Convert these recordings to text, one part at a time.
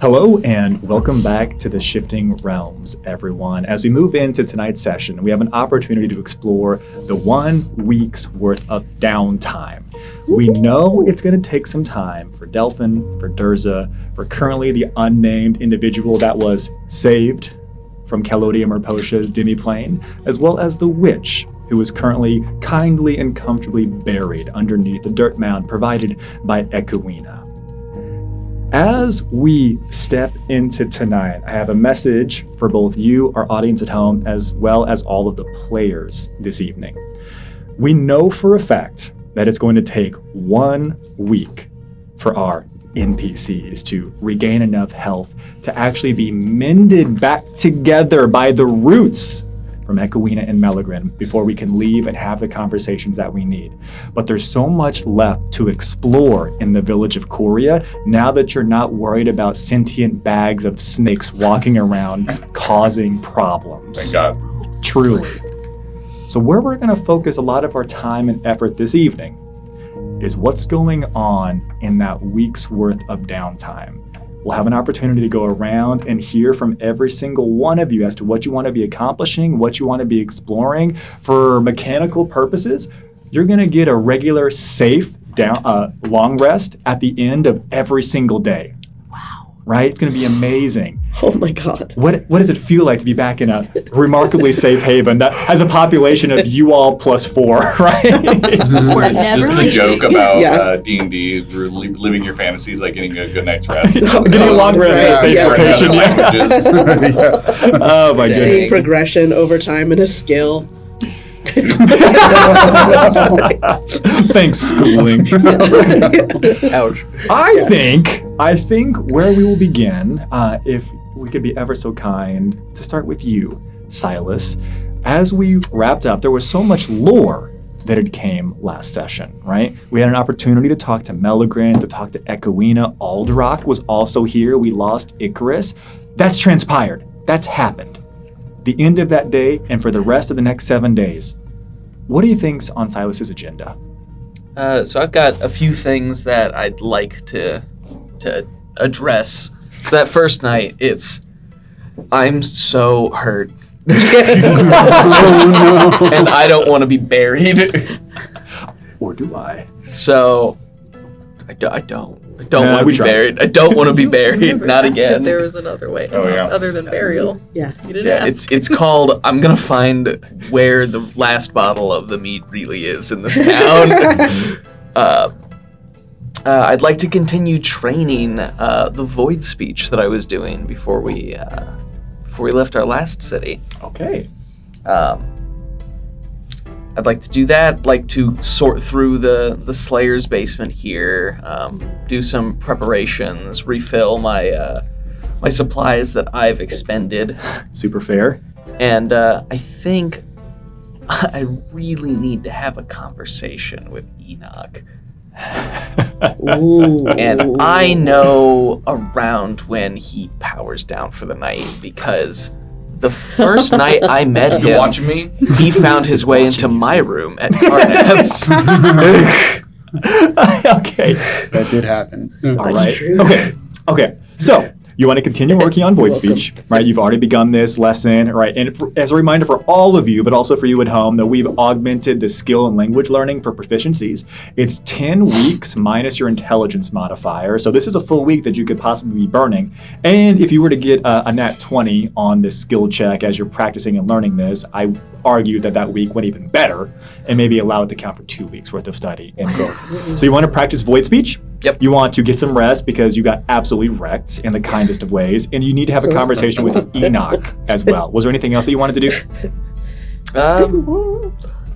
Hello and welcome back to the Shifting Realms, everyone. As we move into tonight's session, we have an opportunity to explore the 1 week's worth of downtime. We know it's going to take some time for Delphin, for Durza, for currently the unnamed individual that was saved from Calodia Merposha's demiplane, as well as the witch, who is currently kindly and comfortably buried underneath the dirt mound provided by Coireah. As we step into tonight, I have a message for both you, our audience at home, as well as all of the players this evening. We know for a fact that it's going to take 1 week for our NPCs to regain enough health to actually be mended back together by the roots from Coireah and Melagrin before we can leave and have the conversations that we need. But there's so much left to explore in the village of Coireah now that you're not worried about sentient bags of snakes walking around causing problems. Thank God. Truly. So where we're going to focus a lot of our time and effort this evening is what's going on in that week's worth of downtime. We'll have an opportunity to go around and hear from every single one of you as to what you want to be accomplishing, what you want to be exploring. For mechanical purposes, you're going to get a regular, safe long rest at the end of every single day. Wow. Right? It's going to be amazing. Oh my God. What does it feel like to be back in a remarkably safe haven that has a population of you all plus 4, right? This is the joke about D&D, living your fantasies like getting a good night's rest. Getting a long rest in a safe location. Yeah. Oh my goodness. Seeing progression over time in a skill. Thanks, schooling. Ouch. I think where we will begin, if we could be ever so kind, to start with you, Silas. As we wrapped up, there was so much lore that had came last session, right? We had an opportunity to talk to Melagrin, to talk to Coireah. Aldrock was also here. We lost Icarus. That's transpired. That's happened. The end of that day and for the rest of the next 7 days. What do you think's on Silas's agenda? So I've got a few things that I'd like to address. So that first night, I'm so hurt. And I don't want to be buried. Or do I? So I don't want to be buried. I don't want to be buried. Not again. If there was another way, yeah. other than burial. Yeah. You didn't ask. It's called. I'm gonna find where the last bottle of the meat really is in this town. I'd like to continue training the void speech that I was doing before we left our last city. Okay. I'd like to do that, like to sort through the Slayer's basement here, do some preparations, refill my supplies that I've expended. Super fair. And I think I really need to have a conversation with Enoch. Ooh. And I know around when he powers down for the night, because the first night I met him, You watching me? he found his way into my room at Carnet's. Okay. That did happen. All right. true. Okay. So you want to continue working on void speech, right? You've already begun this lesson, right? And as a reminder for all of you, but also for you at home, that we've augmented the skill and language learning for proficiencies. It's 10 weeks minus your intelligence modifier. So this is a full week that you could possibly be burning. And if you were to get a nat 20 on this skill check as you're practicing and learning this, I argue that week went even better and maybe allow it to count for 2 weeks worth of study and growth. So you want to practice void speech? Yep. You want to get some rest because you got absolutely wrecked in the kindest of ways, and you need to have a conversation with Enoch as well. Was there anything else that you wanted to do?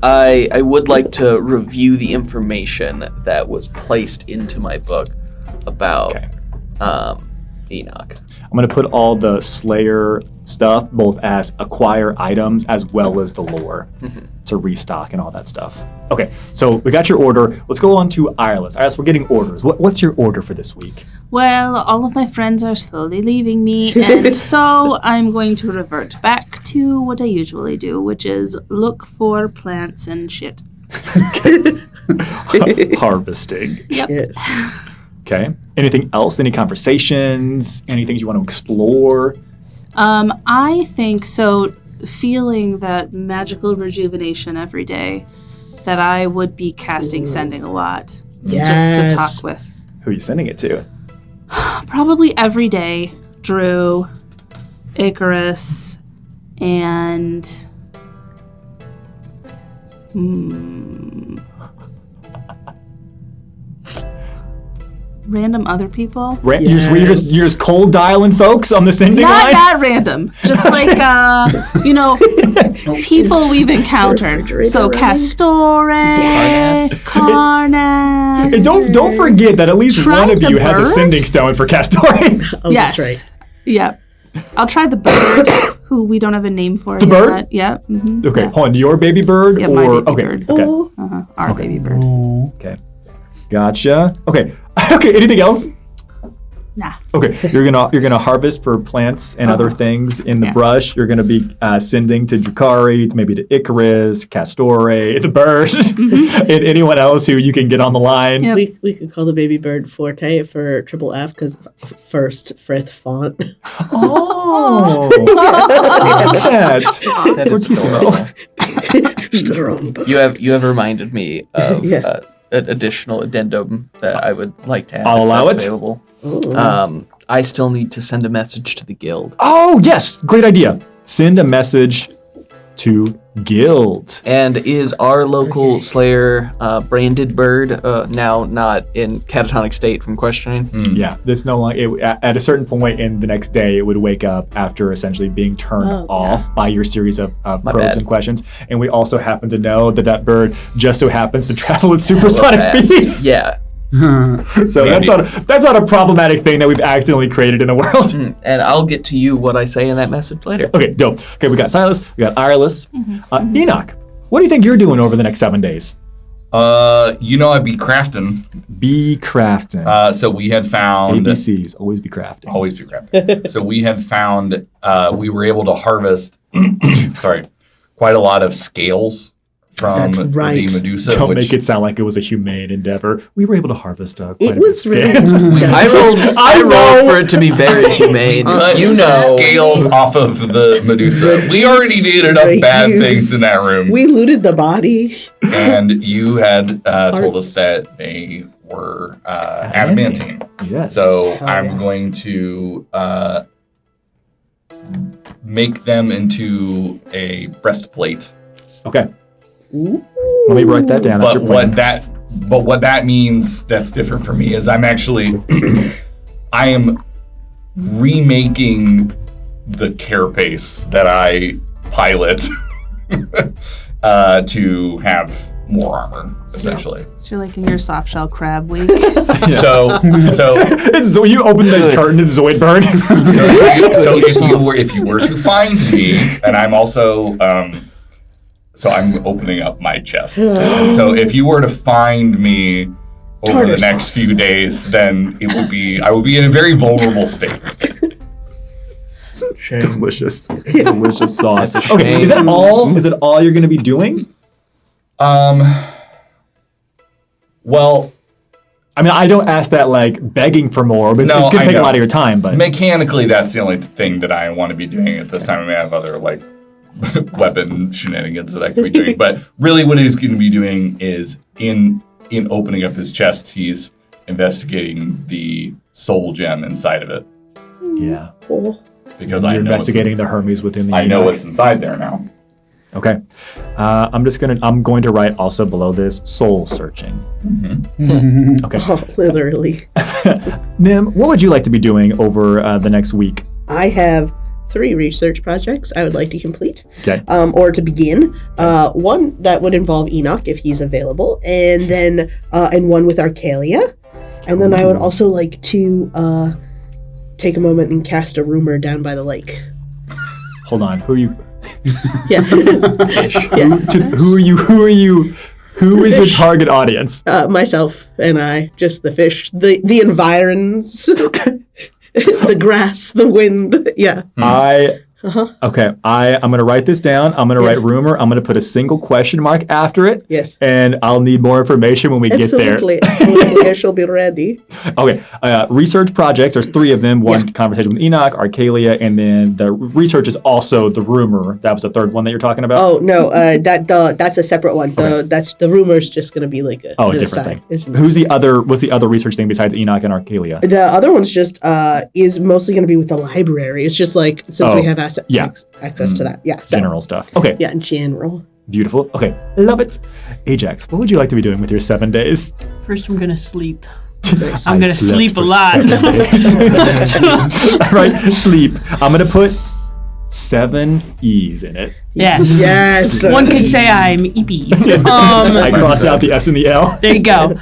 I would like to review the information that was placed into my book about Enoch. I'm going to put all the Slayer stuff both as acquire items as well as the lore to restock and all that stuff. Okay, so we got your order. Let's go on to Iris. Iris, we're getting orders. What's your order for this week? Well, all of my friends are slowly leaving me, and so I'm going to revert back to what I usually do, which is look for plants and shit. Harvesting. Yep. Yes. Okay. Anything else? Any conversations? Any things you want to explore? I think so. Feeling that magical rejuvenation every day, that I would be casting sending a lot. Yes. Just to talk with. Who are you sending it to? Probably every day. Drew, Icarus, and random other people. You're just cold dialing folks on the sending line? Not random. Just like, people we've encountered. So Castore, Karnak. And don't forget that at least one of you has a sending stone for Castore. Oh, Yes. that's right. Yep. I'll try the bird, who we don't have a name for. The yet. bird? Yep. Mm-hmm. Okay, Yeah. hold on. Your baby bird? Yeah, or my baby okay. bird. Okay. Oh, Our baby bird. Okay. Gotcha. Okay. Okay, anything else? Nah. Okay, you're gonna harvest for plants and other things in the brush. You're gonna be sending to Drukari, maybe to Icarus, Castore, the bird, and anyone else who you can get on the line. Yep. we could call the baby bird Forte for triple F because first frith font. Oh, That is Fortissimo. adorable. You have reminded me of an additional addendum that I would like to have. I'll if allow that's it. Available. Ooh. I still need to send a message to the guild. Oh yes, great idea. Send a message to Guild. And is our local Slayer branded bird now not in catatonic state from questioning? Yeah, this no longer. At a certain point in the next day, it would wake up after essentially being turned off by your series of probes bad. and questions. And we also happen to know that bird just so happens to travel at supersonic Fast. speeds. Yeah. So that's not a problematic thing that we've accidentally created in the world. And I'll get to you what I say in that message later. Okay, dope. Okay, we got Silas, we got Irelis. Enoch, what do you think you're doing over the next 7 days? I'd be crafting. Be crafting. So we had found ABCs, always be crafting. always be crafting. So we had found we were able to harvest quite a lot of scales from That's right. the Medusa. Don't which make it sound like it was a humane endeavor. We were able to harvest quite It a was bit of really scale. I rolled for it to be very humane. you know, scales off of the Medusa. We already did enough bad things in that room. We looted the body. And you had told us Parts. that they were adamantine. Yes. So Hell I'm yeah. going to make them into a breastplate. Okay. Ooh. Let me write that down. That's But your plan. what that means that's different for me is I'm actually I am remaking the carapace that I pilot to have more armor, essentially. So you're like in your soft shell crab week. So So you open the curtain, it's Zoidberg. if you were to find me, and I'm also so I'm opening up my chest. And so if you were to find me over Tartar the next sauce. few days, then I would be in a very vulnerable state. Delicious. Delicious sauce. That's a Okay, shame. is that all? Is it all you're going to be doing? Well, I mean, I don't ask that like begging for more, but No, it can I take a know. lot of your time. But mechanically, that's the only thing that I want to be doing at this time. I may have other like weapon shenanigans that I could be doing, but really, what he's going to be doing is in opening up his chest, he's investigating the soul gem inside of it yeah, Oh. because you're I know investigating the Hermes within the. I know Enoch. what's inside there now. Okay, I'm going to write also below this soul searching. Okay, Oh, literally. Nim, what would you like to be doing over the next week? I have 3 research projects I would like to complete. Okay. Or to begin. One that would involve Enoch if he's available, and then and one with Arcalia. And then I would also like to take a moment and cast a rumor down by the lake. Hold on, who are you? Yeah. Who are you? Who are you? Who is your fish. target audience? Myself and I, just the fish, the environs, the grass, the wind. Yeah. I Okay, I'm going to write this down. I'm going to write rumor. I'm going to put a single question mark after it. Yes. And I'll need more information when we get there. Absolutely. I shall be ready. Okay, research projects. There's 3 of them. One conversation with Enoch, Arcalia, and then the research is also the rumor. That was the 3rd one that you're talking about? Oh, no. That's a separate one. That's the rumor's just going to be like a different thing. What's the other research thing besides Enoch and Arcalia? The other one's just is mostly going to be with the library. It's just like, since we have access to that. Yeah. So, general stuff. Okay. Yeah, in general. Beautiful. Okay. Love it. Ajax, what would you like to be doing with your 7 days? First, I'm gonna sleep. Nice. I'm gonna sleep a lot. Right, sleep. I'm gonna put 7 E's in it. Yes. Yes. One could say I'm EP. I cross out the S and the L. There you go.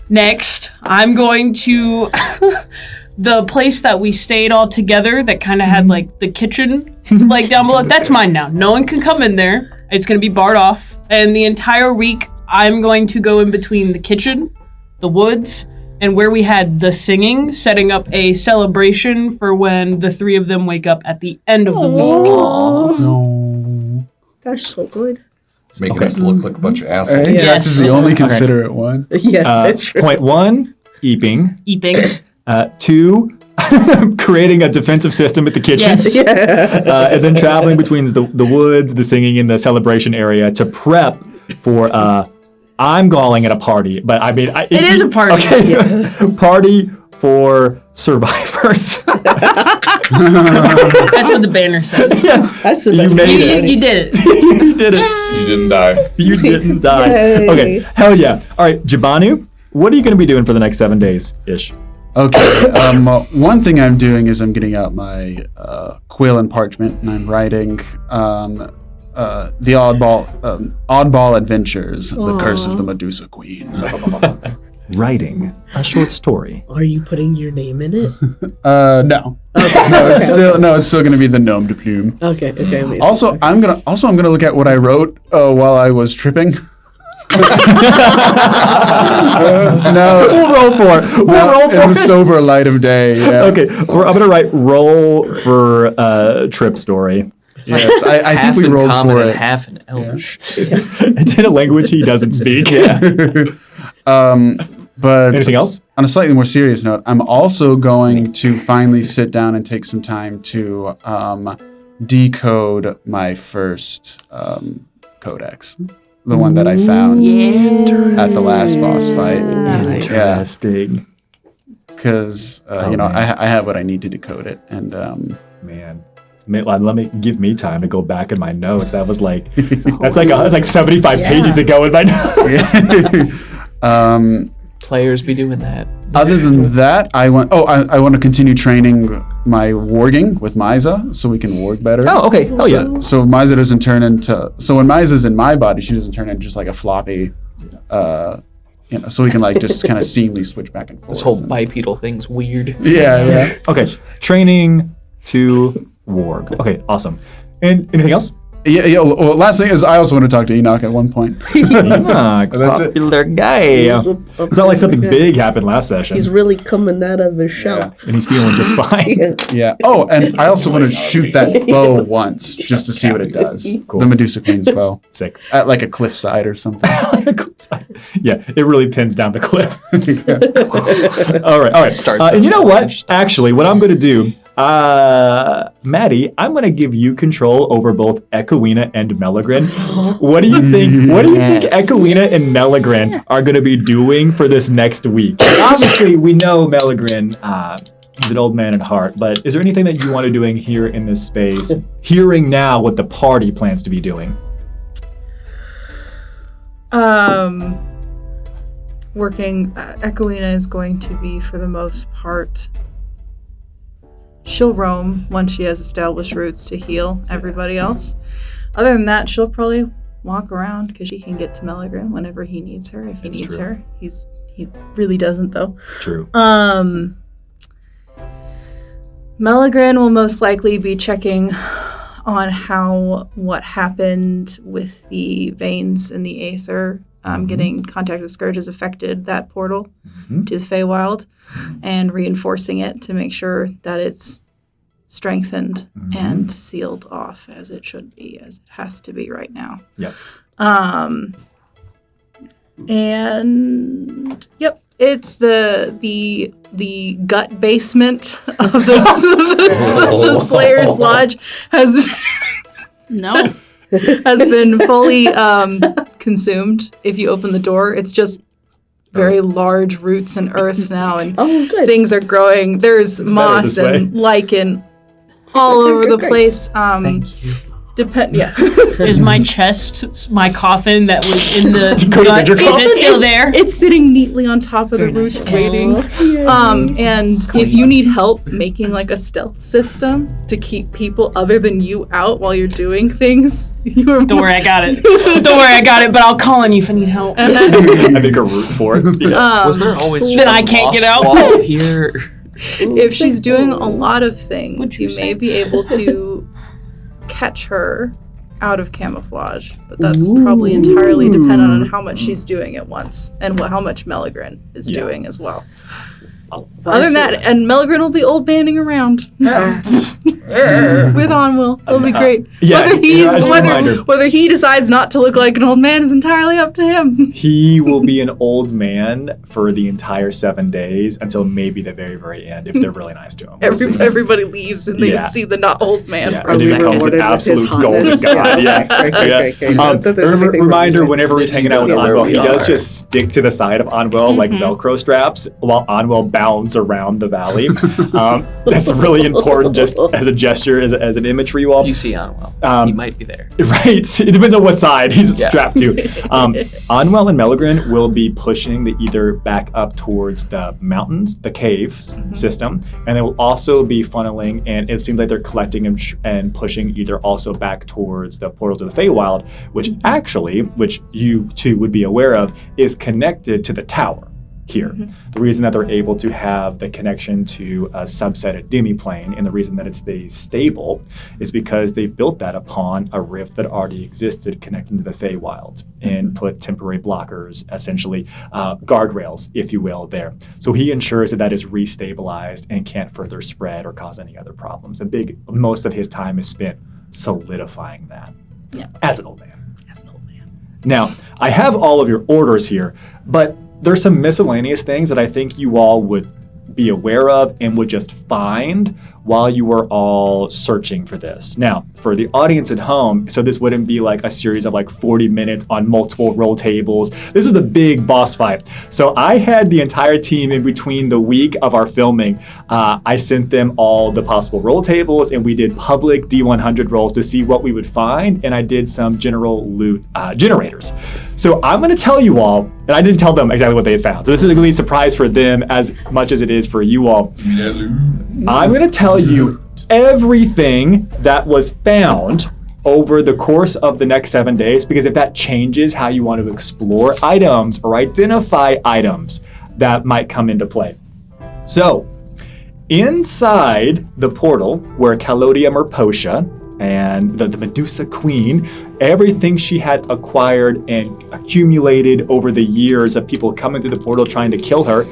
Next, I'm going to the place that we stayed all together that kind of had like the kitchen like down below. That's mine now. No one can come in there. It's going to be barred off. And the entire week, I'm going to go in between the kitchen, the woods, and where we had the singing, setting up a celebration for when the 3 of them wake up at the end of the week. No. That's so good. Making us look like a bunch of assholes. Ajax is the only considerate one. Yeah, that's true. Point 1, eeping. 2, creating a defensive system at the kitchen. Yes. And then traveling between the woods, the singing, and the celebration area to prep for, I'm calling it a party, but I mean... It is a party. Okay, party for survivors. That's what the banner says. Yeah. That's the You best. made it. You did it. You did it. You didn't die. You didn't die. Yay. Okay, hell yeah. All right, Jabanu, what are you going to be doing for the next 7 days-ish? Okay. One thing I'm doing is I'm getting out my quill and parchment, and I'm writing the Oddball Adventures: The Curse of the Medusa Queen. Writing a short story. Are you putting your name in it? No. No, it's still going to be the Gnome de Plume. Okay. Amazing. Also, I'm gonna look at what I wrote while I was tripping. No, We'll roll for it. in the sober light of day. Yeah. Okay, I'm going to write roll for trip story. Yes, I think we rolled common for and it. half in Elvish. It's in a language he doesn't speak. But Anything else? on a slightly more serious note, I'm also going to finally sit down and take some time to decode my first codex, the one that I found at the last boss fight. Interesting. Because I have what I need to decode it, and Man. Let me give me time to go back in my notes. That was like that's like 75 pages ago in my notes. Players be doing that. Other than that, I want to continue training my warging with Miza so we can warg better. Oh, okay. Oh, yeah. So Miza doesn't turn into... So when Miza's in my body, she doesn't turn into just like a floppy... so we can like just kind of seamlessly switch back and forth. This whole bipedal thing's weird. Yeah. Okay. Training to warg. Okay, awesome. And anything else? Yeah. Well, last thing is I also want to talk to Enoch at one point. That's it. popular guy. It's not like something big happened last session. He's really coming out of his shell. And he's feeling just fine. Yeah. Oh, and I also want to shoot that bow once just to see what it does. Cool. The Medusa Queen's bow. Sick. At like a cliffside or something. Yeah, it really pins down the cliff. All right. Starts And you know what? with- Actually, what I'm going to do, Maddie, I'm going to give you control over both Echoina and Melagrin. What do you think? What do you think Echoina and Melagrin are going to be doing for this next week? Obviously, we know Melagrin is an old man at heart, but is there anything that you want to doing here in this space? Hearing now what the party plans to be doing. Working, Echoina is going to be, for the most part, she'll roam once she has established roots to heal everybody else. Other than that, she'll probably walk around because she can get to Melagrin whenever he needs her. If he needs her, he really doesn't though. True. Melagrin will most likely be checking on what happened with the veins in the Aether. Getting contact with Scourge has affected that portal to the Feywild, and reinforcing it to make sure that it's strengthened and sealed off as it should be, as it has to be right now. Yep. And yep, it's the gut basement of the Slayer's Lodge has been fully consumed. If you open the door, it's just very large roots and earth now, and good. things are growing. There's moss and lichen all over the place. Thank you. Is my chest, my coffin that was in the Dakota, gut, your is coffin? it still there? It's sitting neatly on top of the roots, waiting. And if you need help making like a stealth system to keep people other than you out while you're doing things, Don't worry, I got it. But I'll call on you if I need help. I make a root for it. Yeah. Was there always just Then a I can't get moss out. wall here? If she's doing a lot of things, What'd you you may say? be able to catch her out of camouflage, but that's probably entirely dependent on how much she's doing at once and how much Meligren is doing as well. Other than that, and Meligren will be old banding around with Onwill. It'll be great. Yeah, as a reminder. Whether he decides not to look like an old man is entirely up to him. He will be an old man for the entire 7 days until maybe the very, very end if they're really nice to him. We'll see. Everybody leaves and they Yeah. see the not old man Yeah, for a and he second. becomes an absolute golden god. Reminder, whenever he's hanging out with Onwell, he does just stick to the side of Onwell like Velcro straps while Onwell bounds around the valley. That's really important just as a gesture, as an image for you all. You see Onwell. He might be there. Right. It depends on what side he's strapped to. Onwell and Meligren will be pushing the either back up towards the mountains, the caves system, and they will also be funneling, and it seems like they're collecting and pushing either also back towards the portal to the Feywild, which you two would be aware of, is connected to the tower here. The reason that they're able to have the connection to a subset of demiplane and the reason that it stays stable is because they built that upon a rift that already existed connecting to the Feywild and put temporary blockers, essentially guardrails, if you will, there. So he ensures that that is restabilized and can't further spread or cause any other problems. Most of his time is spent solidifying that as an old man. Now, I have all of your orders here, but there's some miscellaneous things that I think you all would be aware of and would just find while you were all searching for this. Now, for the audience at home, so this wouldn't be like a series of like 40 minutes on multiple roll tables. This is a big boss fight. So I had the entire team in between the week of our filming. I sent them all the possible roll tables and we did public D100 rolls to see what we would find. And I did some general loot generators. So I'm going to tell you all, and I didn't tell them exactly what they had found. So this is going to be a surprise for them as much as it is for you all. I'm going to tell you everything that was found over the course of the next 7 days, because if that changes how you want to explore items or identify items that might come into play. So, inside the portal where Calodia Merpotia and the Medusa Queen, everything she had acquired and accumulated over the years of people coming through the portal trying to kill her,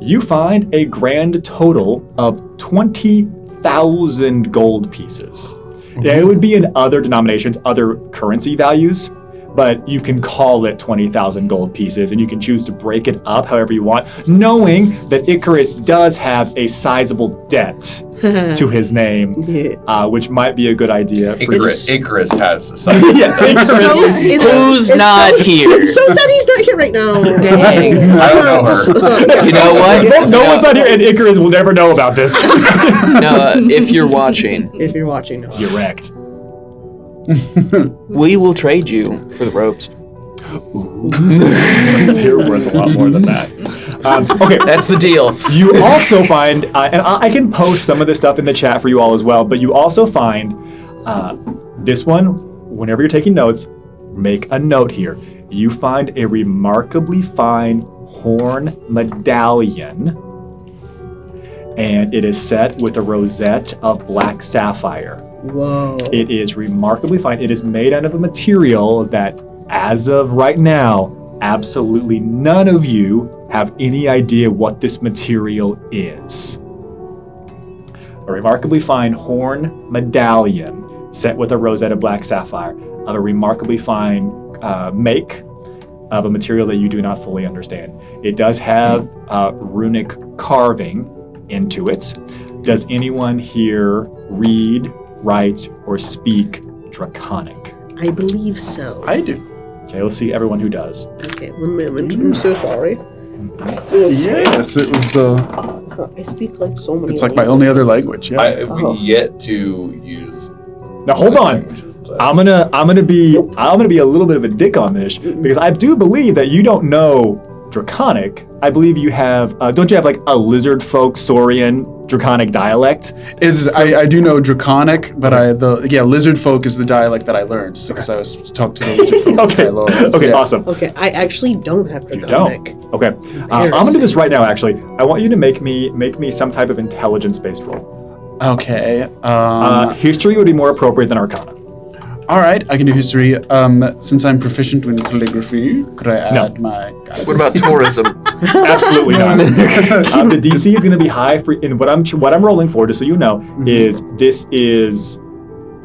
you find a grand total of 20,000 gold pieces. Yeah, it would be in other denominations, other currency values, but you can call it 20,000 gold pieces, and you can choose to break it up however you want, knowing that Icarus does have a sizable debt to his name, which might be a good idea. Icarus has a size. Who's not here? It's so sad he's not here right now. Dang. I don't know her. You know what? No one's not here, and Icarus will never know about this. No, if you're watching, If you're watching, no. You're wrecked. we will trade you for the ropes. They're worth a lot more than that. Okay, That's the deal. you also find, and I can post some of this stuff in the chat for you all as well, but you also find this one, whenever you're taking notes, make a note here. You find a remarkably fine horn medallion, and it is set with a rosette of black sapphire. Whoa. It is remarkably fine. It is made out of a material that, as of right now, absolutely none of you have any idea what this material is. a remarkably fine horn medallion set with a rosette of black sapphire of a remarkably fine make of a material that you do not fully understand. It does have runic carving into it. Does anyone here read, write, or speak Draconic? I believe so. I do. Okay, let's see everyone who does. Okay, 1 moment. I'm so sorry. Yes, it was the. I speak like so many. It's like my only other language. Yeah. I've yet to use. Now hold on. languages, but- I'm gonna be a little bit of a dick on this because I do believe that you don't know Draconic. I believe you have. Don't you have like a lizard folk Saurian Draconic dialect? I do know Draconic, but lizard folk is the dialect that I learned because I was talking to the lizard folk. Okay. Lords. Okay. Yeah. Awesome. Okay, I actually don't have You Draconic. don't. Okay. I'm gonna do this right now. Actually, I want you to make me some type of intelligence-based roll. Okay. History would be more appropriate than Arcana. All right, I can do history. Since I'm proficient in calligraphy, could I add my? What about tourism? Absolutely not. The DC is going to be high for, and what I'm rolling for, just so you know, is this is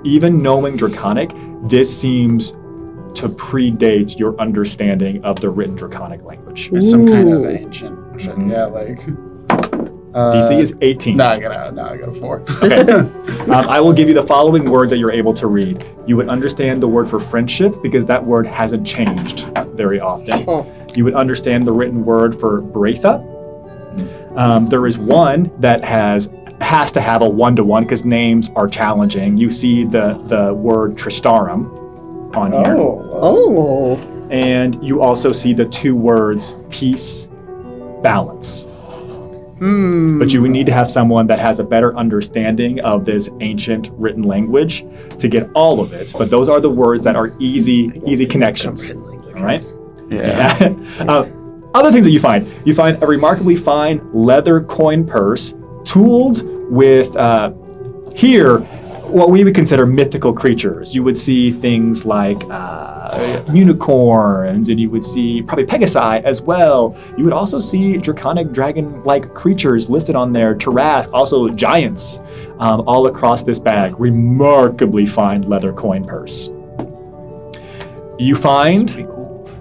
even knowing Draconic. This seems to predate your understanding of the written Draconic language. It's some kind of ancient. Yeah, like. DC is 18. No, I got a 4. Okay. I will give you the following words that you're able to read. You would understand the word for friendship because that word hasn't changed very often. You would understand the written word for Bretha. There is one that has to have a 1-to-1 because names are challenging. You see the word Tristarum on here. Oh. And you also see the 2 words peace, balance. But you would need to have someone that has a better understanding of this ancient written language to get all of it. But those are the words that are easy connections. All right? Yeah. Other things that you find a remarkably fine leather coin purse tooled with here what we would consider mythical creatures. You would see things like unicorns, and you would see probably Pegasi as well. You would also see draconic dragon-like creatures listed on there, Tarask, also giants, all across this bag. Remarkably fine leather coin purse. You find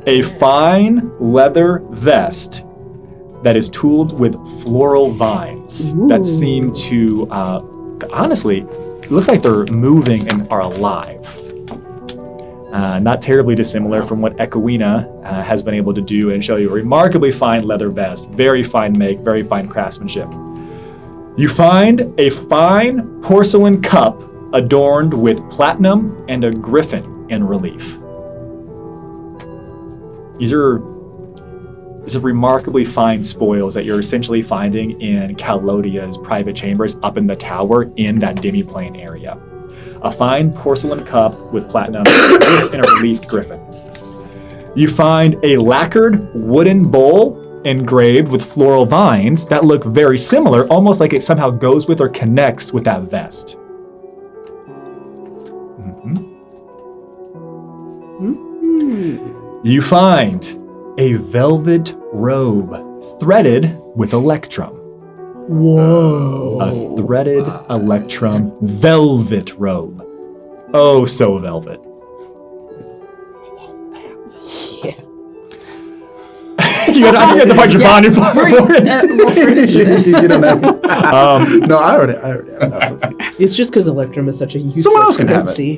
a fine leather vest that is tooled with floral vines that seem to, honestly, it looks like they're moving and are alive. Not terribly dissimilar from what Coireah has been able to do and show you. A remarkably fine leather vest, very fine make, very fine craftsmanship. You find a fine porcelain cup adorned with platinum and a griffin in relief. These are remarkably fine spoils that you're essentially finding in Calodia's private chambers up in the tower in that demi-plane area. A fine porcelain cup with platinum and a relief griffin. You find a lacquered wooden bowl engraved with floral vines that look very similar, almost like it somehow goes with or connects with that vest. You find a velvet robe threaded with electrum. Whoa. A threaded electrum velvet robe. Oh, so velvet. Yeah. You have to find your bond for it. You don't have. No, I already have enough. It's just because Electrum is such a useful Someone else can have currency.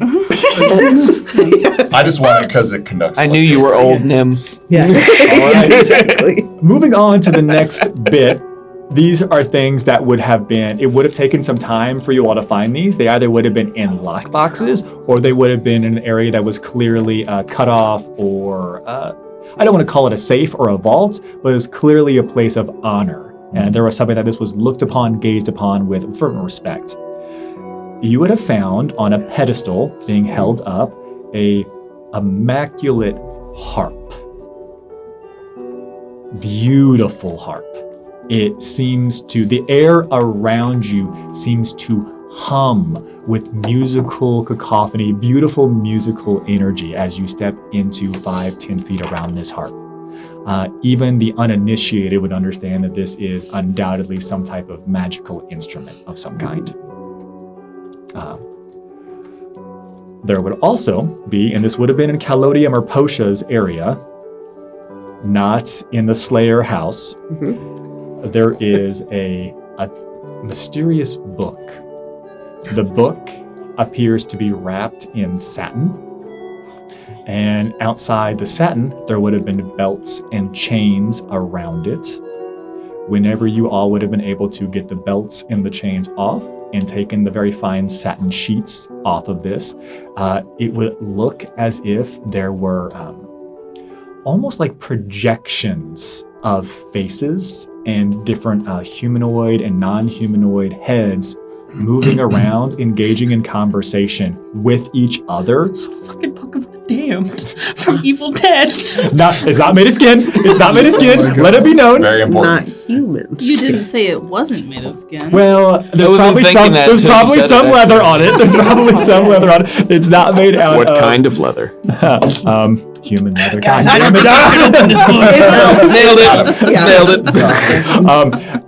I just want it because it conducts. I knew you were old, Nim. Yeah. All right. Exactly. Moving on to the next bit. These are things that would have taken some time for you all to find these. They either would have been in lock boxes or they would have been in an area that was clearly cut off or, I don't want to call it a safe or a vault, but it was clearly a place of honor. And there was something that this was looked upon, gazed upon with fervent respect. You would have found on a pedestal being held up a immaculate harp. Beautiful harp. It seems to, the air around you seems to hum with musical cacophony, beautiful musical energy as you step into 5-10 feet around this harp. Even the uninitiated would understand that this is undoubtedly some type of magical instrument of some kind. There would also be, and this would have been in Calodium or Posha's area, not in the Slayer house, there is a mysterious book. The book appears to be wrapped in satin, and outside the satin, there would have been belts and chains around it. Whenever you all would have been able to get the belts and the chains off and taken the very fine satin sheets off of this, it would look as if there were almost like projections of faces and different humanoid and non-humanoid heads moving around, engaging in conversation with each other. It's the fucking Book of the Damned from Evil Dead. It's not made of skin. It's not made of skin. Let it be known. Very important. Not humans. You didn't say it wasn't made of skin. Well, there's wasn't probably thinking some. that There's till you probably said some it, leather on it. There's probably some leather on it. It's not made out What of kind of leather? human leather. Guys, I God don't damn think it. I should open this book. Nailed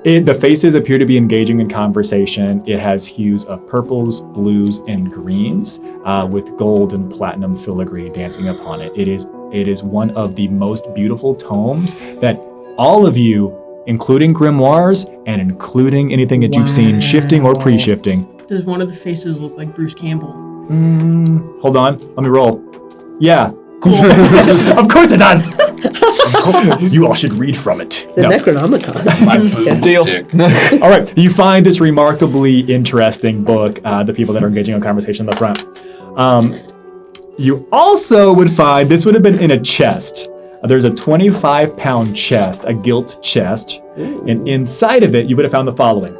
it. The faces appear to be engaging in conversation. It has hues of purples, blues, and greens, with gold and platinum filigree dancing upon it. It is one of the most beautiful tomes that all of you, including grimoires and including anything that you've seen shifting or pre-shifting. Does one of the faces look like Bruce Campbell? Hold on, let me roll. Yeah. Cool. Of course it does. You all should read from it. The No. Necronomicon. My boomstick. All right, you find this remarkably interesting book, the people that are engaging in conversation in the front. You also would find, this would have been in a chest. There's a 25-pound chest, a gilt chest, and inside of it, you would have found the following.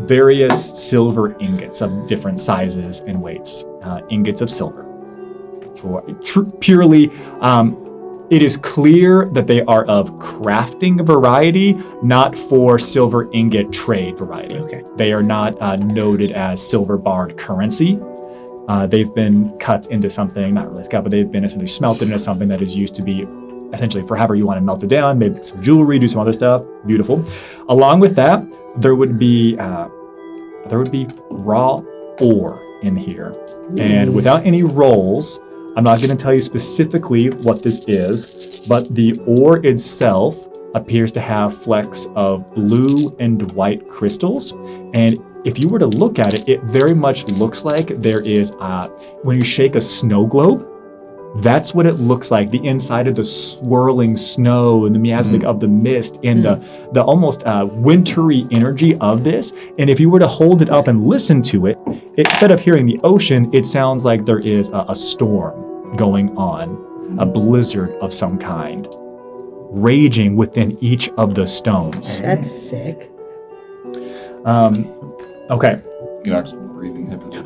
Various silver ingots of different sizes and weights. Ingots of silver. For purely, it is clear that they are of crafting variety, not for silver ingot trade variety. Okay. They are not noted as silver barred currency. They've been cut into something, not really cut, but they've been essentially smelted into something that is used to be essentially for however you want to melt it down, maybe some jewelry, do some other stuff. Beautiful. Along with that, there would be raw ore in here. And without any rolls, I'm not going to tell you specifically what this is, but the ore itself appears to have flecks of blue and white crystals. And if you were to look at it, it very much looks like there is, when you shake a snow globe, that's what it looks like. The inside of the swirling snow and the miasmic of the mist and the almost wintry energy of this. And if you were to hold it up and listen to it, instead of hearing the ocean, it sounds like there is a storm going on, a blizzard of some kind, raging within each of the stones. That's sick. Okay. Enoch's breathing heavily.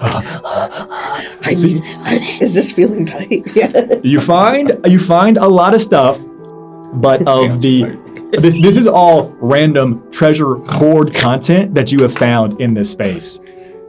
Is this feeling tight? Yeah. You find a lot of stuff, but of this is all random treasure hoard content that you have found in this space.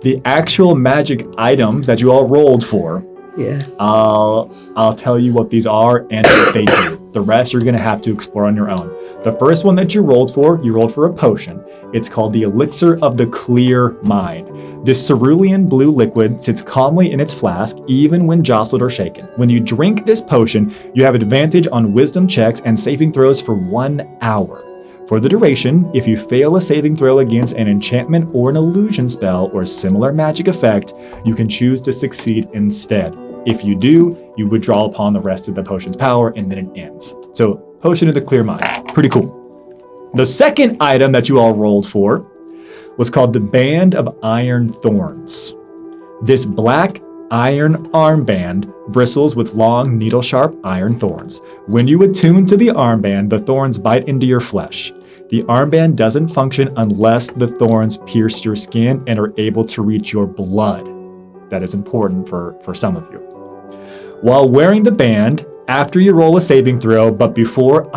The actual magic items that you all rolled for, Yeah. I'll tell you what these are and what they do. The rest you're going to have to explore on your own. The first one that you rolled for a potion. It's called the Elixir of the Clear Mind. This cerulean blue liquid sits calmly in its flask, even when jostled or shaken. When you drink this potion, you have advantage on wisdom checks and saving throws for 1 hour. For the duration, if you fail a saving throw against an enchantment or an illusion spell or similar magic effect, you can choose to succeed instead. If you do, you withdraw upon the rest of the potion's power and then it ends. So, Potion of the Clear Mind. Pretty cool. The second item that you all rolled for was called the Band of Iron Thorns. This black iron armband bristles with long, needle-sharp iron thorns. When you attune to the armband, the thorns bite into your flesh. The armband doesn't function unless the thorns pierce your skin and are able to reach your blood. That is important for some of you. While wearing the band, after you roll a saving throw, but before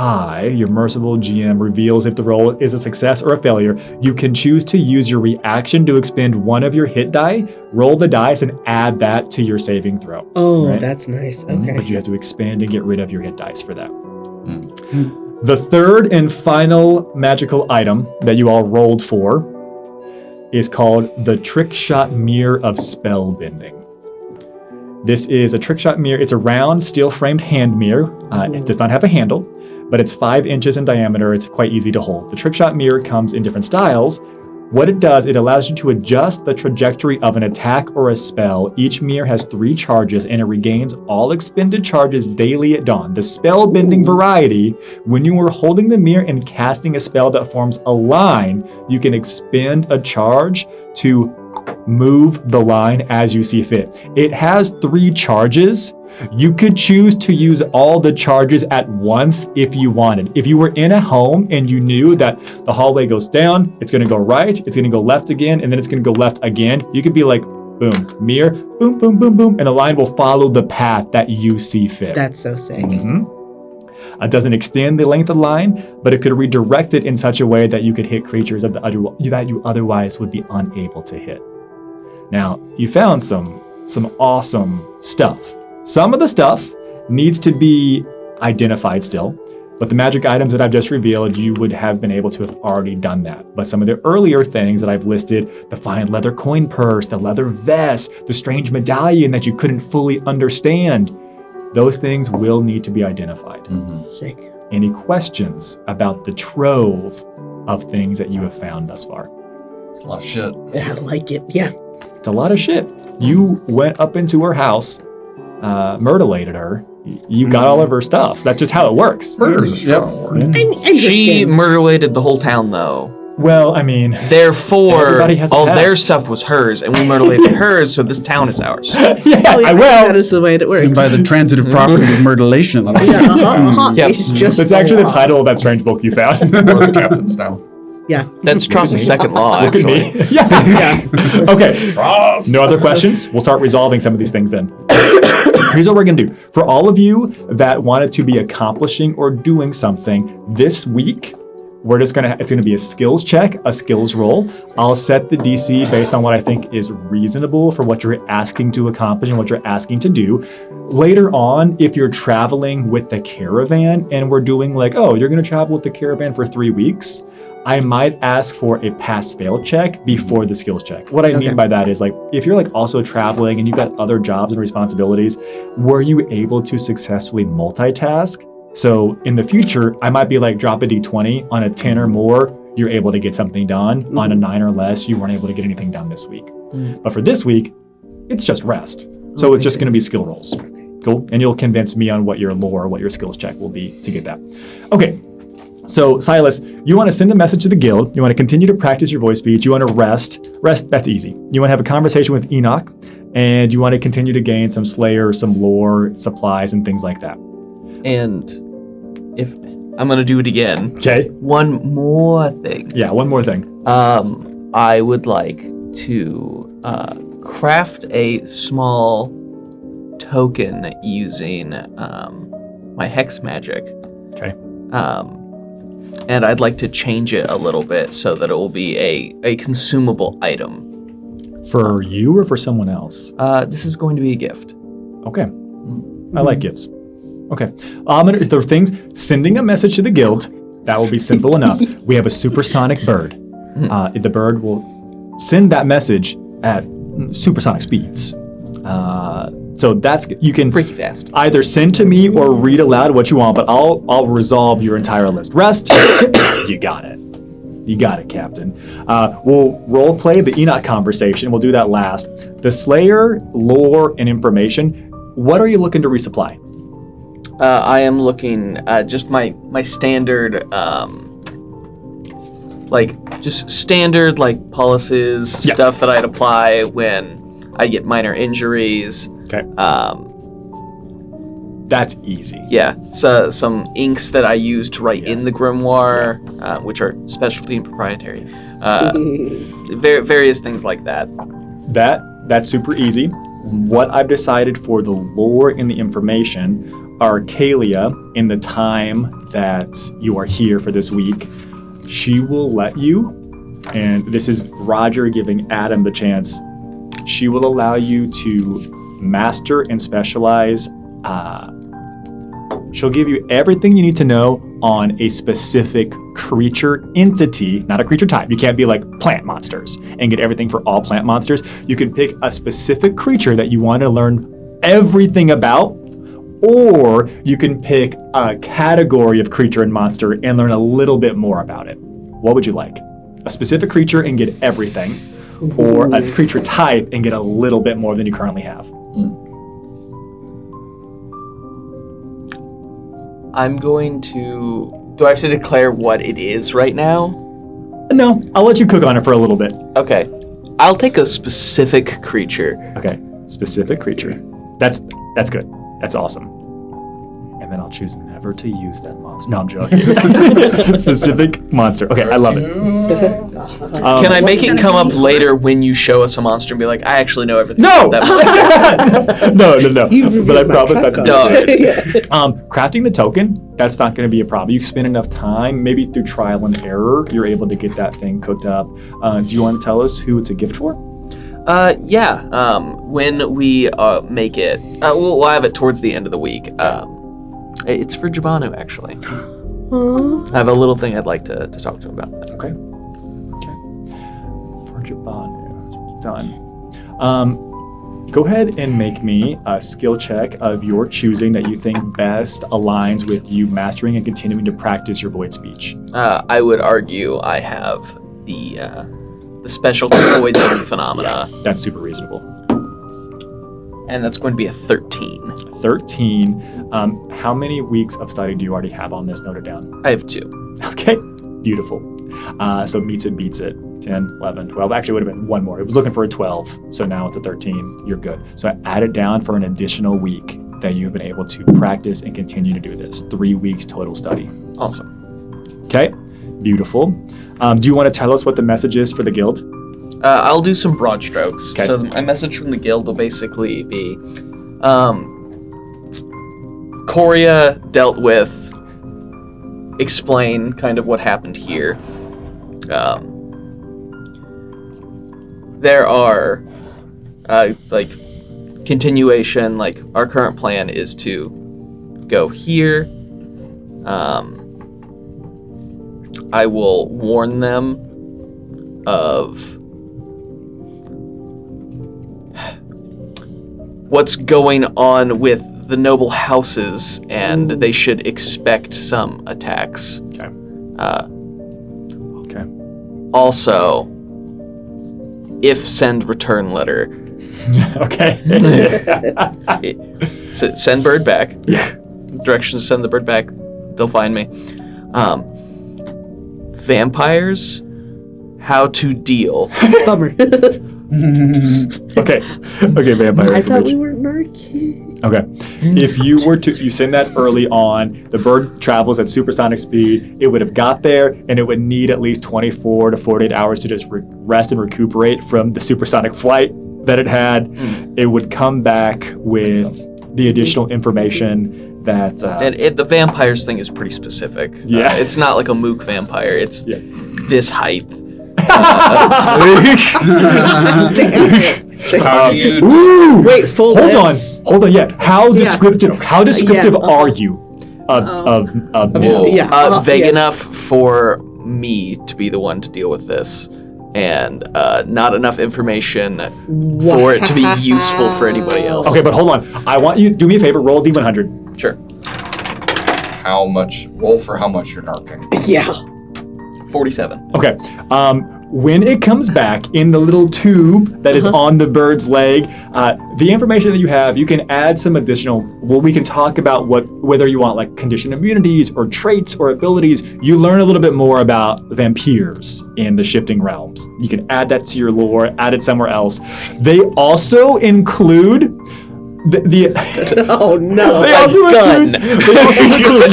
your merciful GM, reveals if the roll is a success or a failure, you can choose to use your reaction to expend one of your hit die, roll the dice, and add that to your saving throw. Oh, right? that's nice. Okay. But you have to expand and get rid of your hit dice for that. The third and final magical item that you all rolled for is called the Trickshot Mirror of Spellbinding. This is a trickshot mirror. It's a round, steel-framed hand mirror. It does not have a handle, but it's 5 inches in diameter. It's quite easy to hold. The trickshot mirror comes in different styles. What it does, it allows you to adjust the trajectory of an attack or a spell. Each mirror has 3 charges, and it regains all expended charges daily at dawn. The spellbinding variety, when you are holding the mirror and casting a spell that forms a line, you can expend a charge to move the line as you see fit. It has 3 charges. You could choose to use all the charges at once if you wanted. If you were in a home and you knew that the hallway goes down, it's going to go right, it's going to go left again, and then it's going to go left again, you could be like, boom, mirror, boom, boom, boom, boom, and the line will follow the path that you see fit. That's so sick. It doesn't extend the length of the line, but it could redirect it in such a way that you could hit creatures that you otherwise would be unable to hit. Now, you found some awesome stuff. Some of the stuff needs to be identified still, but the magic items that I've just revealed, you would have been able to have already done that. But some of the earlier things that I've listed, the fine leather coin purse, the leather vest, the strange medallion that you couldn't fully understand, those things will need to be identified. Sick. Any questions about the trove of things that you have found thus far? It's a lot of shit. Yeah, I like it. Yeah. It's a lot of shit. You went up into her house, myrtleated her. You got all of her stuff. That's just how it works. Murder's a strong word. She murderlated the whole town, though. Well, I mean, Therefore, everybody has a all their past. stuff was hers, and we murderlated hers, so this town is ours. I will. That is the way it works. And by the transitive property of murderlation. Yep. It's just That's actually the title of that strange book you found. We're the captains now. Yeah. That's Strauss's second law, Look at actually. me. Yeah. Okay. No other questions? We'll start resolving some of these things then. Here's what we're going to do. For all of you that wanted to be accomplishing or doing something this week, we're just it's going to be a skills check, a skills roll. I'll set the DC based on what I think is reasonable for what you're asking to accomplish and what you're asking to do. Later on, if you're traveling with the caravan and we're doing like, oh, you're going to travel with the caravan for 3 weeks, I might ask for a pass-fail check before the skills check. What I mean by that is like, if you're like also traveling and you've got other jobs and responsibilities, were you able to successfully multitask? So in the future, I might be like, drop a D20 on a 10 or more, you're able to get something done. On a 9 or less, you weren't able to get anything done this week. But for this week, it's just rest. So it's just going to be skill rolls. Cool. And you'll convince me on what your lore, what your skills check will be to get that. Okay. So Silas, you want to send a message to the guild. You want to continue to practice your voice speech. You want to rest. Rest, that's easy. You want to have a conversation with Enoch, and you want to continue to gain some Slayer, some lore, supplies, and things like that. And if I'm going to do it again. Okay. One more thing. Yeah, one more thing. I would like to craft a small token using my hex magic. Okay. And I'd like to change it a little bit so that it will be a consumable item. For you or for someone else? This is going to be a gift. Okay. I like gifts. Okay. The things, sending a message to the guild, that will be simple enough. We have a supersonic bird. The bird will send that message at supersonic speeds. So that's, you can Freaky fast. either send to me or read aloud what you want, but I'll resolve your entire list. Rest, you got it. You got it, Captain. We'll role play the Enoch conversation. We'll do that last. The Slayer, lore, and information. What are you looking to resupply? I am looking just my standard standard policies, stuff that I'd apply when I get minor injuries. Okay. That's easy. Yeah, so some inks that I use to write in the grimoire, which are specialty and proprietary. Various things like that. That's super easy. What I've decided for the lore and the information are Coireah, in the time that you are here for this week, she will let you, and this is Roger giving Adam the chance, she will allow you to master and specialize. She'll give you everything you need to know on a specific creature entity, not a creature type. You can't be like plant monsters and get everything for all plant monsters. You can pick a specific creature that you want to learn everything about, or you can pick a category of creature and monster and learn a little bit more about it. What would you like? A specific creature and get everything, or a creature type and get a little bit more than you currently have? I'm going to... Do I have to declare what it is right now? No, I'll let you cook on it for a little bit. Okay. I'll take a specific creature. Okay, specific creature. That's good. That's awesome. And then I'll choose never to use that monster. No, I'm joking. Specific monster. Okay, I love it. Can I make it come up later when you show us a monster and be like, I actually know everything No! about that monster? No. But I promise that's Dog. crafting the token, that's not going to be a problem. You spend enough time, maybe through trial and error, you're able to get that thing cooked up. Do you want to tell us who it's a gift for? Yeah. When we make it, we'll have it towards the end of the week. It's for Jabanu, actually. I have a little thing I'd like to talk to him about. Okay. For Jabanu. Done. Go ahead and make me a skill check of your choosing that you think best aligns with you mastering and continuing to practice your void speech. I would argue I have the specialty void zone phenomena, That's super reasonable. and that's going to be a 13. 13. How many weeks of study do you already have on this? Note it down. I have 2. Okay, beautiful. So meets it, beats it. 10, 11, 12. Actually, it would have been one more. It was looking for a 12, so now it's a 13. You're good. So I add it down for an additional week that you've been able to practice and continue to do this. 3 weeks total study. Awesome. Okay, beautiful. Do you want to tell us what the message is for the guild? I'll do some broad strokes. Okay. So my message from the guild will basically be, Coireah dealt with, explain kind of what happened here. There are, continuation, our current plan is to go here. I will warn them of what's going on with the noble houses, and they should expect some attacks. Okay. Also, if send return letter. Okay. So send bird back. Directions send the bird back. They'll find me. Vampires, how to deal. Bummer. Okay, vampire I thought we information. were narky. Okay. If you were to, you send that early on, the bird travels at supersonic speed, it would have got there, and it would need at least 24 to 48 hours to just rest and recuperate from the supersonic flight that it had. It would come back with the additional information that... And the vampires thing is pretty specific. Yeah. It's not like a mook vampire. It's this height. How do you... Ooh! Wait, full Hold lips. on. Yeah. How Yeah. descriptive Yeah. are you of Well, Yeah. vague Yeah. enough for me to be the one to deal with this, and not enough information for it to be useful for anybody else. Okay, but hold on. I want you, do me a favor, roll a D100. Sure. How much? Roll for how much you're narking. Yeah. 47. Okay. When it comes back in the little tube that is on the bird's leg, the information that you have, you can add some additional. Well, we can talk about whether you want like conditioned immunities or traits or abilities. You learn a little bit more about vampires in the Shifting Realms. You can add that to your lore, add it somewhere else. They also include Oh no. They also gun. include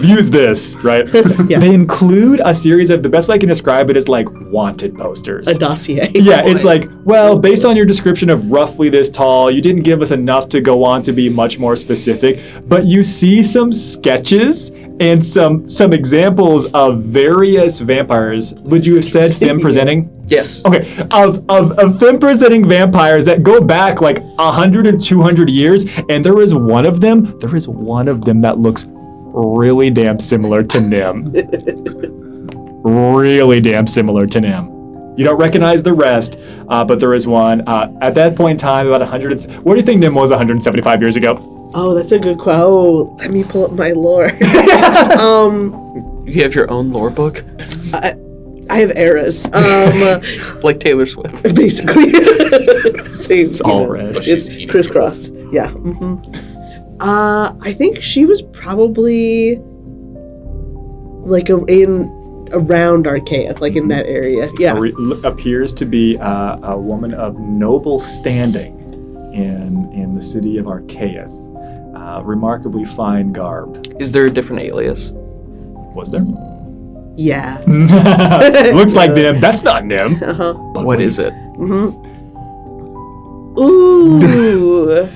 use this, right? Yeah. They include a series of, the best way I can describe it is like wanted posters. A dossier. Yeah, it's like, well, based on your description of roughly this tall, you didn't give us enough to go on to be much more specific, but you see some sketches and some examples of various vampires. Would you have said femme presenting? Yes. Okay, of femme presenting vampires that go back like 100 and 200 years, and there is one of them that looks really damn similar to Nim. Really damn similar to Nim. You don't recognize the rest, but there is one. At that point in time, about 100. What do you think Nim was 175 years ago? Oh, that's a good question. Oh, let me pull up my lore. You have your own lore book? I have eras. Like Taylor Swift. Basically. Same. It's all red. It's crisscross. Yeah. Mm-hmm. I think she was probably like around Archaea, like in that area. Yeah. Appears to be a woman of noble standing in the city of Archaea. Remarkably fine garb. Is there a different alias? Was there? Yeah. Looks like Nim. That's not Nim. Uh-huh. But What wait. is it? Mm-hmm. Ooh.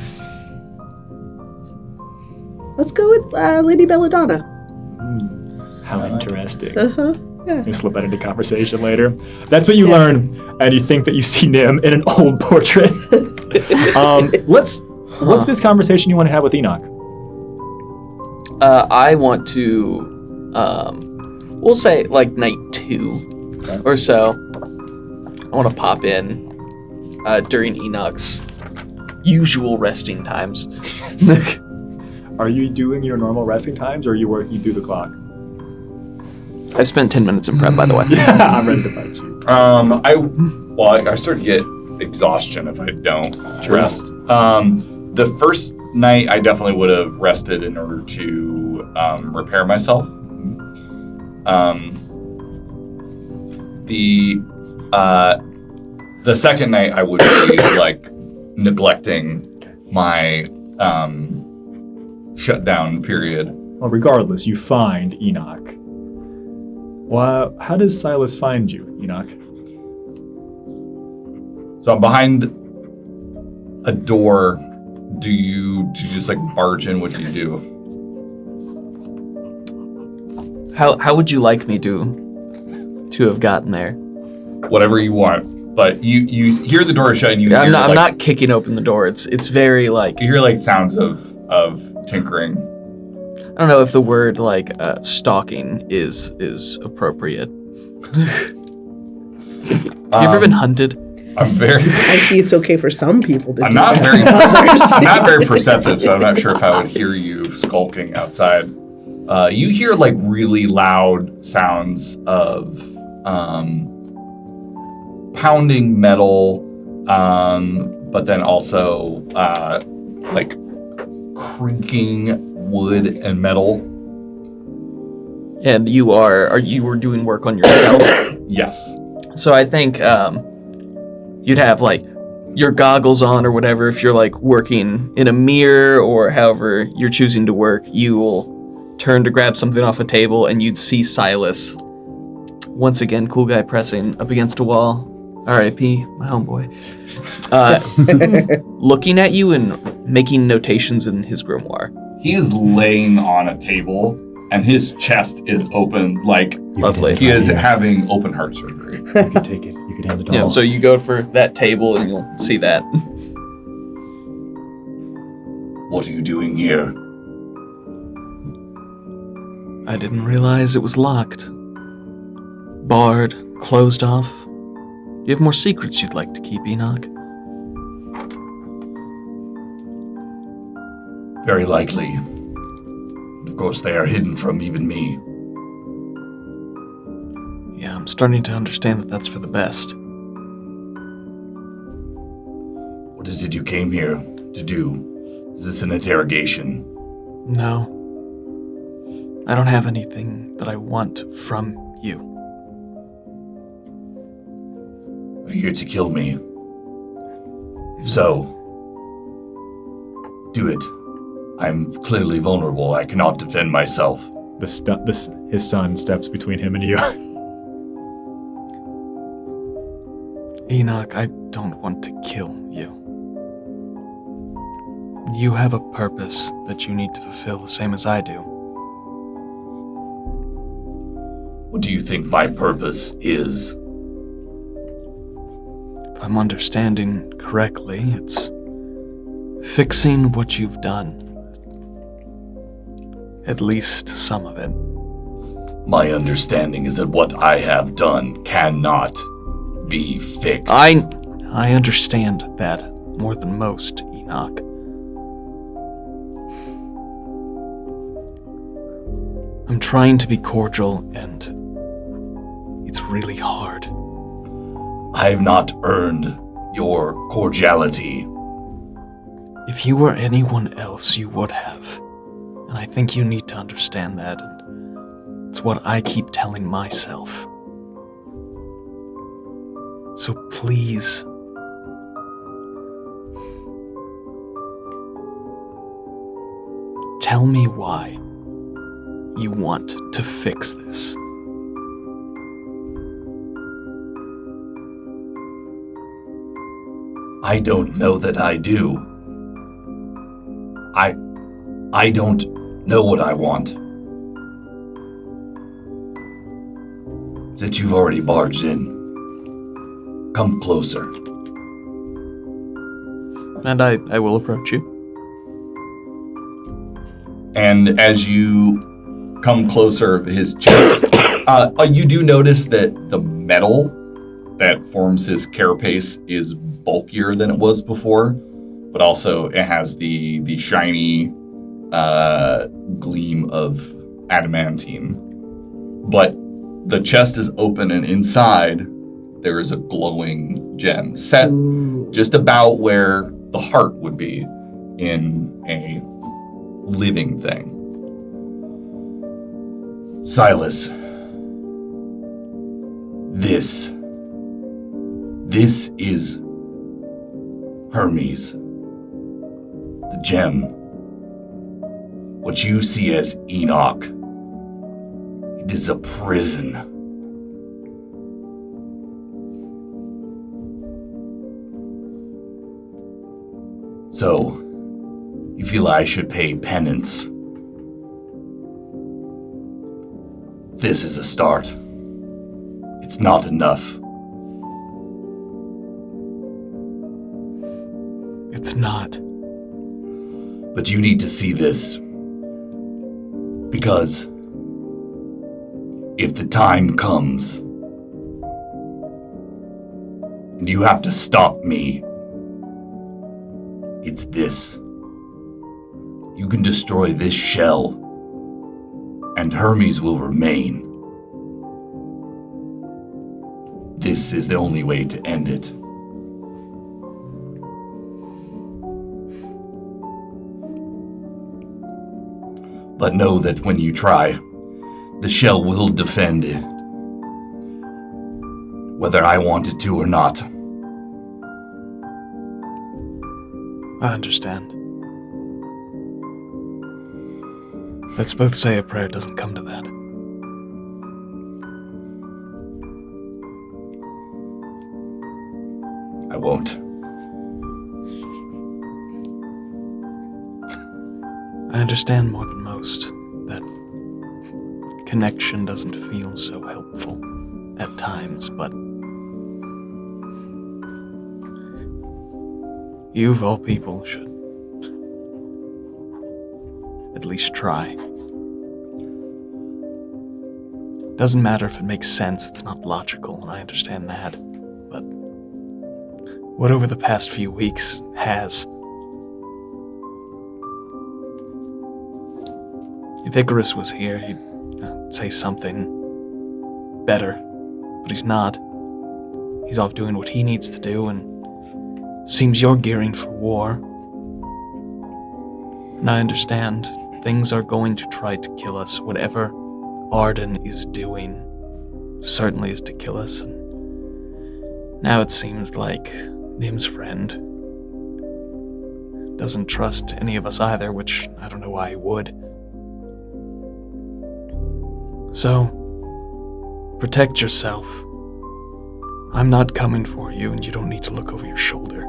Let's go with Lady Belladonna. How interesting. Uh-huh. Yeah. You slip that into conversation later. That's what you learn, and you think that you see Nim in an old portrait. What's this conversation you want to have with Enoch? I want to, we'll say like night 2 or so. I want to pop in during Enoch's usual resting times. Are you doing your normal resting times, or are you working through the clock? I've spent 10 minutes in prep, by the way. I'm ready to fight you. I start to get exhaustion if I don't rest. The first night, I definitely would have rested in order to repair myself. The second night, I would be like neglecting my shutdown period. Well, regardless, you find Enoch. Well, how does Silas find you, Enoch? So I'm behind a door. Do you just like barge in? What do you do? How would you like me to have gotten there? Whatever you want. But you hear the door shut and you hear I'm like, not kicking open the door. It's very like, you hear like sounds of tinkering. I don't know if the word like stalking is appropriate. Have you ever been hunted? I'm very. I see it's okay for some people to I'm do not that. very. I'm not very perceptive, so I'm not sure if I would hear you skulking outside. You hear like really loud sounds of pounding metal, but then also like creaking wood and metal. And you were doing work on yourself? Yes. So I think you'd have like your goggles on or whatever. If you're like working in a mirror or however you're choosing to work, you will turn to grab something off a table and you'd see Silas, once again, cool guy pressing up against a wall. R.I.P. my homeboy. Looking at you and making notations in his grimoire. He is laying on a table and his chest is open, like Lovely. he is having open heart surgery. You could take it. You could hand it all. Yeah, so you go for that table and you'll see that. What are you doing here? I didn't realize it was locked. Barred, closed off. You have more secrets you'd like to keep, Enoch? Very likely. Of course, they are hidden from even me. Yeah, I'm starting to understand that that's for the best. What is it you came here to do? Is this an interrogation? No. I don't have anything that I want from you. Are you here to kill me? If so, do it. I'm clearly vulnerable. I cannot defend myself. His son steps between him and you. Enoch, I don't want to kill you. You have a purpose that you need to fulfill the same as I do. What do you think my purpose is? If I'm understanding correctly, it's fixing what you've done. At least some of it. My understanding is that what I have done cannot be fixed. I understand that more than most, Enoch. I'm trying to be cordial, and it's really hard. I have not earned your cordiality. If you were anyone else, you would have. And I think you need to understand that. And it's what I keep telling myself. So please, tell me why you want to fix this. I don't know that I do. I don't know what I want. Is that you've already barged in. Come closer. And I will approach you. And as you come closer, his chest, you do notice that the metal that forms his carapace is bulkier than it was before, but also it has the shiny gleam of adamantine. But the chest is open, and inside there is a glowing gem set just about where the heart would be in a living thing. Silas, this is Hermes, the gem. What you see as Enoch, it is a prison. So, you feel I should pay penance. This is a start. It's not enough. It's not. But you need to see this. Because if the time comes and you have to stop me, it's this. You can destroy this shell, and Hermes will remain. This is the only way to end it. But know that when you try, the shell will defend it, whether I want it to or not. I understand. Let's both say a prayer doesn't come to that. I won't. I understand more than most that connection doesn't feel so helpful at times, but you of all people should at least try. Doesn't matter if it makes sense, it's not logical, and I understand that, but what over the past few weeks has. If Icarus was here, he'd say something better, but he's not. He's off doing what he needs to do, and seems you're gearing for war. And I understand things are going to try to kill us. Whatever Arden is doing certainly is to kill us. And now it seems like Nim's friend doesn't trust any of us either, which I don't know why he would. So, protect yourself. I'm not coming for you, and you don't need to look over your shoulder.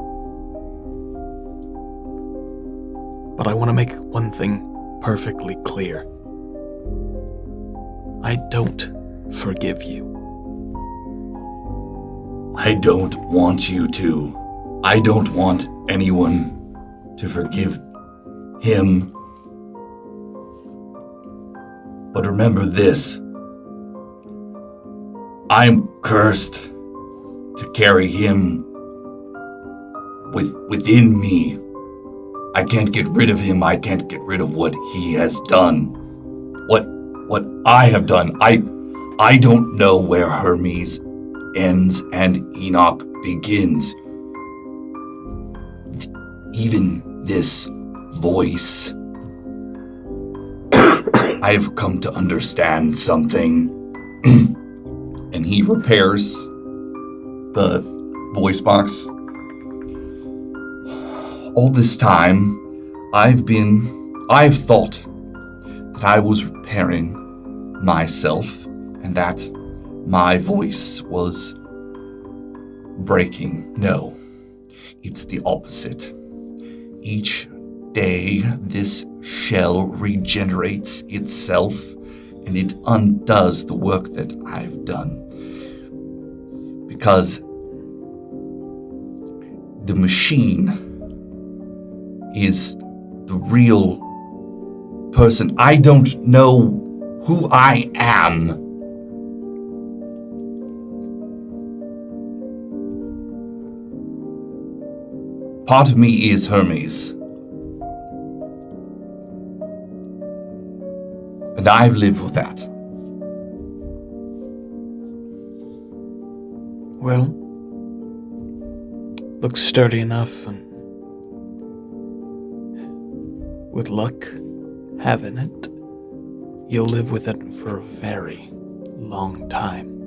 But I want to make one thing perfectly clear. I don't forgive you. I don't want you to. I don't want anyone to forgive him. But remember this. I'm cursed to carry him within me. I can't get rid of him. I can't get rid of what he has done. What I have done. I don't know where Hermes ends and Enoch begins. Even this voice. I have come to understand something. And he repairs the voice box. All this time, I've thought that I was repairing myself and that my voice was breaking. No, it's the opposite. Each day, this shell regenerates itself and it undoes the work that I've done. Because the machine is the real person. I don't know who I am. Part of me is Hermes. And I've lived with that. Well, looks sturdy enough, and with luck, having it, you'll live with it for a very long time.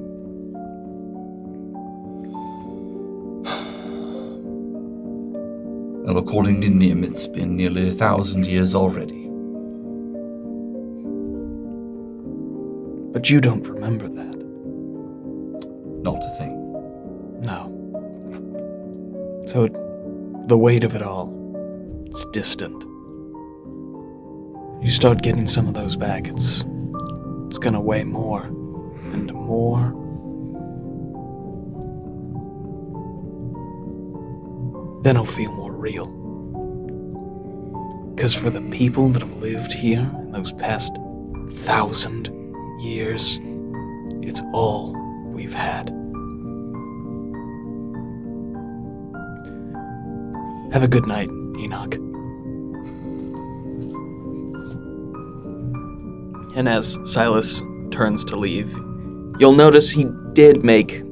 Well, according to Nim, it's been nearly 1,000 years already. But you don't remember that. Not a thing. No. So the weight of it all, it's distant. You start getting some of those back, it's gonna weigh more and more. Then it'll feel more real. 'Cause for the people that have lived here in those past 1,000 years, it's all we've had. Have a good night, Enoch. And as Silas turns to leave, you'll notice he did make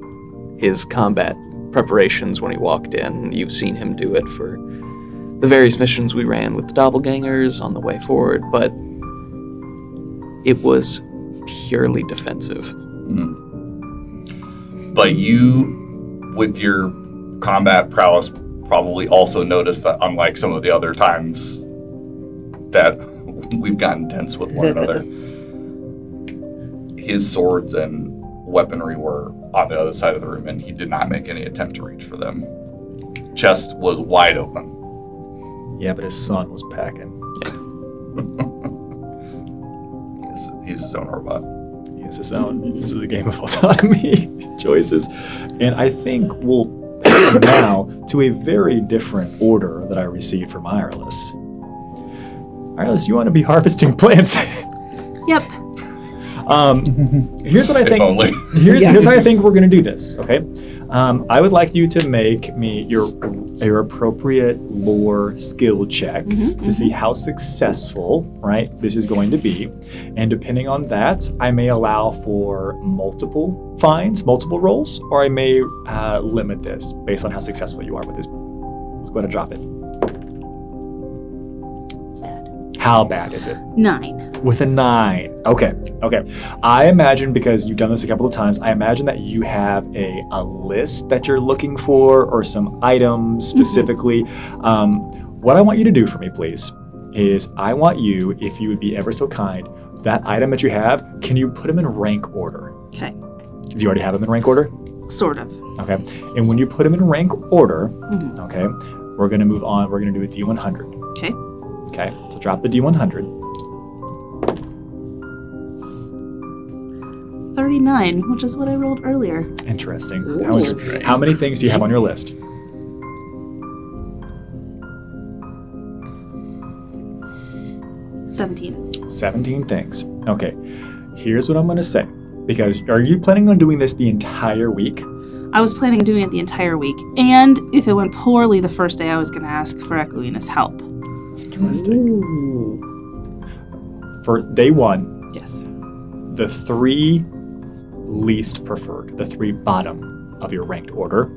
his combat preparations when he walked in. You've seen him do it for the various missions we ran with the doppelgangers on the way forward, but it was purely defensive. Mm. But you, with your combat prowess, probably also noticed that unlike some of the other times that we've gotten tense with one another, his swords and weaponry were on the other side of the room, and he did not make any attempt to reach for them. Chest was wide open. Yeah, but his son was packing. He's his own robot. He is his own. This is a game of autonomy choices. And I think we'll pass now to a very different order that I received from Irelis. Irelis, you want to be harvesting plants? Yep. Here's what I think. If only. Here's how I think we're going to do this. Okay. I would like you to make me your appropriate lore skill check to see how successful, right, this is going to be. And depending on that, I may allow for multiple finds, multiple rolls, or I may limit this based on how successful you are with this. Let's go ahead and drop it. How bad is it? 9. With a 9. Okay. I imagine, because you've done this a couple of times, I imagine that you have a list that you're looking for, or some items specifically. What I want you to do for me, please, is I want you, if you would be ever so kind, that item that you have, can you put them in rank order? Okay. Do you already have them in rank order? Sort of. Okay. And when you put them in rank order, okay, we're going to move on. We're going to do a D100. Okay. Okay, so drop the D100. 39, which is what I rolled earlier. Interesting. How many things do you have on your list? 17. 17 things. Okay. Here's what I'm going to say. Because are you planning on doing this the entire week? I was planning on doing it the entire week, and if it went poorly the first day, I was going to ask for Equina's help. Interesting. For day 1, Yes. the 3 least preferred, the 3 bottom of your ranked order.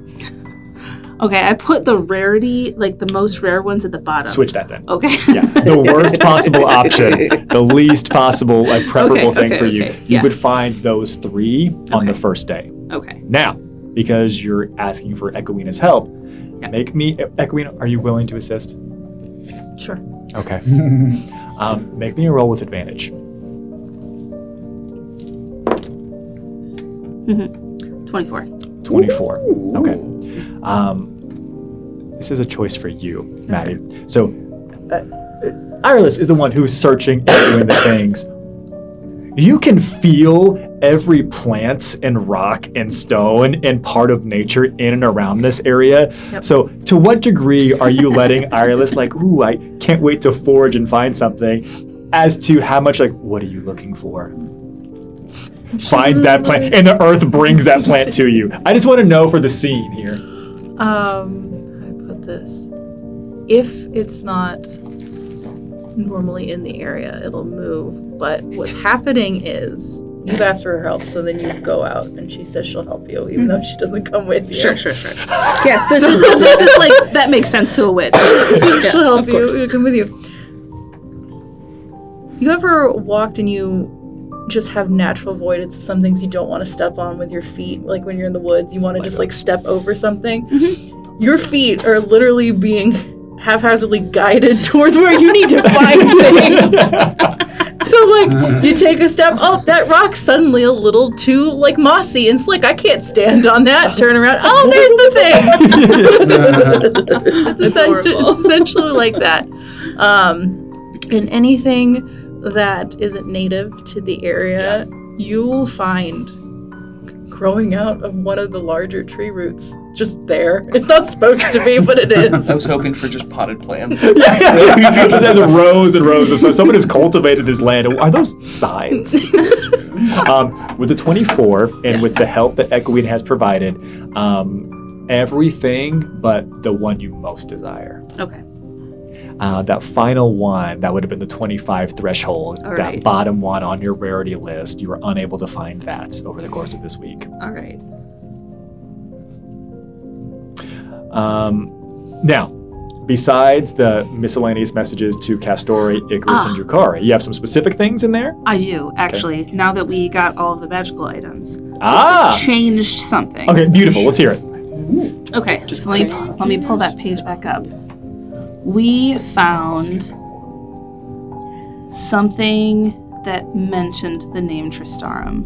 Okay, I put the rarity, like the most rare ones at the bottom. Switch that then. Okay. Yeah, the worst possible option, the least possible, preferable thing for you. Okay. You Yeah. would find those 3 on the Okay. first day. Okay. Now, because you're asking for Equina's help, Yeah. make me, Equina, are you willing to assist? Sure. Okay. Make me a roll with advantage. 24. 24. Okay. This is a choice for you, Maddie. So, Iris is the one who's searching and doing the things. You can feel every plant and rock and stone and part of nature in and around this area. Yep. So, to what degree are you letting Iris ooh, I can't wait to forage and find something, as to how much what are you looking for? Finds that plant, and the earth brings that plant to you. I just want to know for the scene here. How do I put this? If it's not normally in the area, it'll move. But what's happening is you've asked for her help, so then you go out and she says she'll help you, even though she doesn't come with you. Sure. Yes, this is like, that makes sense to a witch. So she'll help of you, course. she'll come with you. You ever walked and you just have natural avoidance to some things you don't want to step on with your feet? Like when you're in the woods, you want to just step over something. Your feet are literally being haphazardly guided towards where you need to find things. So you take a step, that rock's suddenly a little too mossy and slick. I can't stand on that. Turn around. Oh, there's the thing. It's essentially like that. And anything that isn't native to the area, you will find growing out of one of the larger tree roots just there. It's not supposed to be, but it is. I was hoping for just potted plants. Just have the rows and rows of someone has cultivated this land. Are those signs? With the 24 and with the help that Equine has provided, everything but the one you most desire. Okay. That final one, that would have been the 25 threshold, All that right. bottom one on your rarity list, you were unable to find that over the course of this week. All right. Now, besides the miscellaneous messages to Castori, Icarus, and Drukhari, you have some specific things in there? I do, actually. Now that we got all of the magical items. This Ah! has changed something. Okay, beautiful. Let's hear it. Okay, just let me pull that page back up. We found something that mentioned the name Tristarum.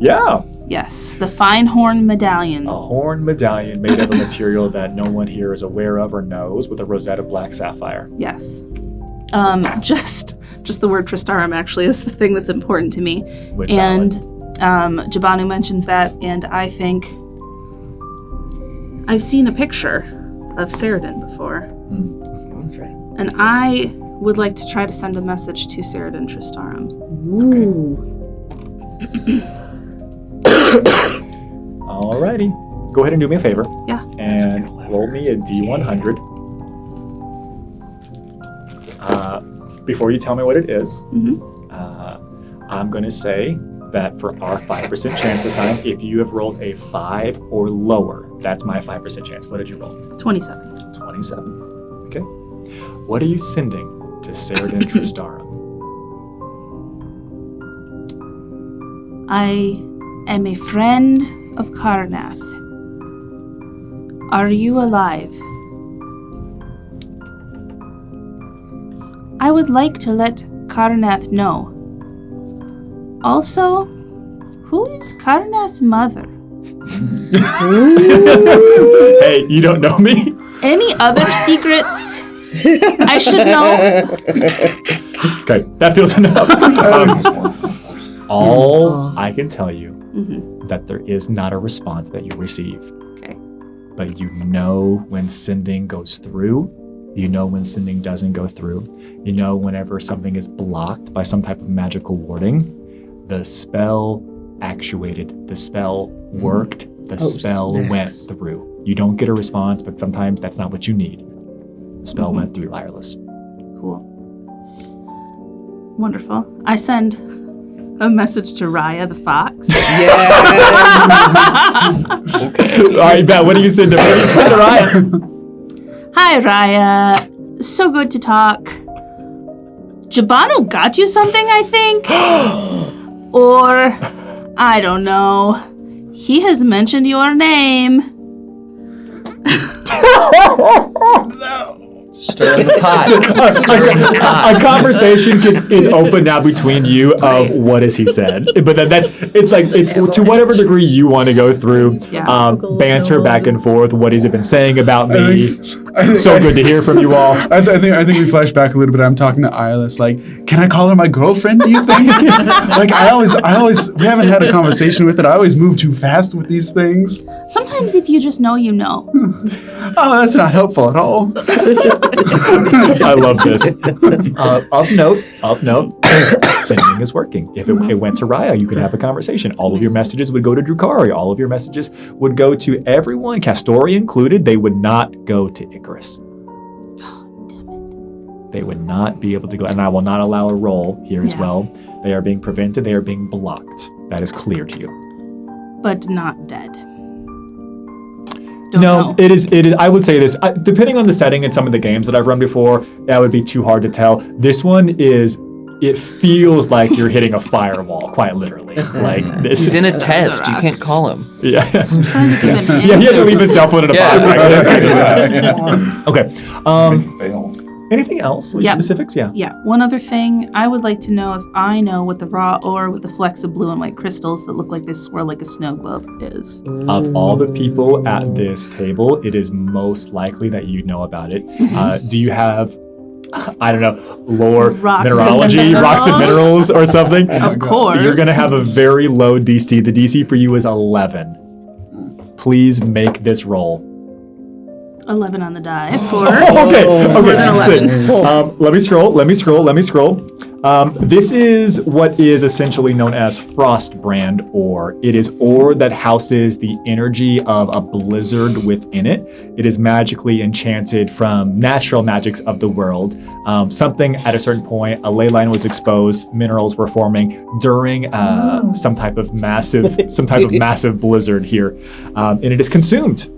Yeah. Yes, the fine horn medallion. A horn medallion made of a material that no one here is aware of or knows, with a rosette of black sapphire. Yes. Just the word Tristarum actually is the thing that's important to me. Which And Jabanu mentions that, and I think I've seen a picture of Ceridan before. And I would like to try to send a message to Ceridan Tristarum. Ooh. Alrighty. Go ahead and do me a favor. Yeah. And roll me a D100. Before you tell me what it is, I'm going to say that for our 5% chance this time, if you have rolled a 5 or lower, that's my 5% chance. What did you roll? 27. 27. Okay. What are you sending to Ceridan Tristarum? I am a friend of Karnath. Are you alive? I would like to let Karnath know. Also, who is Karnath's mother? Hey, you don't know me? Any other secrets I should know? Okay, that feels enough. All I can tell you that there is not a response that you receive. Okay. But you know when sending goes through You know when sending doesn't go through. You know whenever something is blocked by some type of magical warding. The spell actuated. The spell worked. The spell went through. You don't get a response, but sometimes that's not what you need. The spell went through, Wireless. Cool. Wonderful. I send a message to Raya the fox. Okay. All right, Bet, what do you send to Raya? Hi, Raya. So good to talk. Jabano got you something, I think? Or, I don't know. He has mentioned your name. Stir the pot. A conversation is open now between you of what has he said, but then it's to whatever degree you want to go through banter back and forth. What has he been saying about me? So good to hear from you all. I think we flash back a little bit. I'm talking to Silas. Like, can I call her my girlfriend? Do you think? Like, I always we haven't had a conversation with it. I always move too fast with these things. Sometimes if you just know, you know. Oh, that's not helpful at all. I love this. Of note, sending is working. If it went to Raya, you could have a conversation. All of your messages would go to Drukhari. All of your messages would go to everyone, Castoria included. They would not go to Icarus. They would not be able to go, and I will not allow a roll here as well. They are being prevented. They are being blocked. That is clear to you. But not dead. No, it is. I would say this. Depending on the setting and some of the games that I've run before, that would be too hard to tell. This one is. It feels like you're hitting a firewall, quite literally. Like this. He's in a test. You can't call him. Yeah. I'm trying to give him Yeah, he had to leave his cell phone in a box. Okay. Fail. Anything else? Specifics? Yeah. Yeah. One other thing, I would like to know if I know what the raw ore with the flecks of blue and white crystals that look like they swirl like a snow globe is. Of all the people at this table, it is most likely that you know about it. Do you have, I don't know, lore, Rocks mineralogy, and rocks and minerals or something? Of course. You're going to have a very low DC. The DC for you is 11. Please make this roll. 11 on the die for Okay. more than 11. Let me scroll. This is what is essentially known as Frostbrand ore. It is ore that houses the energy of a blizzard within it. It is magically enchanted from natural magics of the world. Something at a certain point, a ley line was exposed, minerals were forming during some type of massive blizzard here, and it is consumed.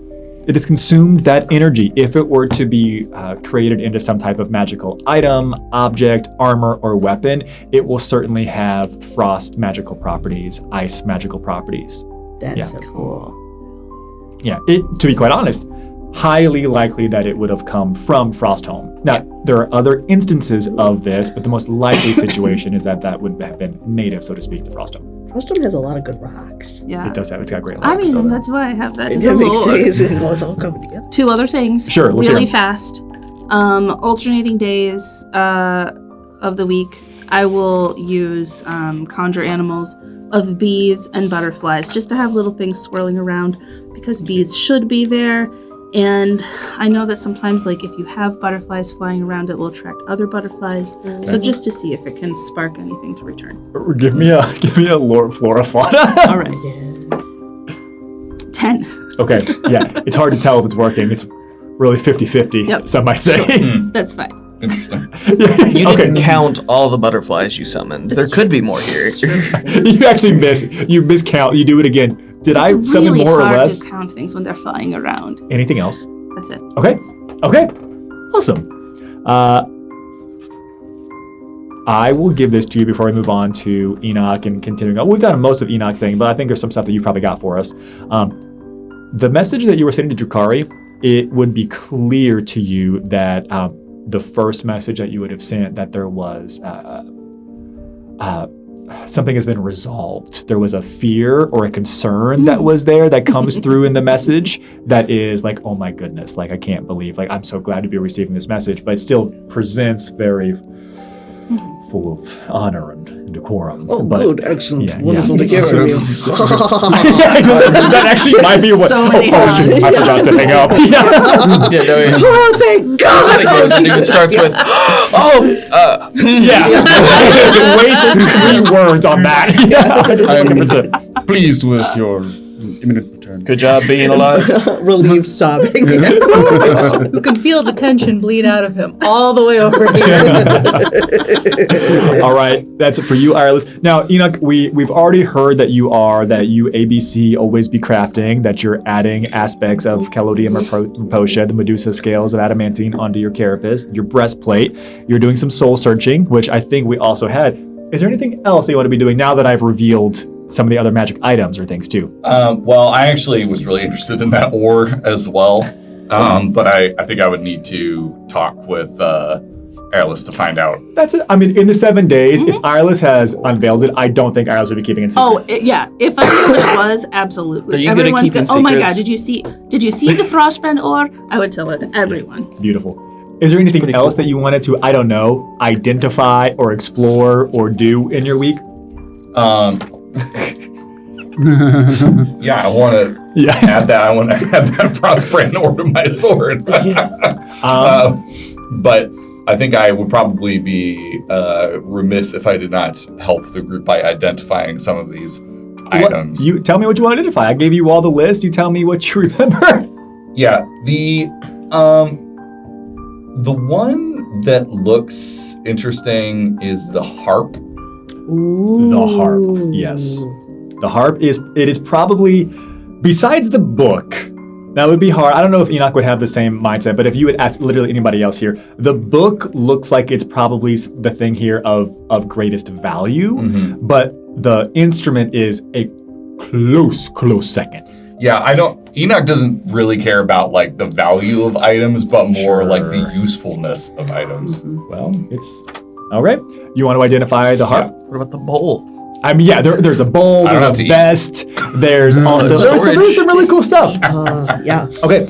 It has consumed that energy. If it were to be created into some type of magical item, object, armor, or weapon, it will certainly have frost magical properties, ice magical properties. That's so cool. Yeah, to be quite honest, highly likely that it would have come from Frostholm. Now, there are other instances of this, but the most likely situation is that would have been native, so to speak, to Frostholm. Frostholm has a lot of good rocks. Yeah. It does have. It's got great I rocks. mean, that's why I have that as It a makes lore. sense. It was all coming together. 2 other things. Sure, let's hear really 'em. fast. Alternating days of the week, I will use conjure animals of bees and butterflies just to have little things swirling around because bees should be there. And I know that sometimes, like, if you have butterflies flying around, it will attract other butterflies. So just to see if it can spark anything to return. Give me a lore flora fauna. All right. 10. Okay, yeah, it's hard to tell if it's working. It's really 50-50, Yep. some might say. That's fine. Interesting. You didn't count all the butterflies you summoned. There could be more here. You actually miscount. You do it again. Did I It's summon really more or hard less? to count things when they're flying around. Anything else? That's it. Okay, awesome. I will give this to you before we move on to Enoch and continuing on. We've done most of Enoch's thing, but I think there's some stuff that you probably got for us. The message that you were sending to Drukhari, it would be clear to you that the first message that you would have sent, that there was something has been resolved. There was a fear or a concern that was there that comes through in the message that is like, oh my goodness, like I can't believe, like I'm so glad to be receiving this message, but it still presents very full of honor and decorum. Oh, but, good, excellent, yeah, wonderful yeah. to hear from you. That actually might be what. many Shoot, I forgot to hang up. Yeah, no, it, Oh, thank God! it goes and it starts with, Yeah. Wasted 3 words on that. I'm 100%. pleased with your imminent return. Good job being alive. Relieved sobbing. You can feel the tension bleed out of him all the way over here. All right, that's it for you, Iris. Now, Enoch, we've already heard that you ABC always be crafting, that you're adding aspects of Calodium Reposia, the Medusa scales of adamantine onto your carapace, your breastplate. You're doing some soul searching, which I think we also had. Is there anything else that you want to be doing now that I've revealed some of the other magic items or things too? Well, I actually was really interested in that ore as well. But I think I would need to talk with Iris to find out. That's it. I mean, in the 7 days, if Iris has unveiled it, I don't think Iris would be keeping it secret. Oh, yeah. If I knew what it was, absolutely. Are you good at keeping Oh my secrets? God! Did you see the frostbrand ore? I would tell it to everyone. Beautiful. Is there anything else that you wanted to, I don't know, identify or explore or do in your week? Yeah, I want to add that. I want to add that frostbrand ore to my sword. But I think I would probably be remiss if I did not help the group by identifying some of these items. You tell me what you want to identify. I gave you all the list. You tell me what you remember. Yeah, the one that looks interesting is the harp. The harp, yes. The harp is probably, besides the book, that would be hard. I don't know if Enoch would have the same mindset, but if you would ask literally anybody else here, the book looks like it's probably the thing here of greatest value, but the instrument is a close second. Yeah, Enoch doesn't really care about like the value of items, but more like the usefulness of items. Well, it's all right. You want to identify the harp? what about the bowl? I mean, yeah, there's a bowl, I don't there's have to a eat. vest, there's also there's some really cool stuff. Yeah. Okay.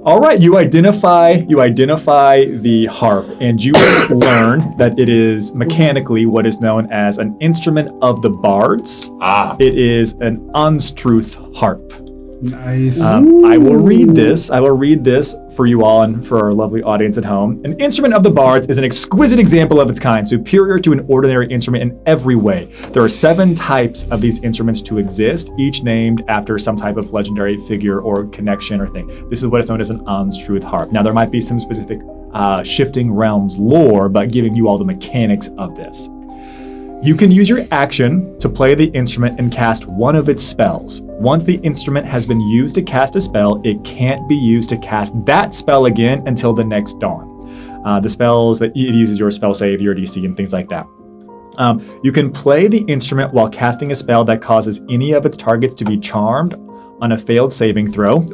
All right, you identify the harp, and you learn that it is mechanically what is known as an instrument of the bards. It is an unstruth harp. Nice. I will read this for you all and for our lovely audience at home. An instrument of the bards is an exquisite example of its kind, superior to an ordinary instrument in every way. There are 7 types of these instruments to exist, each named after some type of legendary figure or connection or thing. This is what is known as an unstruth harp. Now, there might be some specific Shifting Realms lore, but giving you all the mechanics of this. You can use your action to play the instrument and cast one of its spells. Once the instrument has been used to cast a spell, it can't be used to cast that spell again until the next dawn. The spells that it uses your spell save, your DC, and things like that. You can play the instrument while casting a spell that causes any of its targets to be charmed on a failed saving throw,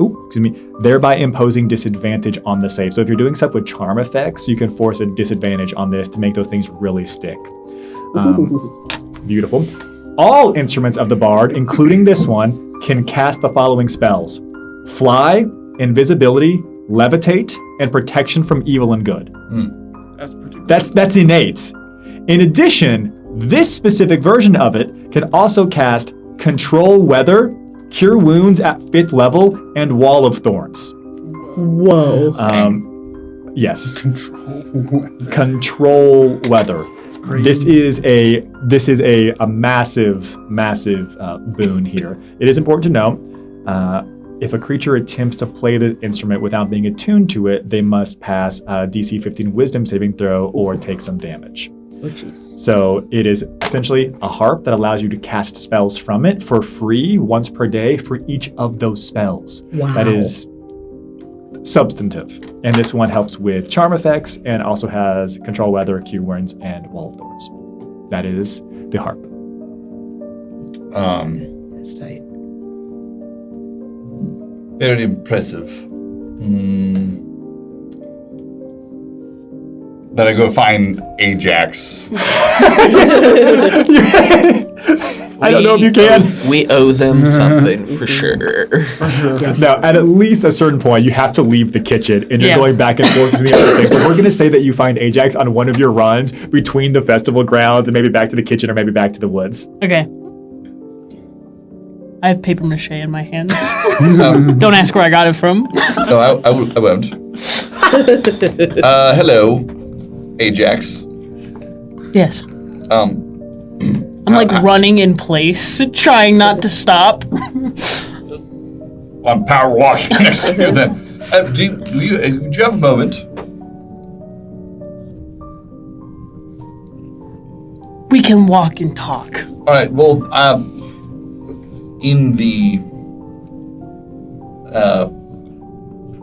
thereby imposing disadvantage on the save. So if you're doing stuff with charm effects, you can force a disadvantage on this to make those things really stick. Beautiful. All instruments of the bard, including this one, can cast the following spells: fly, invisibility, levitate, and protection from evil and good. That's pretty good. That's innate. In addition, this specific version of it can also cast control weather, cure wounds at 5th level, and wall of thorns. Whoa. Yes. Control. Control weather. This is a massive boon here. It is important to know, if a creature attempts to play the instrument without being attuned to it, they must pass a DC 15 Wisdom saving throw or take some damage. Oh, jeez. So it is essentially a harp that allows you to cast spells from it for free once per day for each of those spells. Wow. That is substantive. And this one helps with charm effects and also has control weather, cure wounds, and wall of thorns. That is the harp. That's tight. Very impressive. Then I go find Ajax. I don't know if you can. We owe them something for sure. Now, at least a certain point, you have to leave the kitchen, and you're going back and forth between the other things. So we're going to say that you find Ajax on one of your runs between the festival grounds and maybe back to the kitchen or maybe back to the woods. Okay. I have paper mache in my hands. Don't ask where I got it from. No, I won't. Hello, Ajax. Yes. I'm I'm running in place, trying not to stop. I'm power walking next to you then. Do you have a moment? We can walk and talk. All right, well, in the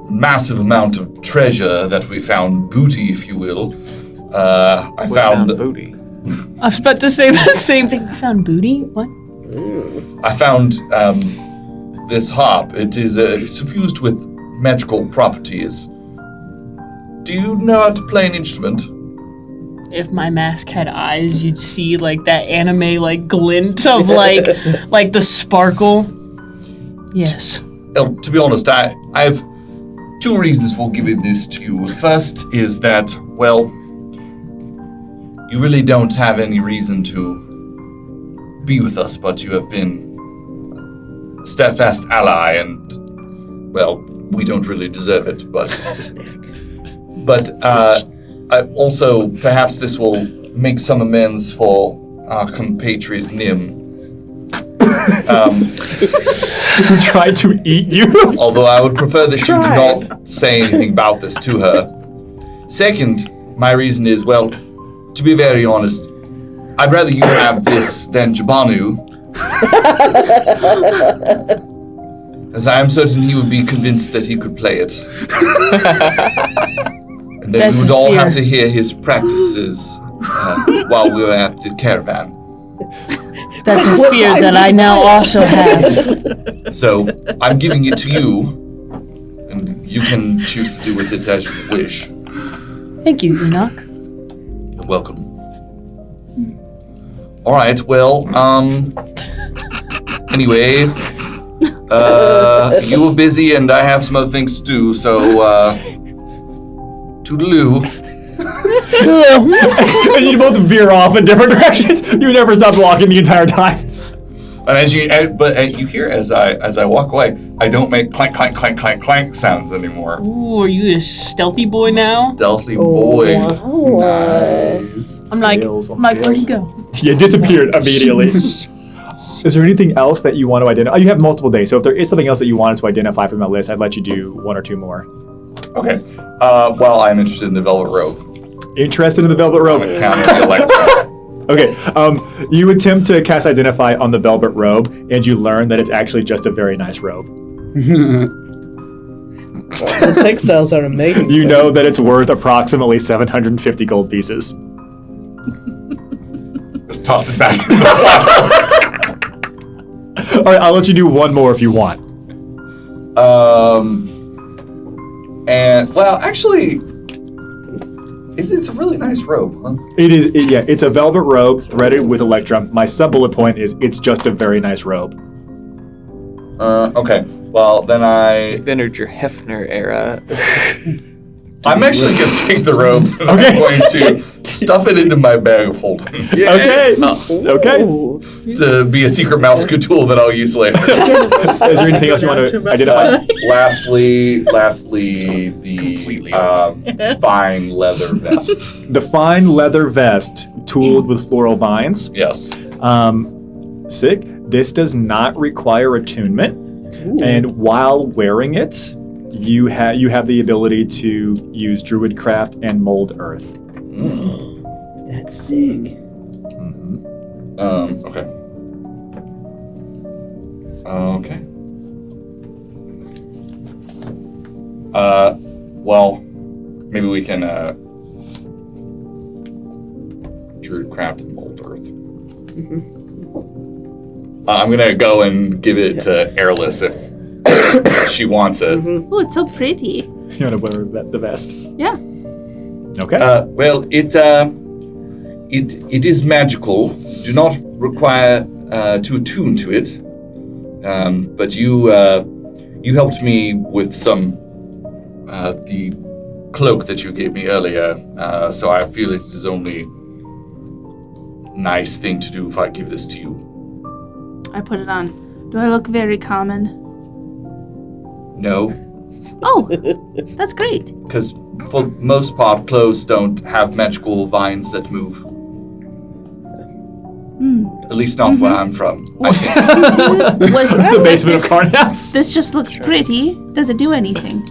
massive amount of treasure that we found, booty, if you will, I found booty. I was about to say the same thing. We found booty? What? I found this harp. It is suffused with magical properties. Do you know how to play an instrument? If my mask had eyes, you'd see that anime glint of the sparkle. Yes. Well, to be honest, I have two reasons for giving this to you. First is that, well, you really don't have any reason to be with us, but you have been a steadfast ally, and, well, we don't really deserve it, but I also, perhaps this will make some amends for our compatriot Nim. Who tried to eat you? Although I would prefer that you do not say anything about this to her. Second, my reason is, well, to be very honest, I'd rather you have this than Jabanu. As I am certain he would be convinced that he could play it. And then we would all have to hear his practices while we were at the caravan. That's a fear that I now also have. So, I'm giving it to you, and you can choose to do with it as you wish. Thank you, Enoch. You're welcome. All right, well, anyway, you were busy and I have some other things to do, so, toodaloo. And you both veer off in different directions. You never stop walking the entire time. And as you hear as I walk away, I don't make clank, clank, clank, clank, clank sounds anymore. Ooh, are you a stealthy boy now? Stealthy boy. Nice. I'm like, where'd he go? Yeah, disappeared immediately. Is there anything else that you want to identify? You have multiple days, so if there is something else that you wanted to identify from that list, I'd let you do one or two more. Okay. Well, I'm interested in the velvet robe. Interested in the velvet robe? I'm counting the electron. Okay, you attempt to cast Identify on the velvet robe, and you learn that it's actually just a very nice robe. The textiles are amazing. You know that it's worth approximately 750 gold pieces. Toss it back. All right, I'll let you do one more if you want. And, well, actually, it's a really nice robe, huh? It is, it's a velvet robe threaded with electrum. My sub-bullet point is it's just a very nice robe. Okay. Well, then You've entered your Hefner era. I'm actually going to take the robe and I'm going to stuff it into my bag of holding. Yes. Okay. To be a secret mouse tool that I'll use later. Is there anything else you want to identify? Lastly, the fine leather vest. The fine leather vest tooled with floral vines. Yes. Sick. This does not require attunement. Ooh. And while wearing it, you have the ability to use Druidcraft and Mold Earth. That's sick. Mm-hmm. Okay. Okay. Well, maybe we can Druidcraft and Mold Earth. Mm-hmm. I'm gonna go and give it to Airless if she wants it. Oh, it's so pretty. You want to wear the vest? Yeah. Okay. Well, it is magical. You do not require to attune to it. But you helped me with the cloak that you gave me earlier. So I feel it is only nice thing to do if I give this to you. I put it on. Do I look very common? No, Oh, that's great. because for the most part, clothes don't have magical vines that move. At least not where I'm from. I think. Was The basement of Carnass. This just looks pretty. Does it do anything?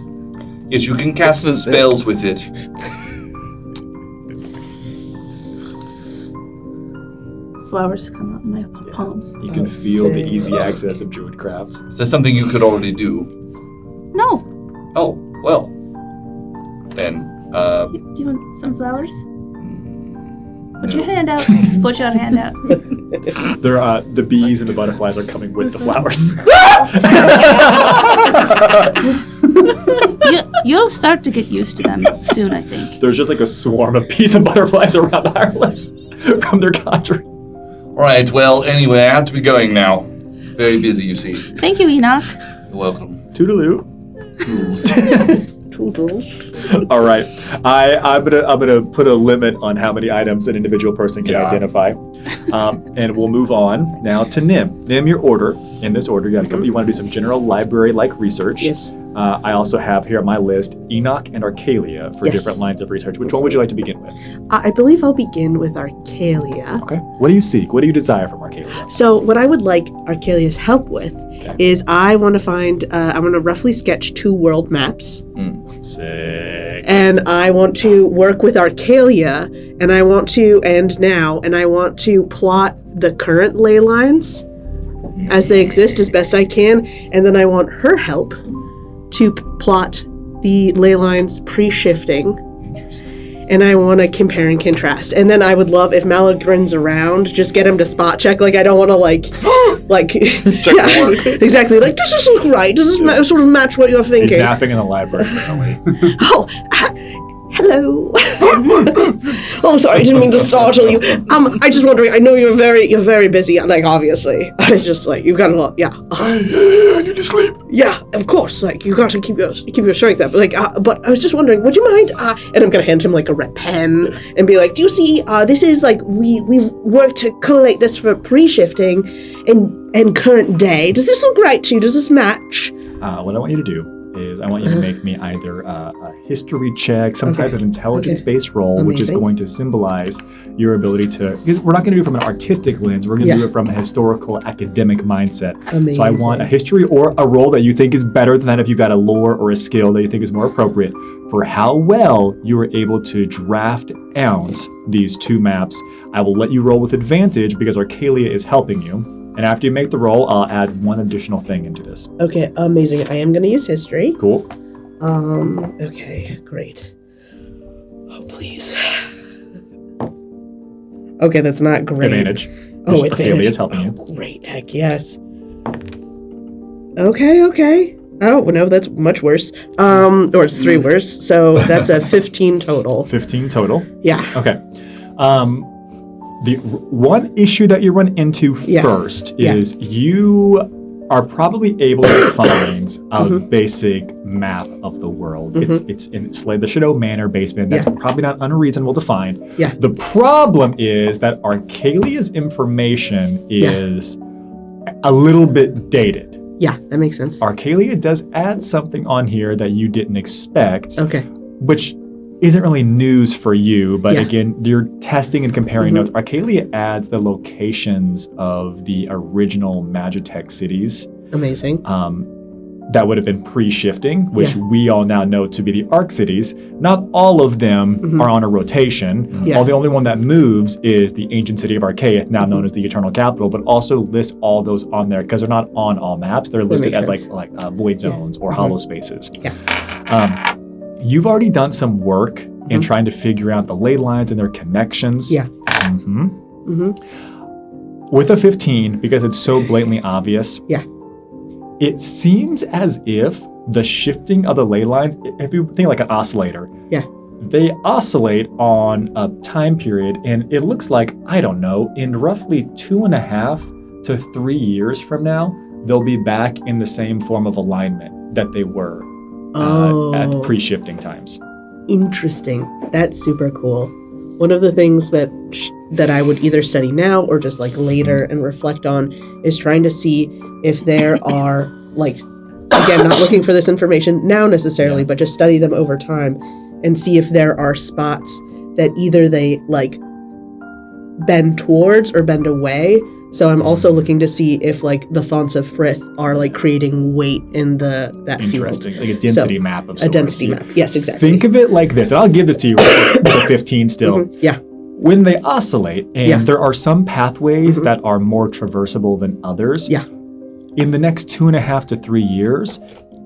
Yes, you can cast spells with it. Flowers come out in my palms. You can feel the easy access of Druidcraft. Is that something you could already do? No. Oh, well. Then, Do you want some flowers? Put no. your hand out. Put your hand out. The bees and the butterflies are coming with the flowers. You'll start to get used to them soon, I think. There's just like a swarm of bees and butterflies around Ireland from their conjuring. Alright, well, anyway, I have to be going now. Very busy, you see. Thank you, Enoch. You're welcome. Toodaloo. Toodles. All right, I'm gonna put a limit on how many items an individual person can identify, and we'll move on now to Nim. Nim, your order. In this order, you want to do some general library-like research. Yes. I also have here on my list Enoch and Arcalia for different lines of research. Which one would you like to begin with? I believe I'll begin with Arcalia. Okay. What do you seek? What do you desire from Arcalia? So what I would like Arcalia's help with is I want to find, I want to roughly sketch 2 world maps. Sick. And I want to work with Arcalia, and I want to plot the current ley lines as they exist as best I can, and then I want her help to plot the ley lines pre-shifting, and I want to compare and contrast. And then I would love if Malagrin's around, just get him to spot check. Like, I don't want to check the work. Exactly. Like, does this look right? Does this sort of match what you're thinking? He's napping in the library apparently. Hello. Oh, sorry, I didn't mean to startle you. I just wondering. I know you're very busy. Like, obviously, I just you've got a lot. Yeah. I need to sleep. Yeah, of course. Like, you got to keep your strength up. Like, but I was just wondering, would you mind? And I'm gonna hand him like a red pen and be like, do you see? This is like we've worked to collate this for pre-shifting and current day. Does this look right to you? Does this match? What I want you to do is I want you to make me either a history check, some type of intelligence-based roll, which is going to symbolize your ability to, because we're not going to do it from an artistic lens, we're going to do it from a historical academic mindset. Amazing. So I want a history or a roll that you think is better than that if you've got a lore or a skill that you think is more appropriate for how well you were able to draft ounce these 2 maps. I will let you roll with advantage because Arcalia is helping you. And after you make the roll, I'll add 1 additional thing into this. Okay, amazing. I am going to use history. Cool. Okay, great. Oh, please. Okay, that's not great. Advantage. Oh, Arcalia is advantage. helping you. Oh, great. Heck yes. Okay. Oh, no, that's much worse. Or it's 3 worse. So that's a 15 total. 15 total. Yeah. Okay. The one issue that you run into first is you are probably able to find a basic map of the world. It's like the Shadow Manor basement. That's probably not unreasonable to find. Yeah. The problem is that Arcalia's information is a little bit dated. Yeah, that makes sense. Arcalia does add something on here that you didn't expect. Okay. Which isn't really news for you, but again, you're testing and comparing notes. Arcalia adds the locations of the original Magitech cities. Amazing. That would have been pre-shifting, which we all now know to be the Arc cities. Not all of them are on a rotation. Yeah. The only one that moves is the ancient city of Archaea, now known as the Eternal Capital, but also list all those on there because they're not on all maps. They're listed as like void zones or hollow spaces. Yeah. You've already done some work in trying to figure out the ley lines and their connections. Yeah. With a 15, because it's so blatantly obvious, it seems as if the shifting of the ley lines, if you think like an oscillator, they oscillate on a time period, and it looks like, I don't know, in roughly 2.5 to 3 years from now, they'll be back in the same form of alignment that they were at pre-shifting times. Interesting. That's super cool. One of the things that I would either study now or just like later and reflect on is trying to see if there are like, again, not looking for this information now necessarily, but just study them over time and see if there are spots that either they like bend towards or bend away. So I'm also looking to see if like the fonts of Frith are like creating weight in that field. Interesting. Like a density map of sorts. A density map. Yes, exactly. Think of it like this, and I'll give this to you with the 15 still. Mm-hmm. Yeah. When they oscillate, and there are some pathways that are more traversable than others. Yeah. In the next 2.5 to 3 years,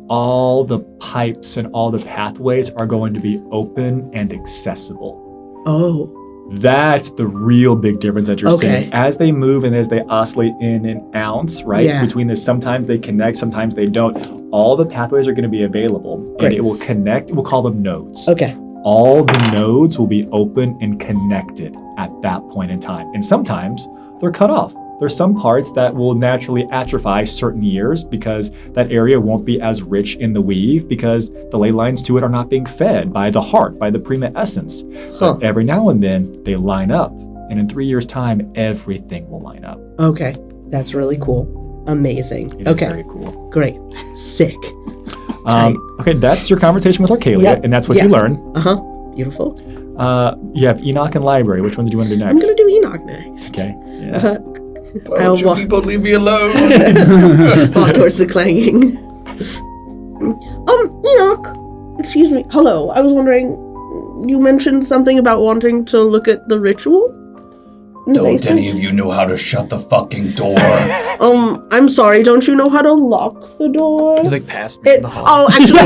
all the pipes and all the pathways are going to be open and accessible. Oh. That's the real big difference that you're Okay. seeing. As they move and as they oscillate in an ounce, right? Yeah. Between this, sometimes they connect, sometimes they don't. All the pathways are going to be available. Great. And it will connect, we'll call them nodes. Okay. All the nodes will be open and connected at that point in time. And sometimes they're cut off. There's some parts that will naturally atrophy certain years because that area won't be as rich in the weave because the ley lines to it are not being fed by the heart, by the prima essence. Huh. But every now and then they line up. And in 3 years' time, everything will line up. Okay. That's really cool. Amazing. It is Okay. very cool. Great. Sick. Tight. Okay, that's your conversation with Arcalia, Yep. and that's what Yeah. you learn. Uh-huh. Beautiful. You have Enoch and Library. Which one did you want to do I'm next? going to do Enoch next. Okay. Yeah. Uh-huh. Why I'll don't you walk- people leave me alone? Walk towards the clanging. Enoch. Excuse me. Hello. I was wondering, you mentioned something about wanting to look at the ritual? in the Don't basement? any of you know how to shut the fucking door? I'm sorry, don't you know how to lock the door? You like passed me in the hall. Oh, actually,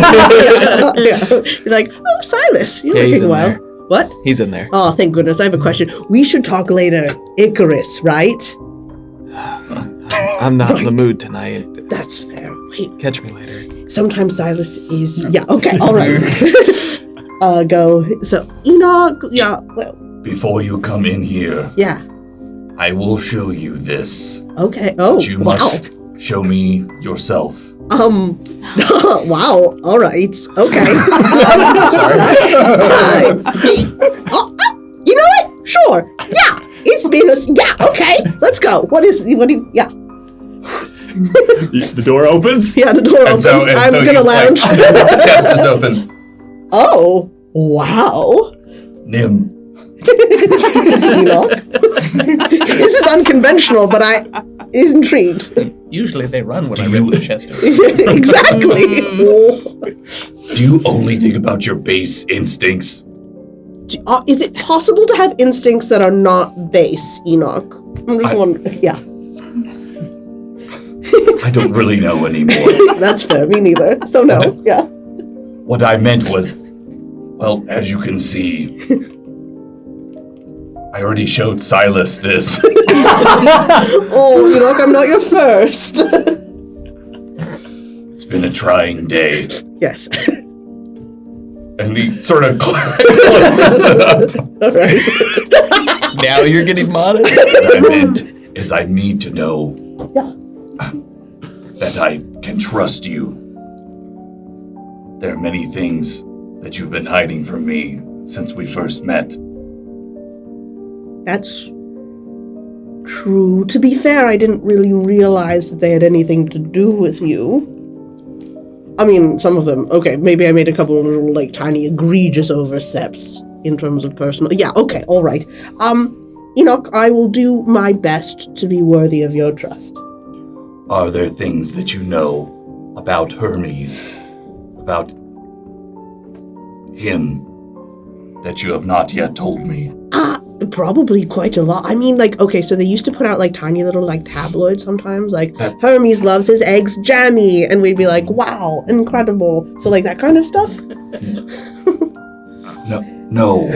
yeah. You're like, oh, Silas, you're Yeah, he's looking in well. there. What? He's in there. Oh, thank goodness. I have a question. We should talk later. Icarus, right? I'm not in the mood tonight. That's fair. Wait, Catch me later. sometimes Silas is... Yeah, okay, all right. Go. So, Enoch, yeah, well, Before you come in here, yeah. I will show you this. Okay. Oh, But you wow. must show me yourself. Wow. All right. Okay. Sorry. You know what? Sure. Yeah. It's been yeah. Okay. Let's go. What do you? Yeah. The door opens. Yeah. The door opens. I'm gonna he's lounge. Like, the chest is open. Oh. Wow. Nim, Enoch. This is unconventional, but I intrigued. Usually they run when Do I rip you- the chest open. Exactly. do you only think about your base instincts? Is it possible to have instincts that are not base, Enoch? I'm just wondering. Yeah, I don't really know anymore. that's fair. Me neither. So no. Yeah. What I meant was, well, as you can see, I already showed Silas this. Oh, Enoch, I'm not your first. It's been a trying day. Yes. And he sort of closes it up. All right. Now you're getting modest? What I meant is I need to know Yeah. that I can trust you. There are many things that you've been hiding from me since we first met. That's true. To be fair, I didn't really realize that they had anything to do with you. I mean, some of them. Okay, maybe I made a couple of little, like, tiny egregious oversteps in terms of personal. Yeah, okay, all right. Enoch, I will do my best to be worthy of your trust. Are there things that you know about Hermes, about him, that you have not yet told me? Probably quite a lot. I mean, like, okay, so they used to put out, like, tiny little, like, tabloids sometimes, like, Hermes loves his eggs jammy, and we'd be like, wow, incredible. So, like, that kind of stuff? No,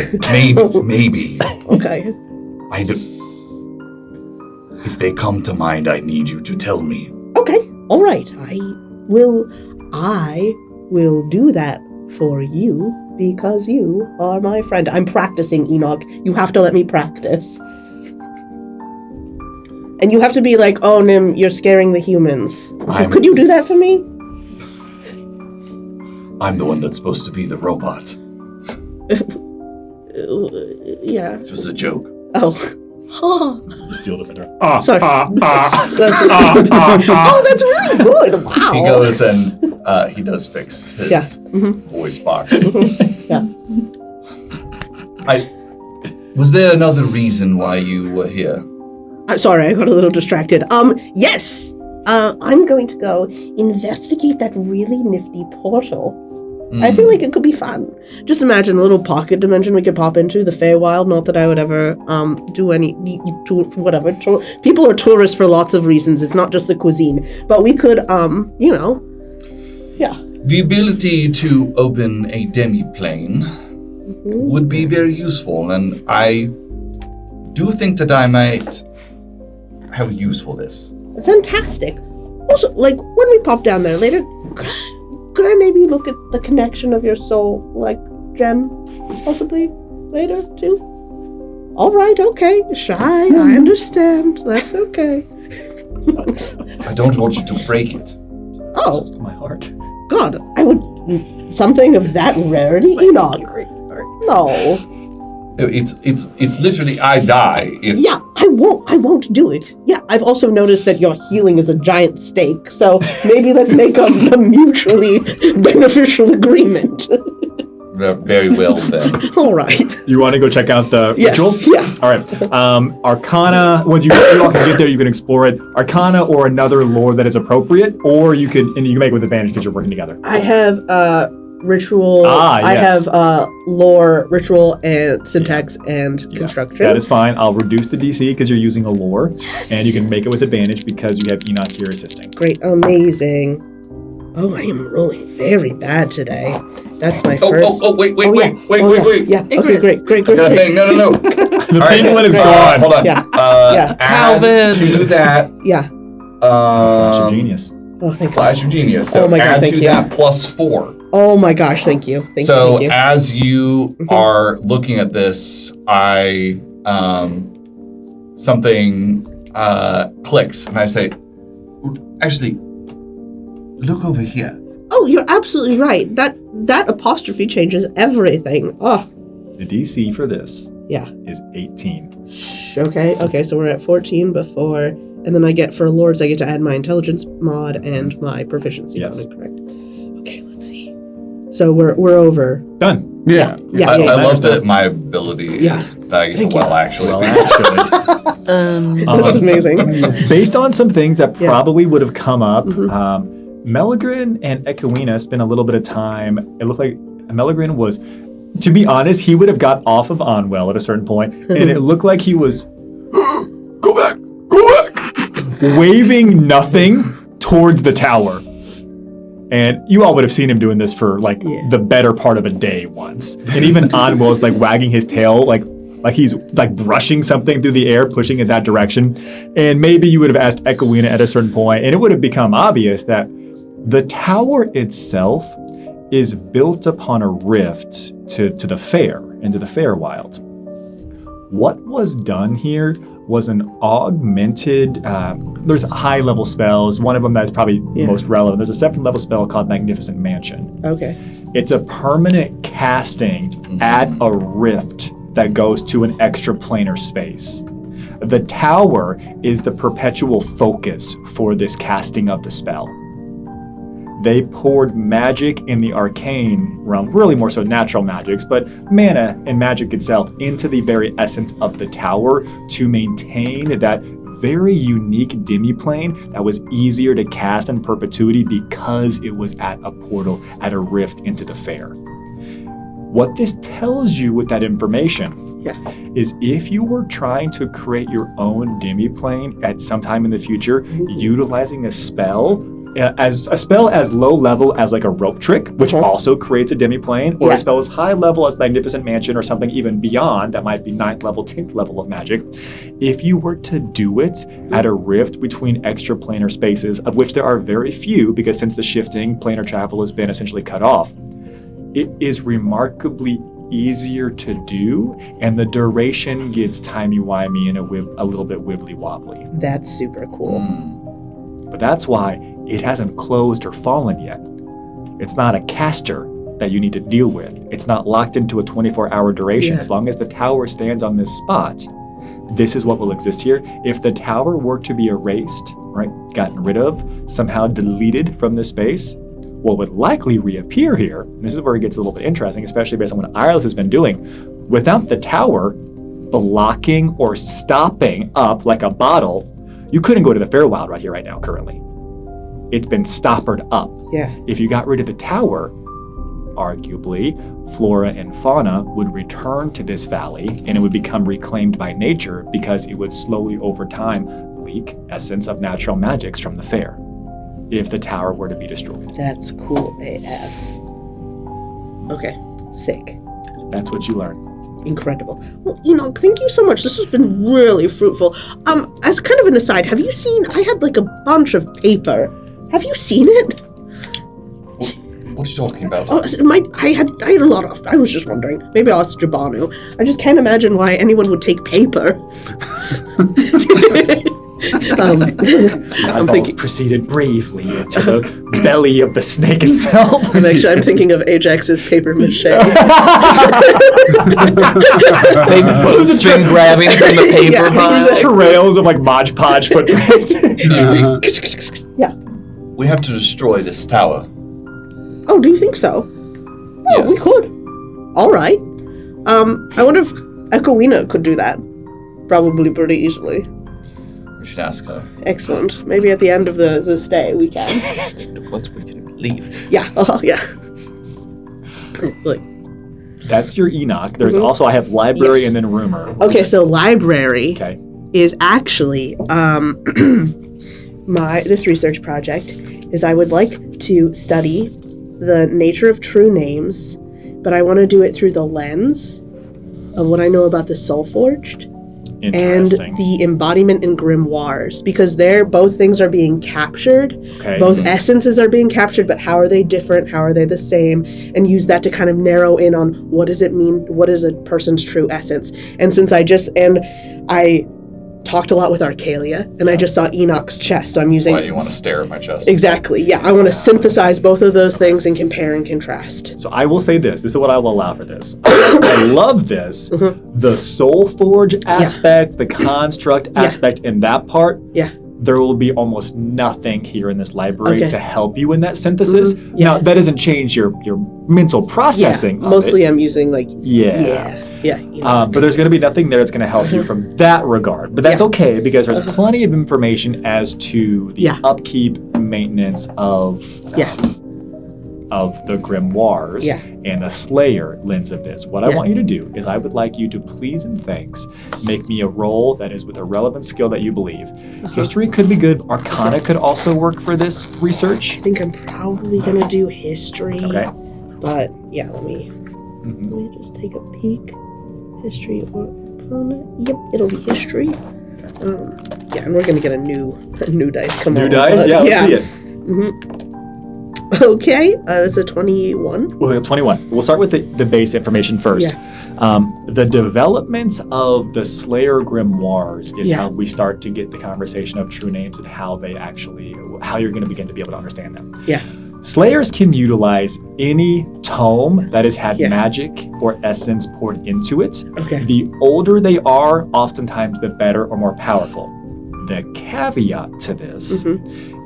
maybe. Okay. I do. If they come to mind, I need you to tell me. Okay, all right. I will do that for you because you are my friend. I'm practicing, Enoch. You have to let me practice. And you have to be like, oh, Nim, you're scaring the humans. Could you do that for me? I'm the one that's supposed to be the robot. Yeah. This was a joke. Oh. Steal the vendor. Sorry. Oh, that's really good. Wow. He goes and he does fix his voice box. Yeah. Was there another reason why you were here? Sorry, I got a little distracted. Yes. I'm going to go investigate that really nifty portal. I feel like it could be fun. Just imagine a little pocket dimension we could pop into, the Feywild. Not that I would ever do any whatever. People are tourists for lots of reasons. It's not just the cuisine. But we could, yeah. The ability to open a demi-plane would be very useful, and I do think that I might have use for this. Fantastic. Also, like, when we pop down there later, could I maybe look at the connection of your soul, like, gem, possibly, later, too? All right, okay. Shy, I understand. That's okay. I don't want you to break it. Oh. My heart. God, I would... Something of that rarity, Enoch. No. It's literally I die if... Yeah, I won't do it. Yeah, I've also noticed that your healing is a giant stake, so maybe let's make a mutually beneficial agreement. Very well, then. All right. You want to go check out the ritual? Yeah. All right. Arcana, when you all can get there, you can explore it. Arcana or another lore that is appropriate, or you can make it with advantage because you're working together. I have ritual. I have lore, ritual, and syntax and construction. That is fine. I'll reduce the DC because you're using a lore. Yes. And you can make it with advantage because you have Enoch here assisting. Great. Amazing. Oh, I am rolling very bad today. That's my first. Wait. Yeah. Okay, great. I got a thing. No. The penguin is gone. Hold on. Yeah. Add to that. Yeah. Flash of genius. Oh, thank Flash God. of genius. So God, add thank to you. that +4. Oh my gosh, thank you. Thank you. As you are looking at this, something clicks, and I say, actually, look over here. Oh, you're absolutely right. That apostrophe changes everything. Oh. The DC for this is 18. Okay, so we're at 14 before, and then I get, for lords, I get to add my intelligence mod and my proficiency bonus, correct? Okay, let's see. So we're over. Done. Yeah. I love that my ability is that I get to actually. That's amazing. Based on some things that probably would have come up, Melagrin and Coireah spent a little bit of time. It looked like Melagrin was, to be honest, he would have got off of Onwell at a certain point, and it looked like he was go back, waving nothing towards the tower. And you all would have seen him doing this for the better part of a day once. And even Onwell was wagging his tail like he's brushing something through the air, pushing it that direction. And maybe you would have asked Coireah at a certain point, and it would have become obvious that the tower itself is built upon a rift to the fair, into the Feywild. What was done here was an augmented, there's high-level spells. One of them that's probably most relevant. There's a 7th level spell called Magnificent Mansion. Okay. It's a permanent casting at a rift that goes to an extraplanar space. The tower is the perpetual focus for this casting of the spell. They poured magic in the arcane realm, really more so natural magics, but mana and magic itself into the very essence of the tower to maintain that very unique demiplane that was easier to cast in perpetuity because it was at a portal, at a rift into the fair. What this tells you with that information is if you were trying to create your own demiplane at some time in the future, utilizing a spell as low level as a rope trick, which also creates a demiplane, or a spell as high level as Magnificent Mansion or something even beyond, that might be 9th level, 10th level of magic. If you were to do it at a rift between extraplanar spaces, of which there are very few, because since the shifting, planar travel has been essentially cut off, it is remarkably easier to do, and the duration gets timey-wimey and a little bit wibbly-wobbly. That's super cool. But that's why it hasn't closed or fallen yet. It's not a caster that you need to deal with. It's not locked into a 24-hour duration. Yeah. As long as the tower stands on this spot, this is what will exist here. If the tower were to be erased, right, gotten rid of, somehow deleted from this space, what would likely reappear here, and this is where it gets a little bit interesting, especially based on what Iris has been doing, without the tower blocking or stopping up like a bottle, you couldn't go to the Feywild right here, right now, currently. It's been stoppered up. Yeah. If you got rid of the tower, arguably, flora and fauna would return to this valley and it would become reclaimed by nature because it would slowly over time leak essence of natural magics from the fair if the tower were to be destroyed. That's cool AF. Okay, sick. That's what you learn. Incredible. Well, Enoch, thank you so much. This has been really fruitful. As kind of an aside, have you seen, I had like a bunch of paper. Have you seen it? What are you talking about? Oh, I had a lot of, I was just wondering. Maybe I'll ask Jabanu. I just can't imagine why anyone would take paper. I'm thinking, proceeded bravely into the belly of the snake itself. I'm thinking of Ajax's paper mache. They've both been grabbing from the paper There's box. trails of like Mod Podge footprints. Yeah. We have to destroy this tower. Oh, do you think so? Oh, Yes. we could. All right. I wonder if Coireah could do that. Probably pretty easily. We should ask her. Excellent. Maybe at the end of the stay we can. Once we can leave. Yeah. Yeah. Look. That's your Enoch. There's also, I have library and then rumor. Okay, so library Okay. is actually this research project is I would like to study the nature of true names, but I want to do it through the lens of what I know about the Soulforged and Interesting. the embodiment in grimoires, because both things are being captured. Okay. Both essences are being captured, but how are they different? How are they the same? And use that to kind of narrow in on what does it mean? What is a person's true essence? And since I talked a lot with Arcalia, and I just saw Enoch's chest, so I'm using... Why you want to stare at my chest? Exactly, yeah. I want to synthesize both of those things and compare and contrast. So I will say this. This is what I will allow for this. I love this. The Soulforge aspect, the construct aspect in that part. Yeah. There will be almost nothing here in this library Okay. to help you in that synthesis. Yeah. Now, that doesn't change your mental processing of mostly it. I'm using like... Yeah. Yeah. But there's going to be nothing there that's going to help you from that regard. But that's okay, because there's plenty of information as to the upkeep, maintenance of the grimoires and the Slayer lens of this. What I want you to do is I would like you to please and thanks make me a roll that is with a relevant skill that you believe. History could be good. Arcana could also work for this research. I think I'm probably going to do history. Okay. But, yeah, let me just take a peek. History or Arcana? Yep, it'll be history. And we're going to get a new dice. Come on. New dice? bud. Yeah, let's see it. Okay, that's a 21. We'll have 21. We'll start with the base information first. The developments of the Slayer grimoires is how we start to get the conversation of true names and how you're going to begin to be able to understand them. Yeah. Slayers can utilize any tome that has had magic or essence poured into it. Okay. The older they are, oftentimes the better or more powerful. The caveat to this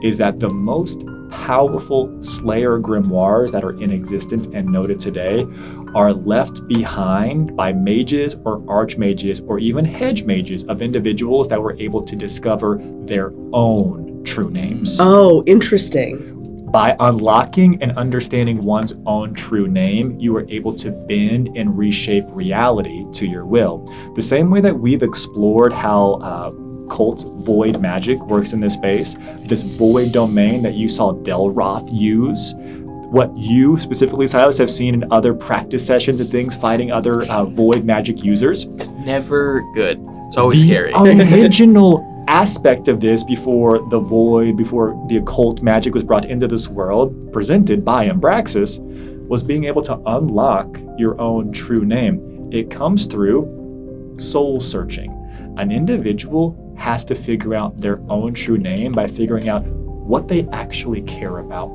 is that the most powerful Slayer grimoires that are in existence and noted today are left behind by mages or archmages or even hedge mages of individuals that were able to discover their own true names. Oh, interesting. By unlocking and understanding one's own true name, you are able to bend and reshape reality to your will. The same way that we've explored how cult void magic works in this space, this void domain that you saw Delroth use, what you specifically, Silas, have seen in other practice sessions and things fighting other void magic users. Never good. It's always scary. The original aspect of this before the occult magic was brought into this world, presented by Ambraxis, was being able to unlock your own true name. It comes through soul searching. An individual has to figure out their own true name by figuring out what they actually care about,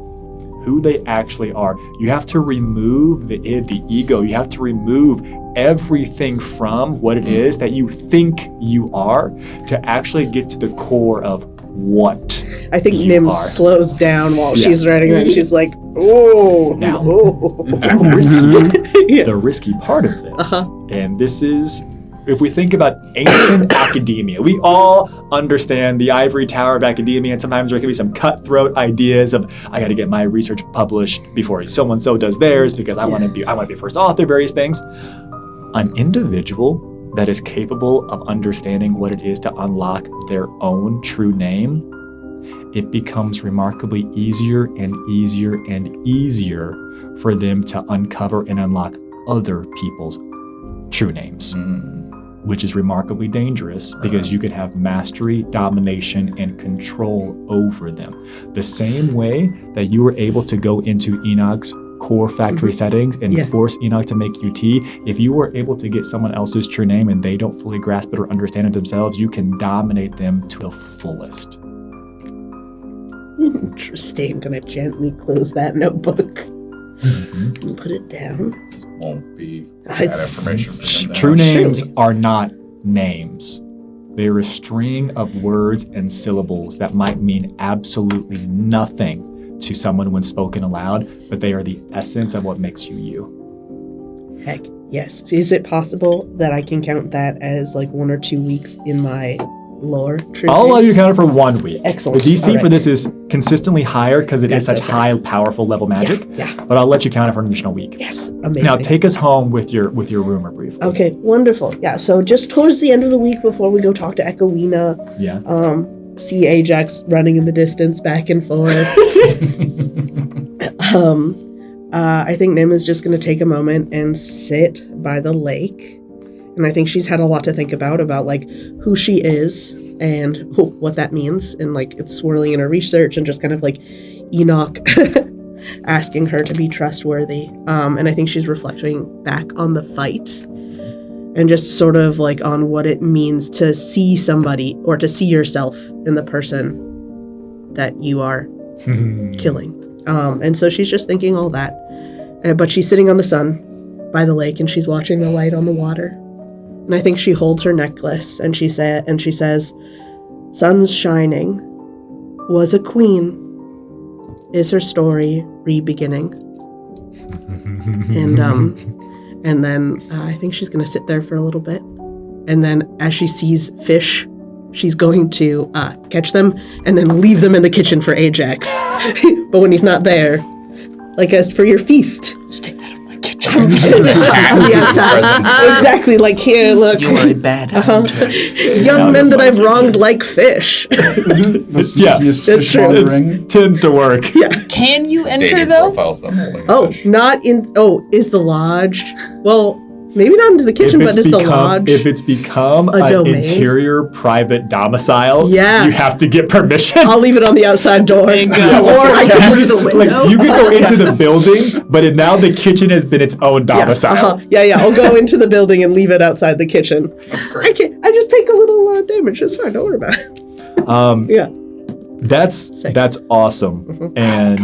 who they actually are. You have to remove the id, the ego. You have to remove everything from what it is that you think you are to actually get to the core of what I think you Nim are. slows down while Yeah. she's writing that. She's like, oh, Now, no. the risky part of this, and this is, if we think about ancient academia, we all understand the ivory tower of academia, and sometimes there can be some cutthroat ideas of, I got to get my research published before so-and-so does theirs because I want to be first author, various things. An individual that is capable of understanding what it is to unlock their own true name, it becomes remarkably easier and easier and easier for them to uncover and unlock other people's true names, which is remarkably dangerous because you can have mastery, domination, and control over them. The same way that you were able to go into Enoch's core factory settings and force Enoch to make you tea, if you were able to get someone else's true name and they don't fully grasp it or understand it themselves, you can dominate them to the fullest. Interesting. I'm going to gently close that notebook and put it down. This won't be bad information for them. True names are not names. They're a string of words and syllables that might mean absolutely nothing to someone when spoken aloud, but they are the essence of what makes you you. Heck, yes. Is it possible that I can count that as like 1 or 2 weeks in my lore? I'll allow you to count it for 1 week. Excellent. The DC All right. for this is consistently higher because it is That's such okay. high, powerful level magic. Yeah. But I'll let you count it for an additional week. Yes. Amazing. Now take us home with your rumor briefly. Okay, wonderful. Yeah, so just towards the end of the week before we go talk to Echoina, Yeah. see Ajax running in the distance back and forth. I think Nim is just going to take a moment and sit by the lake. And I think she's had a lot to think about like who she is and what that means. And like it's swirling in her research and just kind of like Enoch asking her to be trustworthy. And I think she's reflecting back on the fight and just sort of like on what it means to see somebody or to see yourself in the person that you are killing. And so she's just thinking all that. But she's sitting on the sun by the lake and she's watching the light on the water. And I think she holds her necklace and she says, "Sun's shining. Was a queen. Is her story re-beginning?" And then I think she's going to sit there for a little bit. And then as she sees fish, she's going to catch them and then leave them in the kitchen for Ajax. But when he's not there, like as for your feast. Stay out of my kitchen. On the outside. Exactly, like here, look. You are a bad hunter. Young men that I've wronged like fish. The Yeah, sneakiest that's fish true. laundering. It tends to work. Can you enter Dating though? profiles them holding a Oh, fish. not in. Oh, is the lodge? Well, maybe not into the kitchen, but is the lodge? If it's become a an domain? interior private domicile, Yeah. you have to get permission. I'll leave it on the outside door. Or I can put it the window. Like you can go into the building, but now the kitchen has been its own domicile. Yeah. I'll go into the building and leave it outside the kitchen. That's great. I just take a little damage. It's fine. Don't worry about it. Yeah. That's awesome. And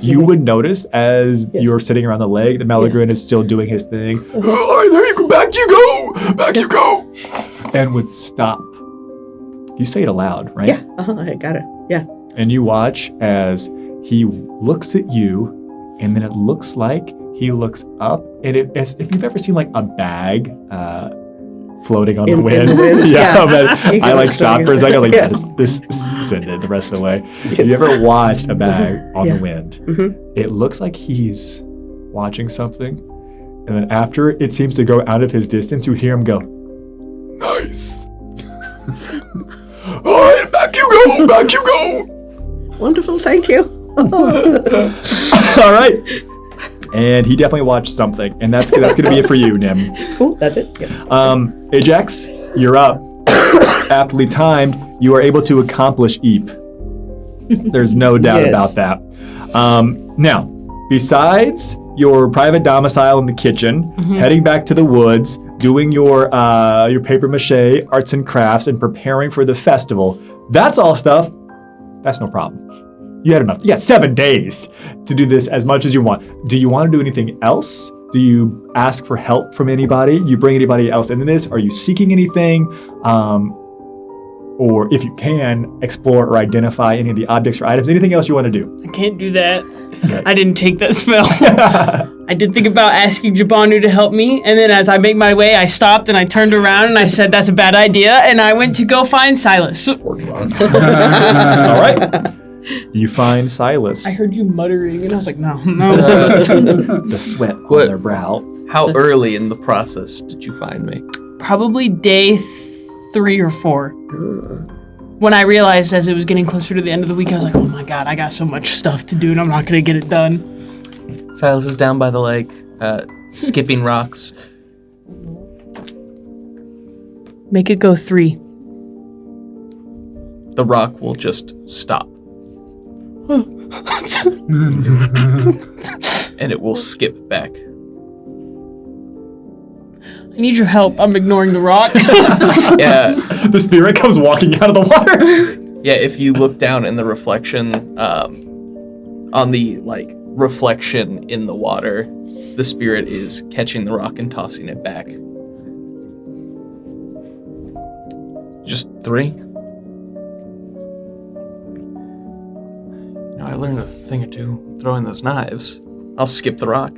you would notice as you're sitting around the lake, the Malagrin is still doing his thing. All right, there you go. Back you go. And would stop. You say it aloud, right? Yeah. I got it. Yeah. And you watch as he looks at you, and then it looks like he looks up, and as if you've ever seen like a bag floating on the In wind. the wind? Yeah, but You I can like just stopped for a second, like Yeah. this send it the rest of the way. Have you ever watched a bag on Yeah. the wind? Mhm. It looks like he's watching something, and then after it seems to go out of his distance, you hear him go, "Nice." All right, back you go. Wonderful. Thank you. All right. And he definitely watched something, and that's going to be it for you, Nim. Cool. That's it. Yeah. Ajax, you're up. Aptly timed, you are able to accomplish Eep. There's no doubt Yes. about that. Now, besides your private domicile in the kitchen, heading back to the woods, doing your paper mache, arts and crafts, and preparing for the festival. That's all stuff. That's no problem. You had enough. You got 7 days to do this as much as you want. Do you want to do anything else? Do you ask for help from anybody? You bring anybody else into this? Are you seeking anything? Or if you can, explore or identify any of the objects or items. Anything else you want to do? I can't do that. Okay. I didn't take that spell. I did think about asking Jabanu to help me, and then as I make my way, I stopped and I turned around and I said, that's a bad idea, and I went to go find Silas. All right. You find Silas. I heard you muttering, and I was like, no. The sweat on What? their brow. How early in the process did you find me? Probably day 3 or 4. When I realized as it was getting closer to the end of the week, I was like, oh my god, I got so much stuff to do and I'm not going to get it done. Silas is down by the lake, skipping rocks. Make it go 3. The rock will just stop. And it will skip back. I need your help. I'm ignoring the rock. Yeah, The spirit comes walking out of the water. yeah. If you look down in the reflection, on the reflection in the water, the spirit is catching the rock and tossing it back. Just 3. I learned a thing or two throwing those knives. I'll skip the rock.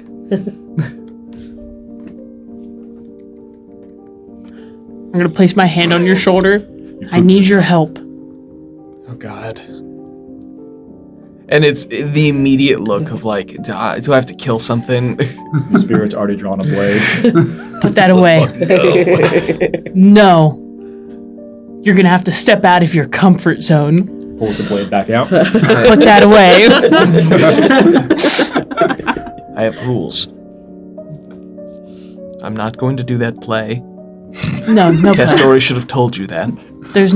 I'm going to place my hand on your shoulder. I need your help. Oh, God. And it's the immediate look of do I have to kill something? The spirit's already drawn a blade. Put that away. No. You're going to have to step out of your comfort zone. Pulls the blade back out. Put that away. I have rules. I'm not going to do that play. No play. Castori should have told you that. There's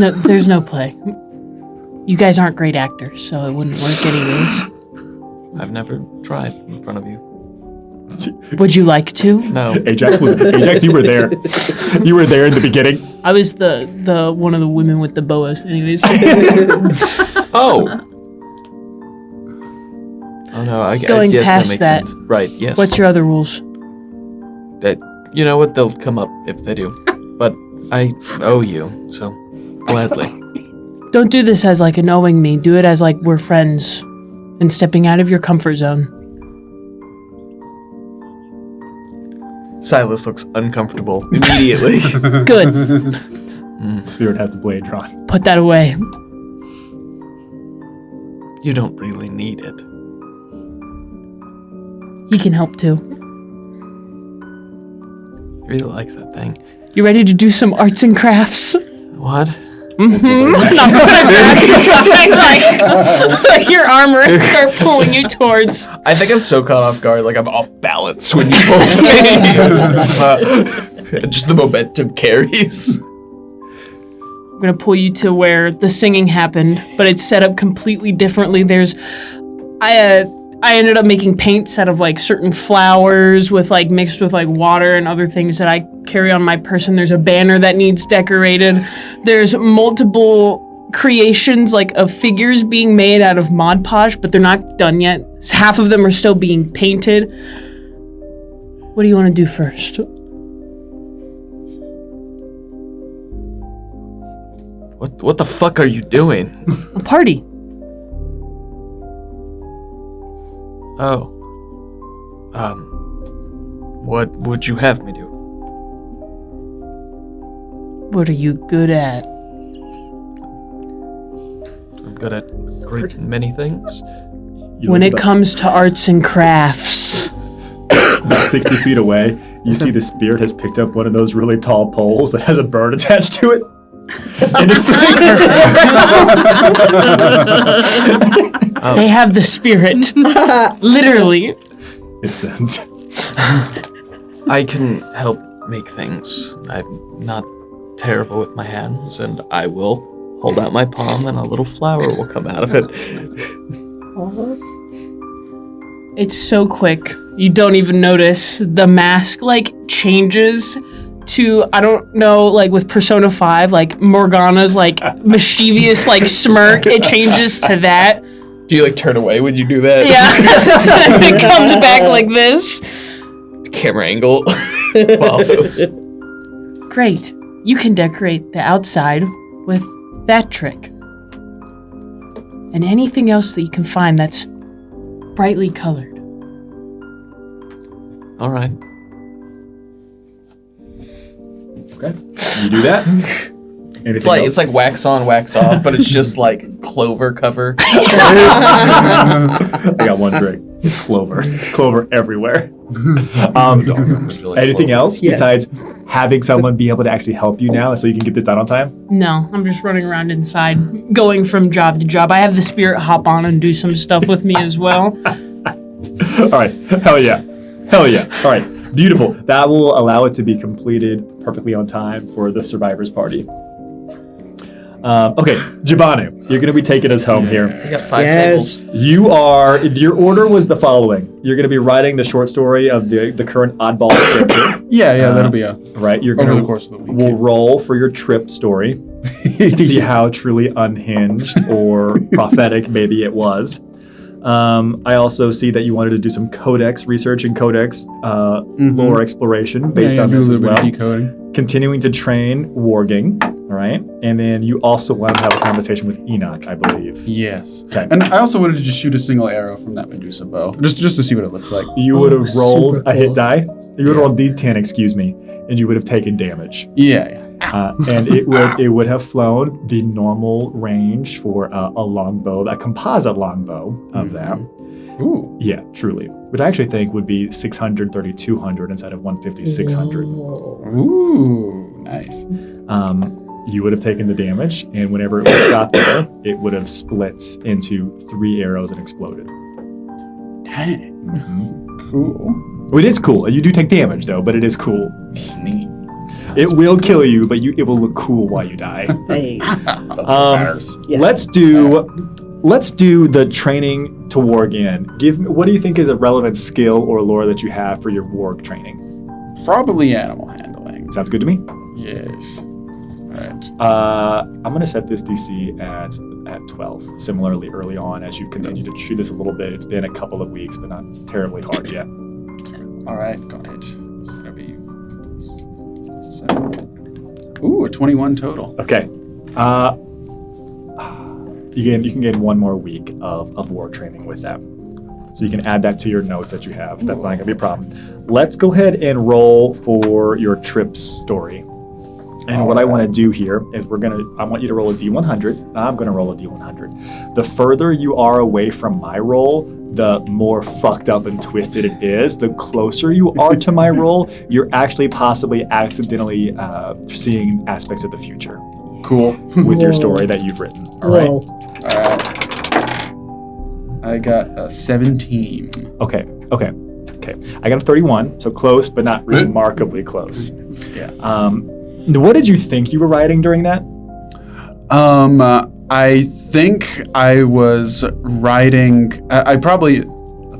no play. You guys aren't great actors, so it wouldn't work anyways. I've never tried in front of you. Would you like to? No. Ajax, you were there. You were there in the beginning. I was the one of the women with the boas, anyways. Oh. Oh no, I Going yes, past that makes that, sense. Right, yes. What's your other rules? That, you know what, they'll come up if they do. But I owe you, so gladly. Don't do this as an owing me. Do it as we're friends and stepping out of your comfort zone. Silas looks uncomfortable immediately. Good. The spirit has the blade drawn. Put that away. You don't really need it. He can help too. He really likes that thing. You ready to do some arts and crafts? What? I'm not going to your armor and start pulling you towards. I think I'm so caught off guard, I'm off balance when you pull me. Just the momentum carries. I'm going to pull you to where the singing happened, but it's set up completely differently. I ended up making paints out of certain flowers with mixed with water and other things that I carry on my person. There's a banner that needs decorated. There's multiple creations of figures being made out of Mod Podge, but they're not done yet. Half of them are still being painted. What do you want to do first? What the fuck are you doing? A party. Oh. What would you have me do? What are you good at? I'm good at great many things. When it comes to arts and crafts. About 60 feet away, you see the spirit has picked up one of those really tall poles that has a bird attached to it. And it's They have the spirit. Literally. It sends. I can help make things. I'm not terrible with my hands, and I will hold out my palm and a little flower will come out of it. It's so quick. you don't even notice the mask like changes to, I don't know, like with Persona 5, like Morgana's like mischievous like smirk. It changes to that. Do you like turn away when you do that? Yeah. It comes back like this. Camera angle follows. Great. You can decorate the outside with that trick. And anything else that you can find that's brightly colored. All right. Okay. You do that. It's like wax on, wax off, but it's just like clover cover. I got one trick. It's clover. Clover everywhere. Anything else besides having someone be able to actually help you now so you can get this done on time? No, I'm just running around inside, going from job to job. I have the spirit hop on and do some stuff with me as well. All right. Hell yeah. Hell yeah. All right. Beautiful. That will allow it to be completed perfectly on time for the survivors party. Okay, Jabanu, you're going to be taking us home here. We got 5 tables. Your order was the following. You're going to be writing the short story of the current Oddballs adventure. Yeah, that'll be right. You're over gonna, the course of the week. We'll roll for your trip story. See how truly unhinged or prophetic maybe it was. I also see that you wanted to do some codex research and codex lore exploration based on this as well. Decoding. Continuing to train warging, all right? And then you also want to have a conversation with Enoch, I believe. Yes. Okay. And I also wanted to just shoot a single arrow from that Medusa bow, just to see what it looks like. You would have rolled super a hit cool. die. You would have rolled D10, excuse me, and you would have taken damage. Yeah. And it would have flown the normal range for a longbow, a composite longbow of that. Ooh. Yeah, truly. Which I actually think would be 600, 200 instead of 150, 600. Ooh, nice. You would have taken the damage, and whenever it got there, it would have split into 3 arrows and exploded. Dang. Mm-hmm. Cool. Well, it is cool. You do take damage, though, but it is cool. Neat. It will kill you, but it will look cool while you die. Hey. That's what matters. Yeah. Let's do the training to warg in. What do you think is a relevant skill or lore that you have for your warg training? Probably animal handling. Sounds good to me. Yes. Right. I'm gonna set this DC at 12. Similarly, early on, as you continue to shoot this a little bit, it's been a couple of weeks, but not terribly hard yet. All right. Got it. It's gonna be 7. Ooh, a 21 total. Okay. You can gain 1 more week of war training with that. So you can add that to your notes that you have. That's not gonna be a problem. Let's go ahead and roll for your trip story. And what I want to do here is I want you to roll a D100. I'm going to roll a D100. The further you are away from my roll, the more fucked up and twisted it is. The closer you are to my roll, you're actually possibly accidentally seeing aspects of the future Cool. with your story that you've written. All right. All right. I got a 17. Okay. I got a 31, so close, but not remarkably close. Yeah. What did you think you were writing during that? I think I was writing. I probably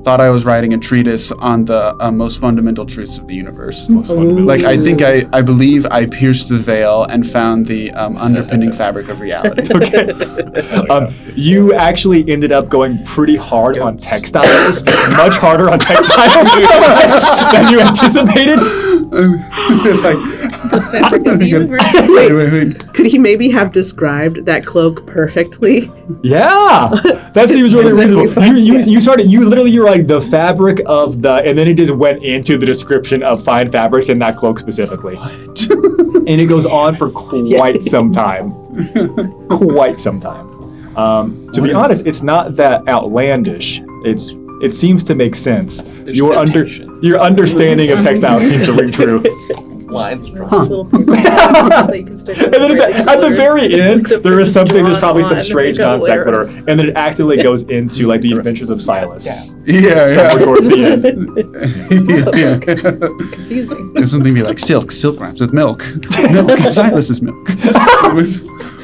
thought I was writing a treatise on the most fundamental truths of the universe. Most fundamental. Like I think I believe I pierced the veil and found the underpinning fabric of reality. Okay. You actually ended up going pretty hard on textiles, much harder on textiles than you anticipated. The fabric of the universe. Wait. Could he maybe have described that cloak perfectly? Yeah, that seems really reasonable. You literally were like the fabric of the, and then it just went into the description of fine fabrics in that cloak specifically. And it goes on for quite some time. Quite some time. To be honest, it's not that outlandish. It seems to make sense. Your understanding of textiles seems to ring true. Lines. Little paper that you can stick And then at the very end, Except there is something that's drawn probably some on, strange they've got non sequitur, arrows. and then it actively goes into like the adventures of Silas. Yeah. Somewhere towards the end. Yeah. confusing. There's something be like silk wraps with milk. Silas's milk.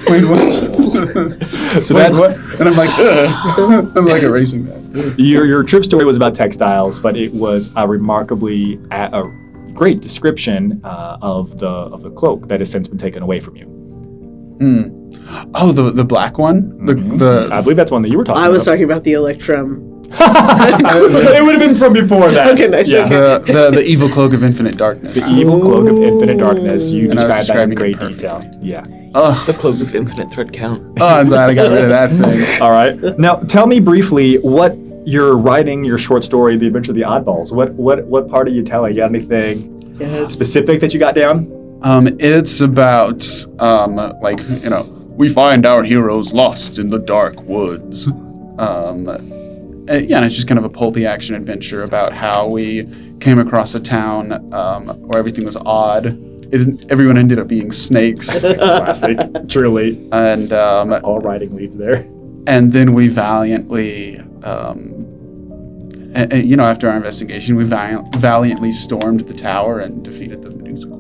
Wait, what? So Wait, that's what? And I'm like, ugh. I'm like erasing that. your trip story was about textiles, but it was a remarkably a great description of the cloak that has since been taken away from you. Oh, the black one? The I believe that's one that you were talking about. I was talking about the Electrum. It would have been from before that. Okay, nice. Yeah. Okay. the evil cloak of infinite darkness. The evil cloak of infinite darkness. You And I was described that in describing it great perfectly. detail. Yeah. Oh, The cloak of infinite thread count. I'm glad I got rid of that thing. All right. Now, tell me briefly what you're writing your short story, The Adventure of the Oddballs. What part are you telling? You got anything specific that you got down? It's about we find our heroes lost in the dark woods. And it's just kind of a pulpy action adventure about how we came across a town where everything was odd. Everyone ended up being snakes. Classic, truly. And All writing leads there. and then we valiantly, after our investigation, we valiantly stormed the tower and defeated the Medusa Queen.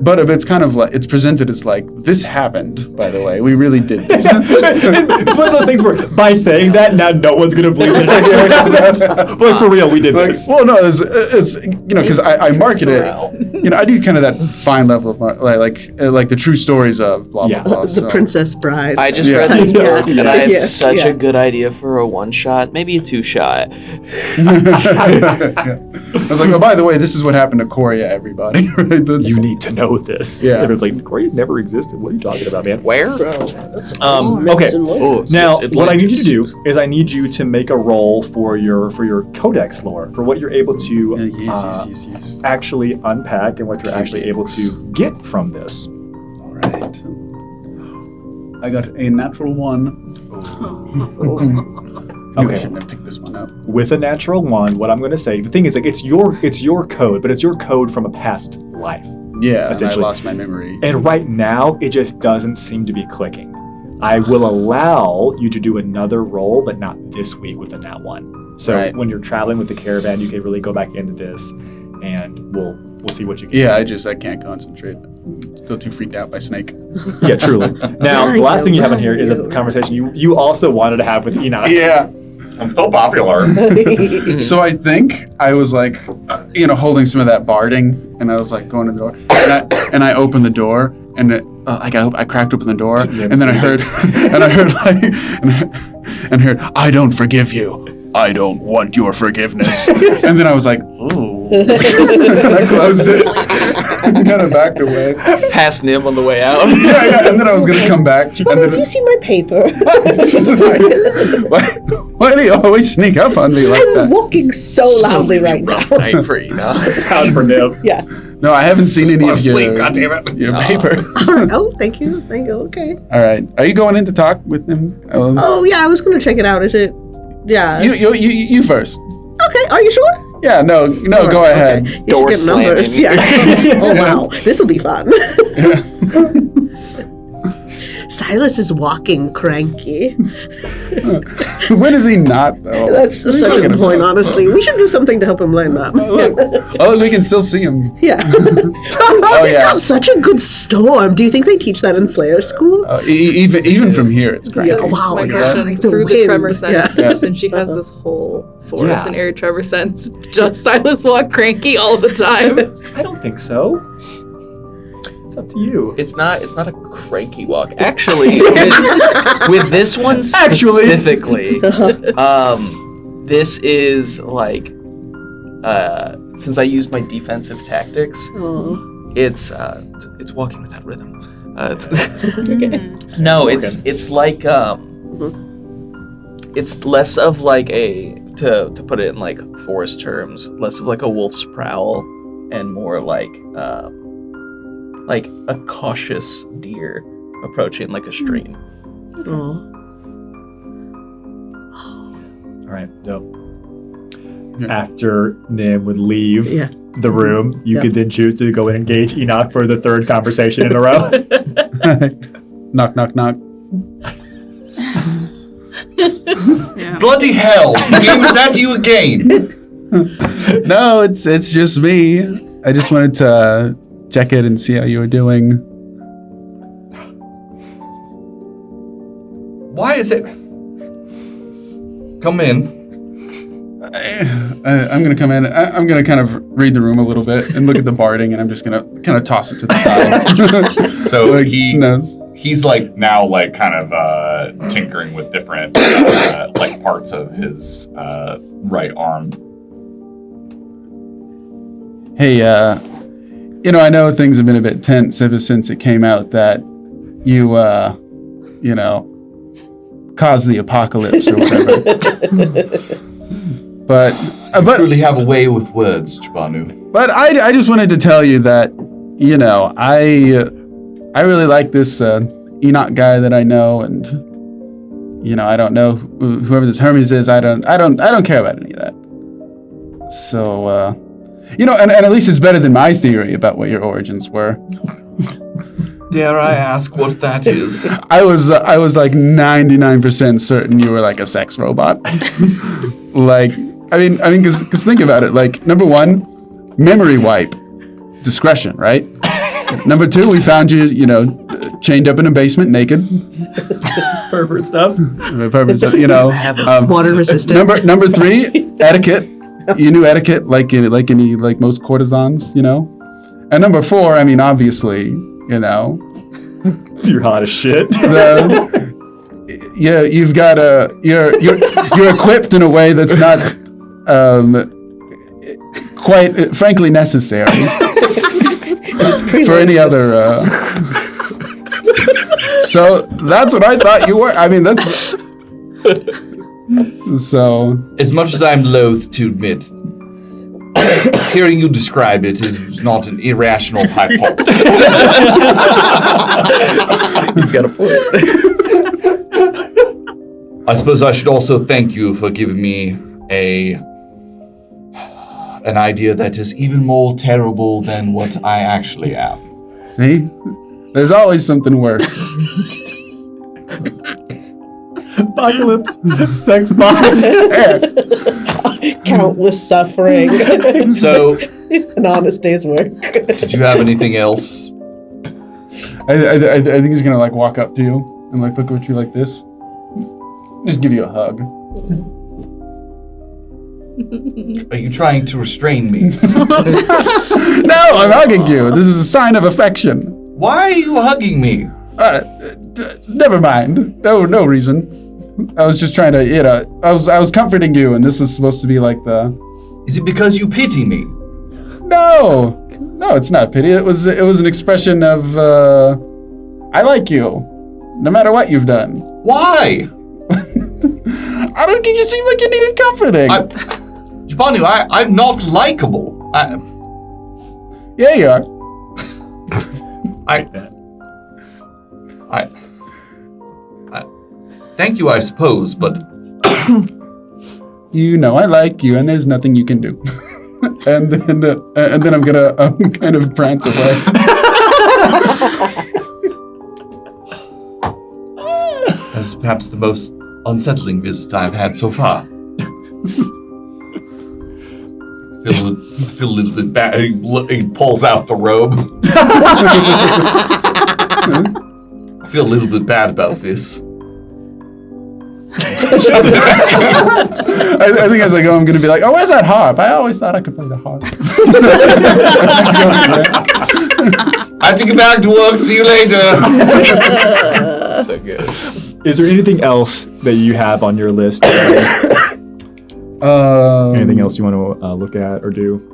But it's kind of like, it's presented as like, this happened, by the way. We really did this. It's one of those things where by saying that, now no one's going to believe it actually happened. But for real, we did this. Well, no, it's because I market it. I do kind of that fine level of like the true stories of blah blah blah. The So. Princess Bride. I just Yeah. read this book, and I had Yes, such yeah. a good idea for a one-shot, maybe a two-shot. Yeah. I was like, oh, by the way, this is what happened to Coireah, everybody. Right? You need to know this. Yeah. Everyone's like, Coireah never existed. What are you talking about, man? Where? Okay. Oh, Now, yes, what I need you to Atlantis. do is I need you to make a roll for your codex lore, for what you're able to Yes. actually unpack and what you're actually able to get from this. All right. I got a natural 1. I Okay. shouldn't have picked this one up. With a natural 1, what I'm going to say, the thing is, like, it's your code, but it's your code from a past life. Yeah, and I Essentially. lost my memory. And right now, it just doesn't seem to be clicking. I will allow you to do another roll, but not this week with a nat 1. So Right. when you're traveling with the caravan, you can really go back into this, and we'll see what you get. Yeah, I can't concentrate. Still too freaked out by Snake. Yeah, truly. Now, the last thing you have in here is a conversation you also wanted to have with Enoch. Yeah. I'm so popular. So I think I was like, holding some of that barding, and I was like going to the door, and I opened the door, and I cracked open the door, and then I heard, and heard, I don't forgive you. I don't want your forgiveness. And then I was like, ooh. And I closed it. And kind of backed away. Past Nim on the way out. Yeah. And then I was gonna come back. And Have then you seen my paper? why do you always sneak up on me like I'm that? walking so loudly right now. Rough night for Enoch. Proud for Nib. Yeah. No, I haven't seen any of Sleep, your, goddammit. your paper. Oh, thank you. Okay. All right. Are you going in to talk with him? Oh yeah, I was gonna check it out. Is it? Yeah. You first. Okay. Are you sure? Yeah. No. Go ahead. Okay. You Door should get numbers. slamming. Yeah. Oh wow, this will be fun. Silas is walking cranky. When is he not though? That's such a Look at good him. point, honestly. We should do something to help him learn that. Oh, we can still see him. Yeah. He's yeah. got such a good storm. Do you think they teach that in Slayer school? Even from here, it's great. Yeah, wow. My Yeah. question Like the through the wind. tremor sense, Yeah. since she has this whole forest Yeah. and area tremor sense. Does Silas walk cranky all the time? I don't think so. It's up to you. It's not a cranky walk. Actually, with this one specifically, this is like since I used my defensive tactics, Oh. it's walking without rhythm. Okay. No, it's like it's less of like to put it in like forest terms, less of like a wolf's prowl and more like a cautious deer approaching like a stream. Oh. All right, dope. Yeah. After Nim would leave Yeah. the room, you Yeah. could then choose to go and engage Enoch for the third conversation in a row. Knock, knock, knock. Bloody hell! The game is at you again. No, it's just me. I just wanted to check it and see how you were doing. Why is it? Come in. I'm going to come in. I'm going to kind of read the room a little bit and look at the barding, and I'm just going to kind of toss it to the side. So Like, he knows. he's like now like kind of tinkering with different like parts of his right arm. Hey, I know things have been a bit tense ever since it came out that you, caused the apocalypse or whatever. But You truly have a way with words, Chibanu. But I just wanted to tell you that, I really like this Enoch guy that I know, and I don't know whoever this Hermes is. I don't care about any of that. So, and at least it's better than my theory about what your origins were. Dare I ask what that is? I was like 99% certain you were like a sex robot. Because think about it. Like, number one, memory wipe, discretion, right? Number two, we found you, chained up in a basement naked. Pervert stuff. Water resistant. Number three, etiquette. You knew etiquette like most courtesans, And number four, obviously, You're hot as shit. You've got you're equipped in a way that's not quite frankly necessary for any other so that's what I thought you were. That's so As much as I'm loath to admit, hearing you describe it is not an irrational hypothesis. He's got a point. I suppose I should also thank you for giving me an idea that is even more terrible than what I actually am. see, there's always something worse. Apocalypse. Sex bots. Countless suffering. So, An honest day's work. did you have anything else? I think he's gonna like walk up to you and like look at you like this, just give you a hug. Are you trying to restrain me? No, I'm hugging you. This is a sign of affection. Why are you hugging me? Never mind. No reason. I was just trying to, I was comforting you, and this was supposed to be like the. Is it because you pity me? No, it's not pity. It was an expression of I like you, no matter what you've done. Why? I don't think you seem like you needed comforting. Chibanu, I'm not likable. Yeah, you are. Thank you, I suppose, but I like you, and there's nothing you can do. and then I'm kind of prance away. that's perhaps the most unsettling visit I've had so far. I feel a little bit bad. He pulls out the robe. I feel a little bit bad about this. I think as I go, I'm going to be like, oh, where's that harp? I always thought I could play the harp. I have to get back to work. See you later. So good. Is there anything else that you have on your list? Anything else you want to look at or do?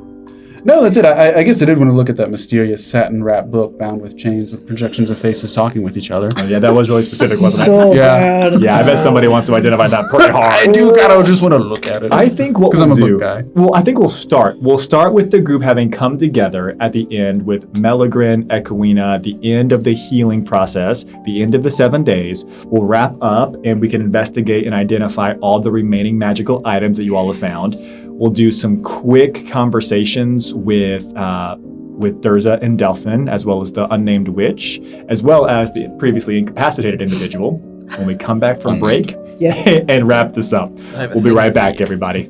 No, that's it. I guess I did want to look at that mysterious satin-wrapped book bound with chains with projections of faces talking with each other. Oh, yeah, that was really specific, wasn't it? So Yeah. bad. Yeah, I bet somebody wants to identify that pretty hard. I do kind of just want to look at it. I think what because we'll I'm a do. book guy. Well, I think we'll start. We'll start with the group having come together at the end with Melagrin, Coireah, the end of the healing process, the end of the 7 days. We'll wrap up and we can investigate and identify all the remaining magical items that you all have found. We'll do some quick conversations with Durza and Delphin, as well as the unnamed witch, as well as the previously incapacitated individual. When we come back from break Yeah. and wrap this up. We'll be right back, everybody.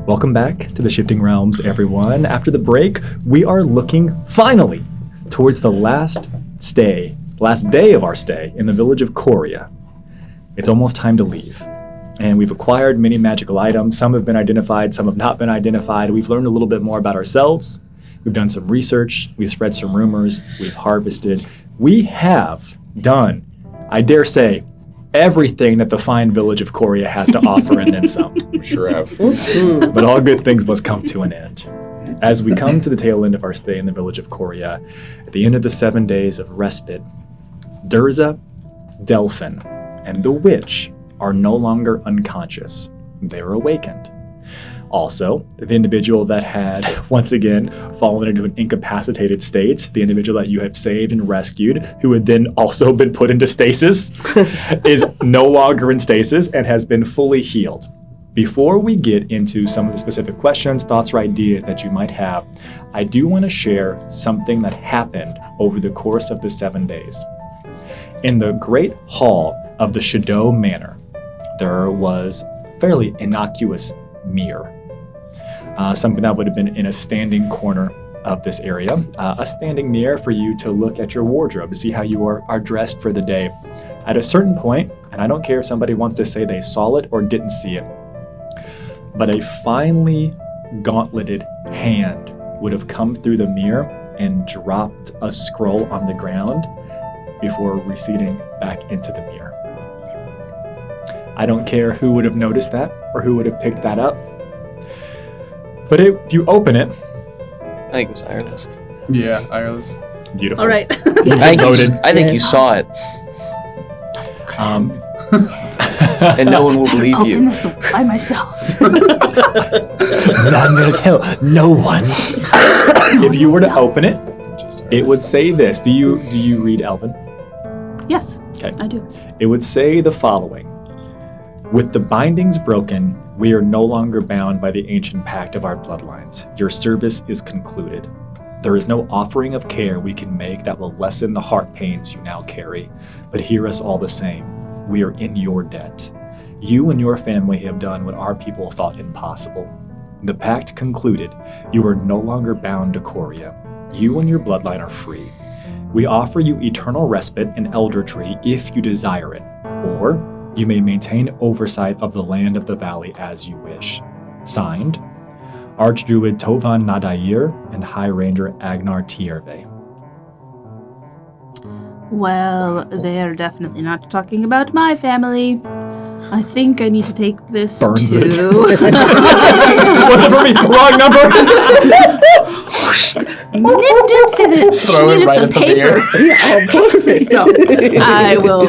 Welcome back to the Shifting Realms, everyone. After the break, we are looking finally towards the last day of our stay in the village of Coireah. It's almost time to leave. And we've acquired many magical items. Some have been identified, some have not been identified. We've learned a little bit more about ourselves. We've done some research. We've spread some rumors. We've harvested. We have done, I dare say, everything that the fine village of Coireah has to offer and then some. We sure have. But all good things must come to an end. As we come to the tail end of our stay in the village of Coireah, at the end of the 7 days of respite, Durza, Delphin, and the witch are no longer unconscious. They're awakened. Also, the individual that had, once again, fallen into an incapacitated state, the individual that you had saved and rescued, who had then also been put into stasis, is no longer in stasis and has been fully healed. Before we get into some of the specific questions, thoughts, or ideas that you might have, I do want to share something that happened over the course of the 7 days. In the Great Hall of the Shadow Manor, there was a fairly innocuous mirror. Something that would have been in a standing corner of this area. A standing mirror for you to look at your wardrobe to see how you are dressed for the day. At a certain point, and I don't care if somebody wants to say they saw it or didn't see it, but a finely gauntleted hand would have come through the mirror and dropped a scroll on the ground before receding back into the mirror. I don't care who would have noticed that or who would have picked that up. But if you open it... I think it was Ireland. Yeah, Ireland's. Beautiful. All right. I think you saw it, and no one will believe Open you. this by myself. I'm going to tell no one. If you were to open it, it would say this. Do you read Elven? Yes, Okay. I do. It would say the following. With the bindings broken, we are no longer bound by the ancient pact of our bloodlines. Your service is concluded. There is no offering of care we can make that will lessen the heart pains you now carry, but hear us all the same. We are in your debt. You and your family have done what our people thought impossible. The pact concluded, you are no longer bound to Coireah. You and your bloodline are free. We offer you eternal respite in Elder Tree if you desire it, or you may maintain oversight of the land of the valley as you wish. Signed, Archdruid Tovan Nadair and High Ranger Agnar Tierve. Well, they're definitely not talking about my family. I think I need to take this Burns to... it. What's it for me? Wrong number! Throw it right some at the paper. Perfect. So I will.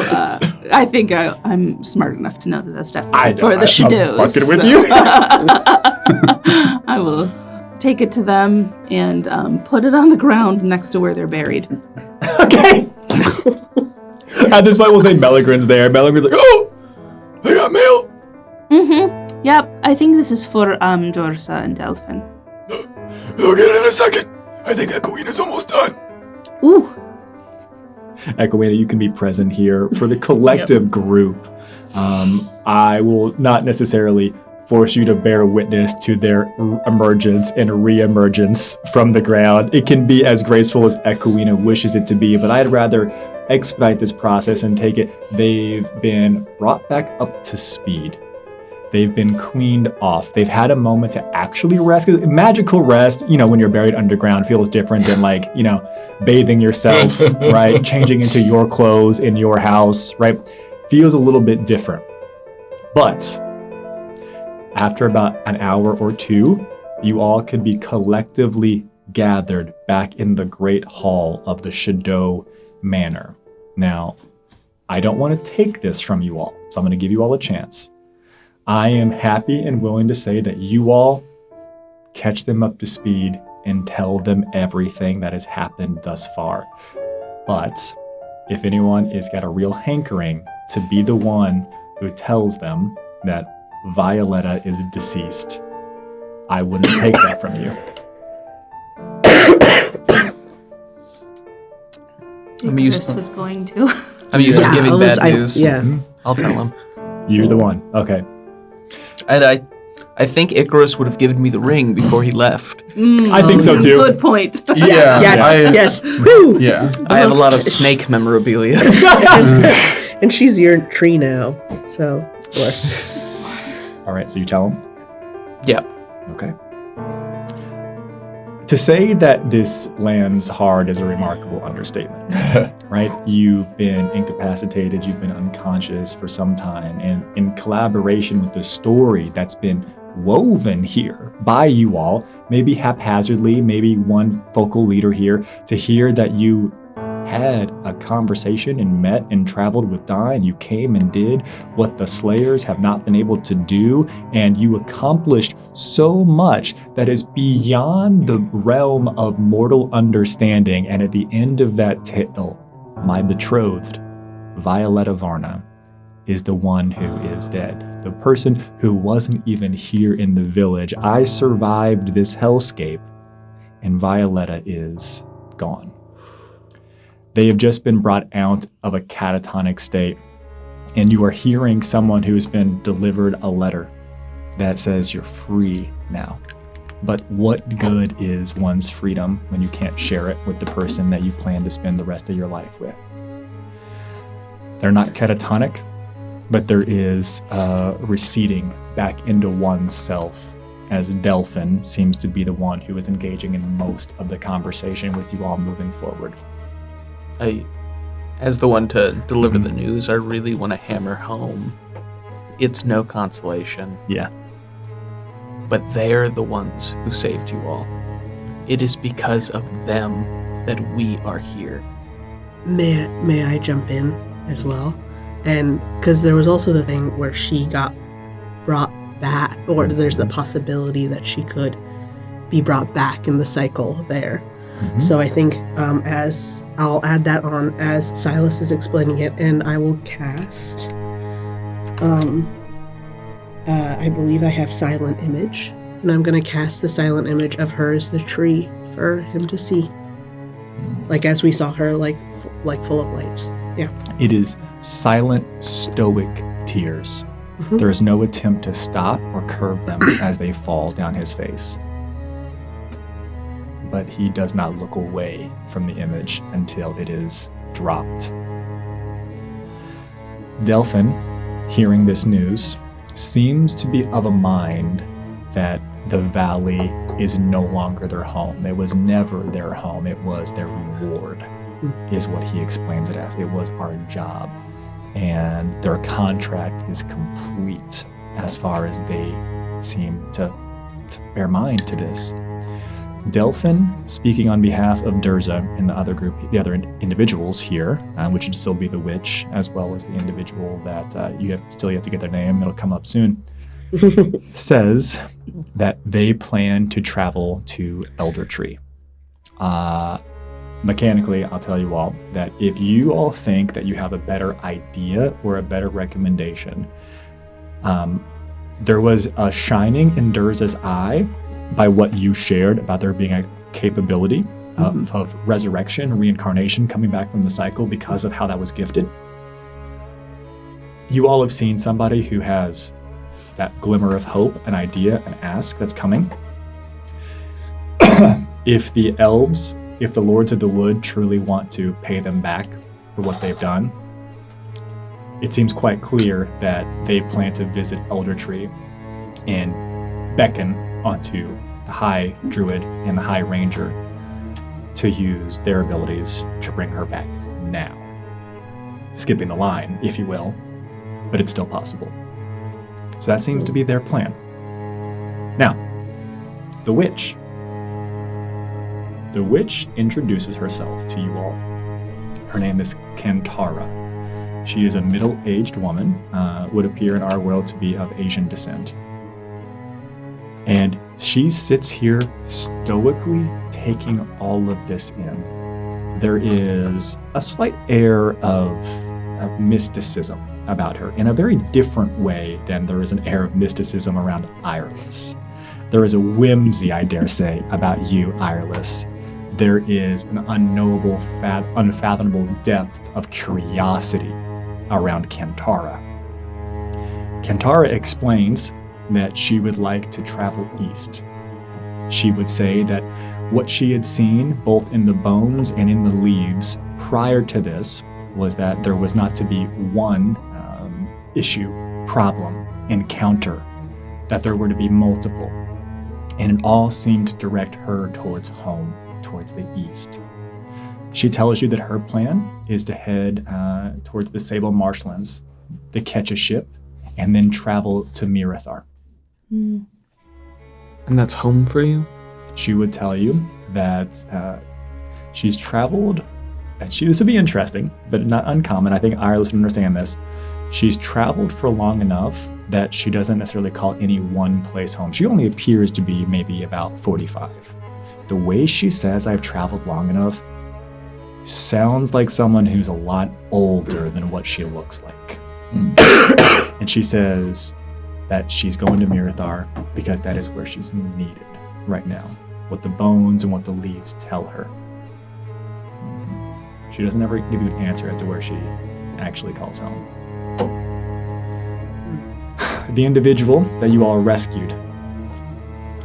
I think I'm smart enough to know that that's definitely for the shadows. I'm fucking with you. I will take it to them and put it on the ground next to where they're buried. Okay. At this point, we'll say Melagrin's there. Melagrin's like, oh, I got mail. Mm-hmm. Yep. I think this is for Dorsa and Delphin. I'll get it in a second. I think Echoina's almost done. Ooh. Echoina, you can be present here for the collective group. I will not necessarily force you to bear witness to their emergence and re-emergence from the ground. It can be as graceful as Echoina wishes it to be, but I'd rather expedite this process and take it. They've been brought back up to speed. They've been cleaned off. They've had a moment to actually rest. 'Cause magical rest, when you're buried underground feels different than bathing yourself, right? Changing into your clothes in your house, right? Feels a little bit different. But after about an hour or two, you all could be collectively gathered back in the Great Hall of the Shadow Manor. Now, I don't want to take this from you all, so I'm going to give you all a chance. I am happy and willing to say that you all catch them up to speed and tell them everything that has happened thus far. But if anyone has got a real hankering to be the one who tells them that Violetta is deceased, I wouldn't take that from you. Chris was going to. I'm used to giving bad news. Yeah. I'll tell him. You're the one. Okay. And I I think Icarus would have given me the ring before he left. I think so too. Good point. Yeah. Yes. Woo! Yeah. I have a lot of snake memorabilia. And she's your tree now. So, All right, so you tell him. Yeah. Okay. To say that this lands hard is a remarkable understatement, right? You've been incapacitated, you've been unconscious for some time, and in collaboration with the story that's been woven here by you all, maybe haphazardly, maybe one focal leader here, to hear that you had a conversation and met and traveled with Di, and you came and did what the Slayers have not been able to do, and you accomplished so much that is beyond the realm of mortal understanding. And at the end of that tale, my betrothed, Violetta Varna, is the one who is dead. The person who wasn't even here in the village. I survived this hellscape, and Violetta is gone. They have just been brought out of a catatonic state, and you are hearing someone who's been delivered a letter that says you're free now. But what good is one's freedom when you can't share it with the person that you plan to spend the rest of your life with? They're not catatonic, but there is receding back into oneself, as Delphin seems to be the one who is engaging in most of the conversation with you all moving forward. As the one to deliver the news, I really want to hammer home. It's no consolation. Yeah. But they're the ones who saved you all. It is because of them that we are here. may I jump in as well? And because there was also the thing where she got brought back, or there's the possibility that she could be brought back in the cycle there. Mm-hmm. So I think as I'll add that on as Silas is explaining it, and I will cast. I believe I have Silent Image, and I'm going to cast the Silent Image of her as the tree for him to see, like as we saw her, like full of lights. Yeah. It is silent, stoic tears. Mm-hmm. There is no attempt to stop or curb them as they fall down his face. But he does not look away from the image until it is dropped. Delphin, hearing this news, seems to be of a mind that the valley is no longer their home. It was never their home. It was their reward, is what he explains it as. It was our job. And their contract is complete as far as they seem to bear mind to this. Delphin, speaking on behalf of Durza and the other group, the other individuals here, which would still be the witch, as well as the individual that you have still yet to get their name, it'll come up soon, says that they plan to travel to Elder Tree. Mechanically, I'll tell you all that if you all think that you have a better idea or a better recommendation, there was a shining in Durza's eye by what you shared about there being a capability of resurrection, reincarnation, coming back from the cycle because of how that was gifted. You all have seen somebody who has that glimmer of hope, an idea, an ask that's coming. If the elves, if the Lords of the Wood truly want to pay them back for what they've done, it seems quite clear that they plan to visit Elder Tree and beckon onto the High Druid and the High Ranger to use their abilities to bring her back now. Skipping the line, if you will, but it's still possible. So that seems to be their plan. Now, the witch. The witch introduces herself to you all. Her name is Kantara. She is a middle-aged woman, would appear in our world to be of Asian descent. And she sits here stoically taking all of this in. There is a slight air of mysticism about her in a very different way than there is an air of mysticism around Ireless. There is a whimsy, I dare say, about you, Ireless. There is an unknowable, unfathomable depth of curiosity around Kantara. Kantara explains that she would like to travel east. She would say that what she had seen, both in the bones and in the leaves prior to this, was that there was not to be one issue, problem, encounter, that there were to be multiple. And it all seemed to direct her towards home, towards the east. She tells you that her plan is to head towards the Sable Marshlands, to catch a ship, and then travel to Mirathar. And that's home for you? She would tell you that she's traveled, and this would be interesting, but not uncommon. I think Iris would understand this. She's traveled for long enough that she doesn't necessarily call any one place home. She only appears to be maybe about 45. The way she says I've traveled long enough sounds like someone who's a lot older than what she looks like. And she says that she's going to Mirathar because that is where she's needed right now, what the bones and what the leaves tell her. She doesn't ever give you an answer as to where she actually calls home. The individual that you all rescued,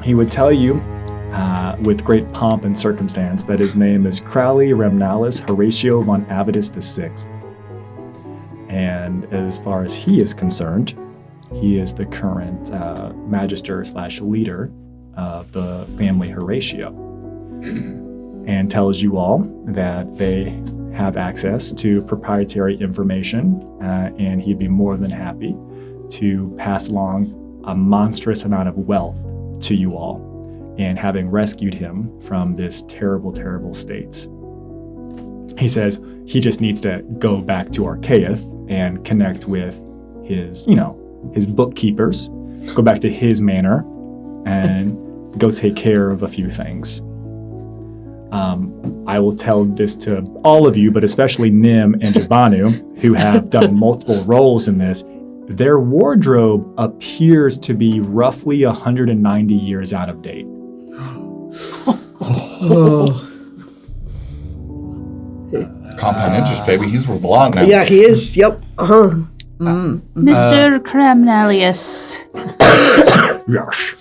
he would tell you with great pomp and circumstance that his name is Crowley Remnalis Horatio von Avitus VI. And as far as he is concerned, he is the current magister/leader of the family Horatio, and tells you all that they have access to proprietary information, and he'd be more than happy to pass along a monstrous amount of wealth to you all, and having rescued him from this terrible, terrible state. He says he just needs to go back to Archaeath and connect with his, his bookkeepers, go back to his manor, and go take care of a few things. I will tell this to all of you, but especially Nim and Jabanu, who have done multiple roles in this. Their wardrobe appears to be roughly 190 years out of date. Compound interest, baby. He's worth a lot now. Yeah, he is. Yep. Mr. Cramnalius. Yes.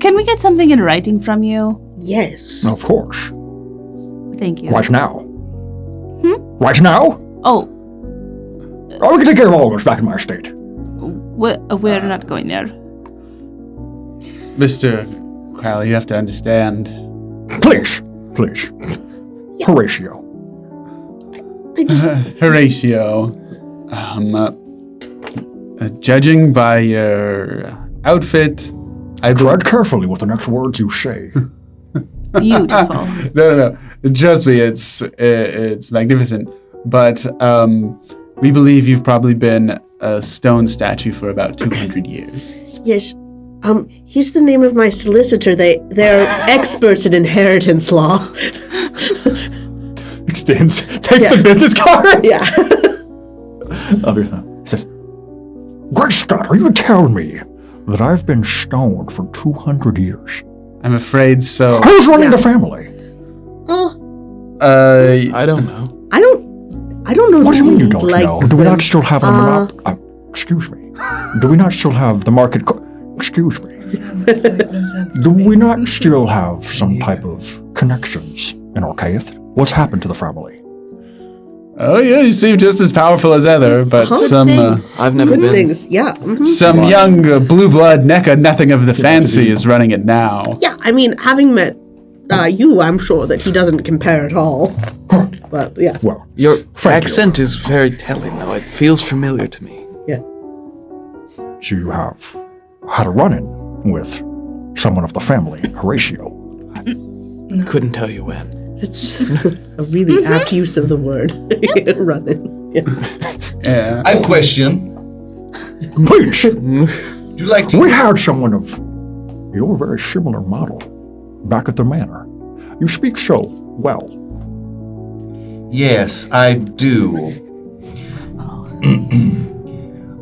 Can we get something in writing from you? Yes. Of course. Thank you. Right now. Right now? Oh, We can take care of all of us back in my estate. we're not going there. Mr. Crowley, you have to understand. Please. Horatio. Horatio, judging by your outfit, I Tread carefully with the next words you say. Beautiful. No. Trust me, it's magnificent. But we believe you've probably been a stone statue for about 200 years. Yes. Here's the name of my solicitor. They're experts in inheritance law. Extends, takes the business card. Yeah. Other side. Says, Great Scott, are you telling me that I've been stoned for 200 years? I'm afraid so. Who's running the family? I don't know. I don't know. What do you mean you don't like know? Do we not still have excuse me. Do we not still have the market? Excuse me. Do we not still have some type of connections in Archaeath? What's happened to the family? Oh yeah, you seem just as powerful as ever, but some I've never Good been. things. Yeah. Mhm. some young blue blood Necca nothing of the fancy is running it now. Yeah. I mean, having met you, I'm sure that he doesn't compare at all. But yeah. Well, Your Thank accent is very telling, though. It feels familiar to me. Yeah. so you have had a run-in with someone of the family, Horatio. Couldn't tell you when. It's a really apt use of the word. Running. Yeah. Yeah. I have a question. Please, Would you like to? we had someone of your very similar model back at the manor. You speak so well. Yes, I do.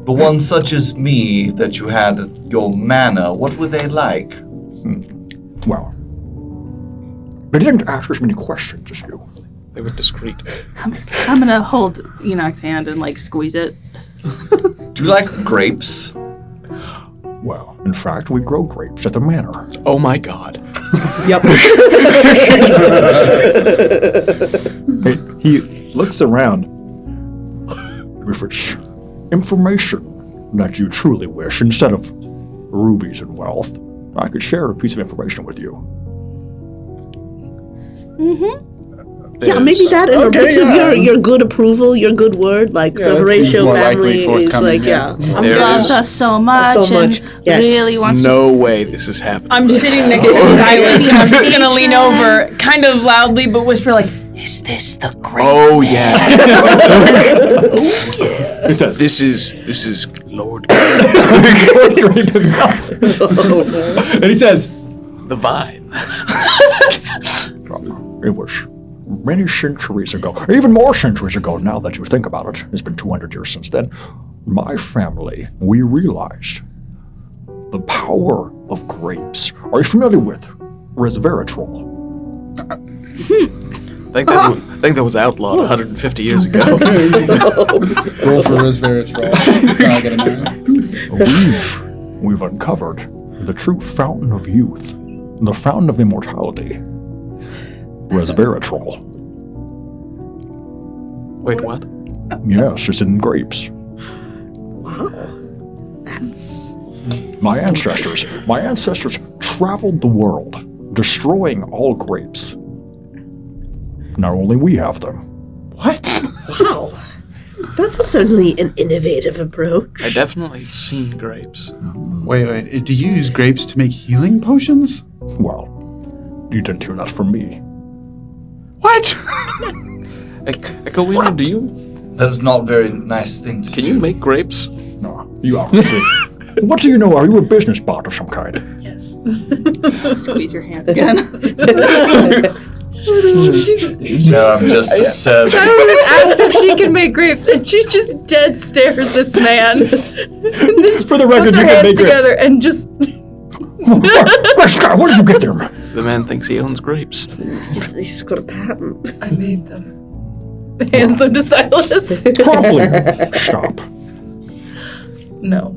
The ones such as me that you had at your manor, what were they like? Well, they didn't ask as many questions as you. They were discreet. I'm gonna hold Enoch's hand and like squeeze it. Do you like grapes? Well, in fact, we grow grapes at the manor. Oh my god. Yep. He looks around. If it's information that you truly wish, instead of rubies and wealth, I could share a piece of information with you. Yeah, maybe that in Okay, bits of yeah. your good approval, your good word, like Yeah, the that seems Horatio more likely family is forthcoming, like, yeah. There Loves is us so much, so much, and yes. really wants to. no way this is happening. I'm sitting next to Silas, and I'm just gonna lean over, kind of loudly, but whisper like, "Is this the great?" Oh yeah. He says, This is Lord Grape himself. And he says, the Vine. it was many centuries ago, even more centuries ago now that you think about it. It's been 200 years since then. My family, we realized the power of grapes. Are you familiar with resveratrol? I think that was outlawed 150 years ago. Roll for resveratrol. I'll get a 9. We've uncovered the true fountain of youth, the fountain of immortality. Resveratrol. Wait, what? Yes, it's in grapes. wow. That's My ancestors traveled the world, destroying all grapes. Now only we have them. wow. That's certainly an innovative approach. I definitely have seen grapes. Wait. Do you use grapes to make healing potions? Well, you didn't hear that from me. What? Coireah, do you? That is not a very nice thing to Can do. you make grapes? No, you obviously. What do you know? Are you a business bot of some kind? Yes. Squeeze your hand again. No, I'm just a servant. Silas asked if she can make grapes, and she just dead stares this man. And then For the record, puts you her can hands make grapes. together and just. Great Scott, where did you get them? The man thinks he owns grapes. He's got a patent. I made them. Hands them to Silas. Probably. Stop. No.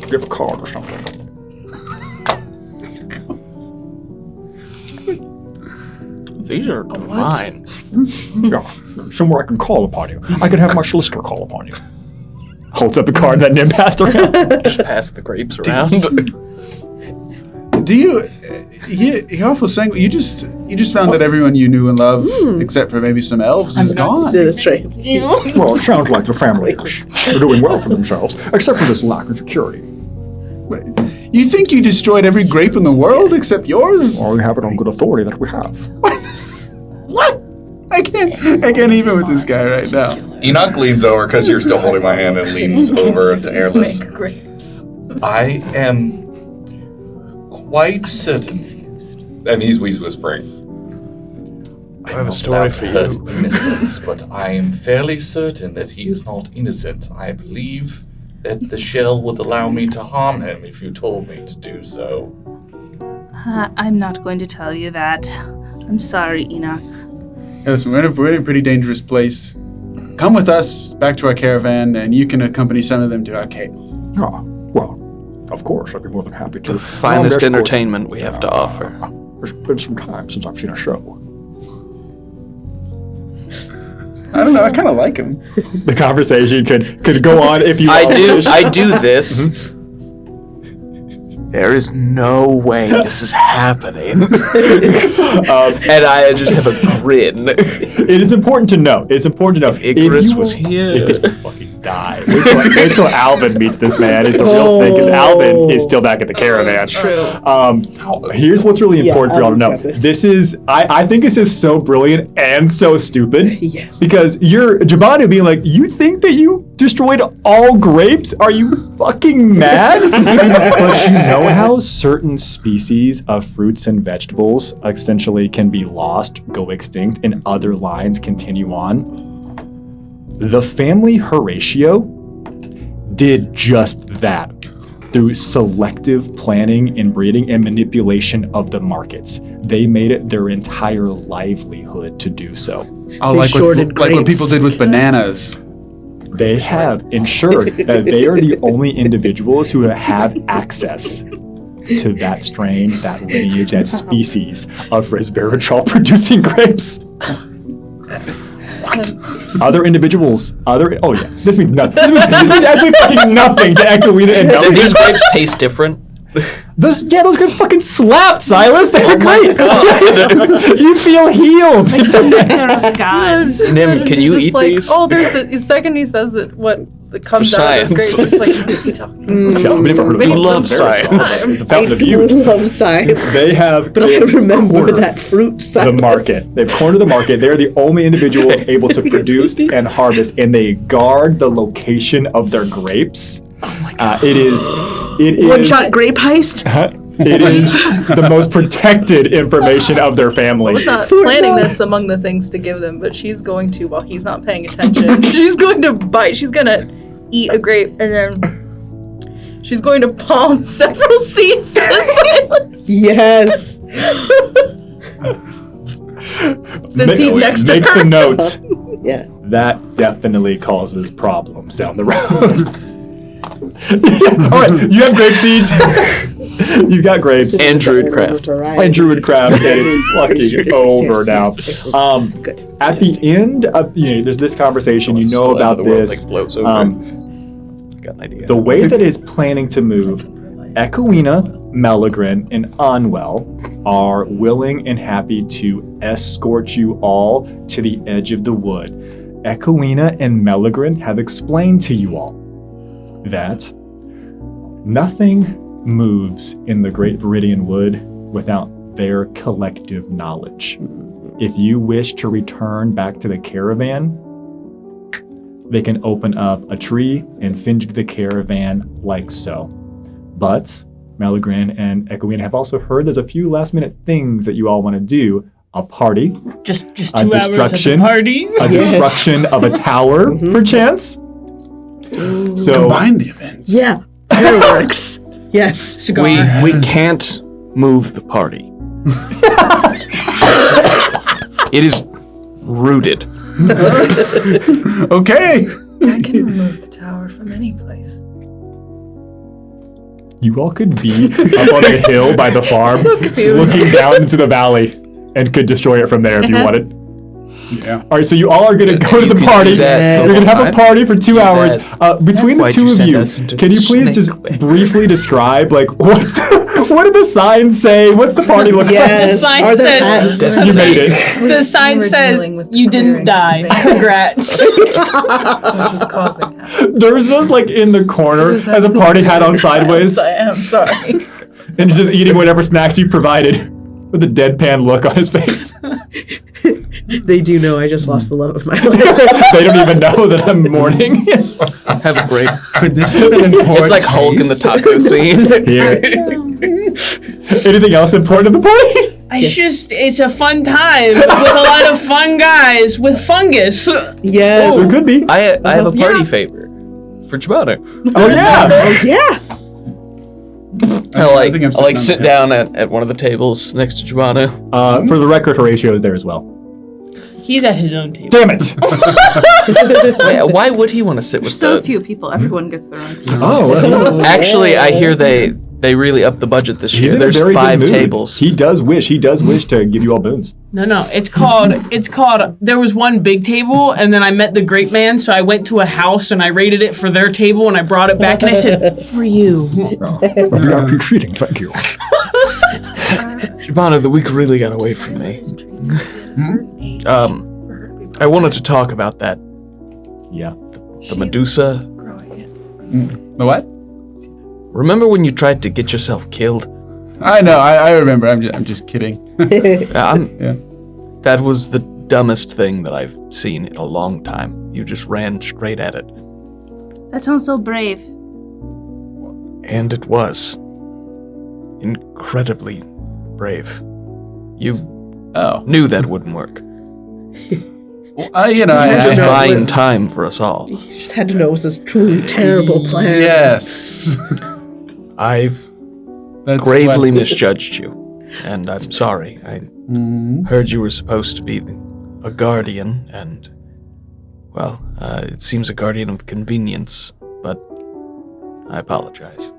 Give a card or something. These are divine. Yeah, somewhere I can call upon you. I can have my solicitor call upon you. Holds up a card that Nim passed around. Just pass the grapes around. Do you? He awful saying you just found that everyone you knew and loved, except for maybe some elves, is gone. That's right. Well, it sounds like the family are doing well for themselves, except for this lack of security. Wait, you think you destroyed every grape in the world except yours? Well, we have it on good authority that we have. What? I can't even with this guy right now. Enoch leans over because you're still holding my hand and leans over to Airless. Make grapes. I am quite certain, and he's whispering. I have a story for you. Innocence, but I am fairly certain that he is not innocent. I believe that the shell would allow me to harm him if you told me to do so. I'm not going to tell you that. I'm sorry, Enoch. Hey, listen, we're in a pretty dangerous place. Come with us back to our caravan, and you can accompany some of them to our cave. Oh, well, of course, I'd be more than happy to. The finest There's entertainment we have to offer. There's been some time since I've seen a show. I don't know. I kind of like him. The conversation could go on if you. I do this. There is no way this is happening. And I just have a grin. It is important to know. If Icarus was here. Icarus would fucking die. Wait till Alvin meets this man. Is the real thing because Alvin is still back at the caravan. True. Here's what's really important for y'all to know. Alvin's got this. This is I think this is so brilliant and so stupid. Yes. Because you're Giovanni being like, you think that you destroyed all grapes? Are you fucking mad? But you know how certain species of fruits and vegetables essentially can be lost, go extinct, and other lines continue on? The family Horatio did just that. through selective planning and breeding and manipulation of the markets. They made it their entire livelihood to do so. Oh, They like shorted what grapes. people did with bananas. They have ensured that they are the only individuals who have access to that strain, that lineage, that species of resveratrol producing grapes. Other individuals, this means nothing. This means actually fucking nothing to Echoina and Do Melody. these grapes taste different? Those grapes fucking slapped, Silas. They're great. You feel healed. Gods. Nim, can you Just eat like, these? Oh, there's the second he says that what comes For out of this science. grape is like, what is he talking Yeah, I've never heard of You it. love science. The fountain of I youth. love science. They have But I remember cornered that fruit the size. market. They've cornered the market. They're the only individuals able to produce and harvest, and they guard the location of their grapes. Oh my god! It is One-shot grape heist? It is the most protected information of their family. I was not planning this among the things to give them, but she's going to, while he's not paying attention, she's going to bite. She's going to eat a grape, and then she's going to palm several seeds to Silas. Yes. Since he's next to Makes her. a note. Yeah. That definitely causes problems down the road. All right, you have grape seeds. You got grapes. And Druidcraft. And Druidcraft, and it's fucking over now. At the end of, there's this conversation, you know about this. Blows over. Got an idea. The way that is planning to move, Echoina, Melagrin, and Onwell are willing and happy to escort you all to the edge of the wood. Echoina and Melagrin have explained to you all that nothing moves in the Great Viridian Wood without their collective knowledge. If you wish to return back to the caravan, they can open up a tree and send you to the caravan like so. But Melagrin and Echoina have also heard there's a few last minute things that you all want to do. A party, Just 2 A hours at destruction. the party. a destruction of a tower, perchance. So Combine the events. Yeah. Fireworks. Yes. Cigar. We can't move the party. It is rooted. Okay. I can remove the tower from any place. you all could be up on a hill by the farm, so confused. looking down into the valley, and could destroy it from there if you wanted. Yeah. All right, so you all are going to go to You the can party. do that You're going to have a time. party for 2 hours. Between the Why'd two you of send you, us into can you the please just snake way? briefly describe, like, what did the sign say? What's the party look Yes. The sign Are there says- hats? like? You made it. The sign We're says dealing with you didn't clearing die. the veins. Congrats. Which is causing havoc. There's just, like, in the corner, has a party hat on sideways, I am sorry. and he's just eating whatever snacks you provided with a deadpan look on his face. They do know I just lost the love of my life. They don't even know that I'm mourning. Have a great. Could this have been important? It's like Hulk in the taco scene. Here. Anything else important at the party? It's a fun time with a lot of fun guys with fungus. Yes. There could be. I have a party favor for Chibata. Oh, yeah. Oh, yeah. I think I'm like sitting sit on the down at one of the tables next to Chibata. For the record, Horatio is there as well. He's at his own table. Damn it. Why would he want to sit with So the? few people. Everyone gets their own table. Oh, Actually, I hear they really upped the budget this year. in a There's very good 5 mood. tables. He does wish to give you all boons. No. It's called. There was one big table, and then I met the great man, so I went to a house and I rated it for their table, and I brought it back, and I said, "For you." VIP treating, thank you. Chibata, the week really got away from me. I wanted to talk about that. Yeah. The Medusa. The what? Remember when you tried to get yourself killed? I know. I remember. I'm just kidding. Yeah. That was the dumbest thing that I've seen in a long time. You just ran straight at it. That sounds so brave. And it was. Incredibly brave. You Oh. knew that wouldn't work. You know, I Just know, buying but- time for us all. You just had to know it was this truly terrible plan. Yes. I've That's gravely what- misjudged you, and I'm sorry. I heard you were supposed to be a guardian, and, well, it seems a guardian of convenience, but I apologize.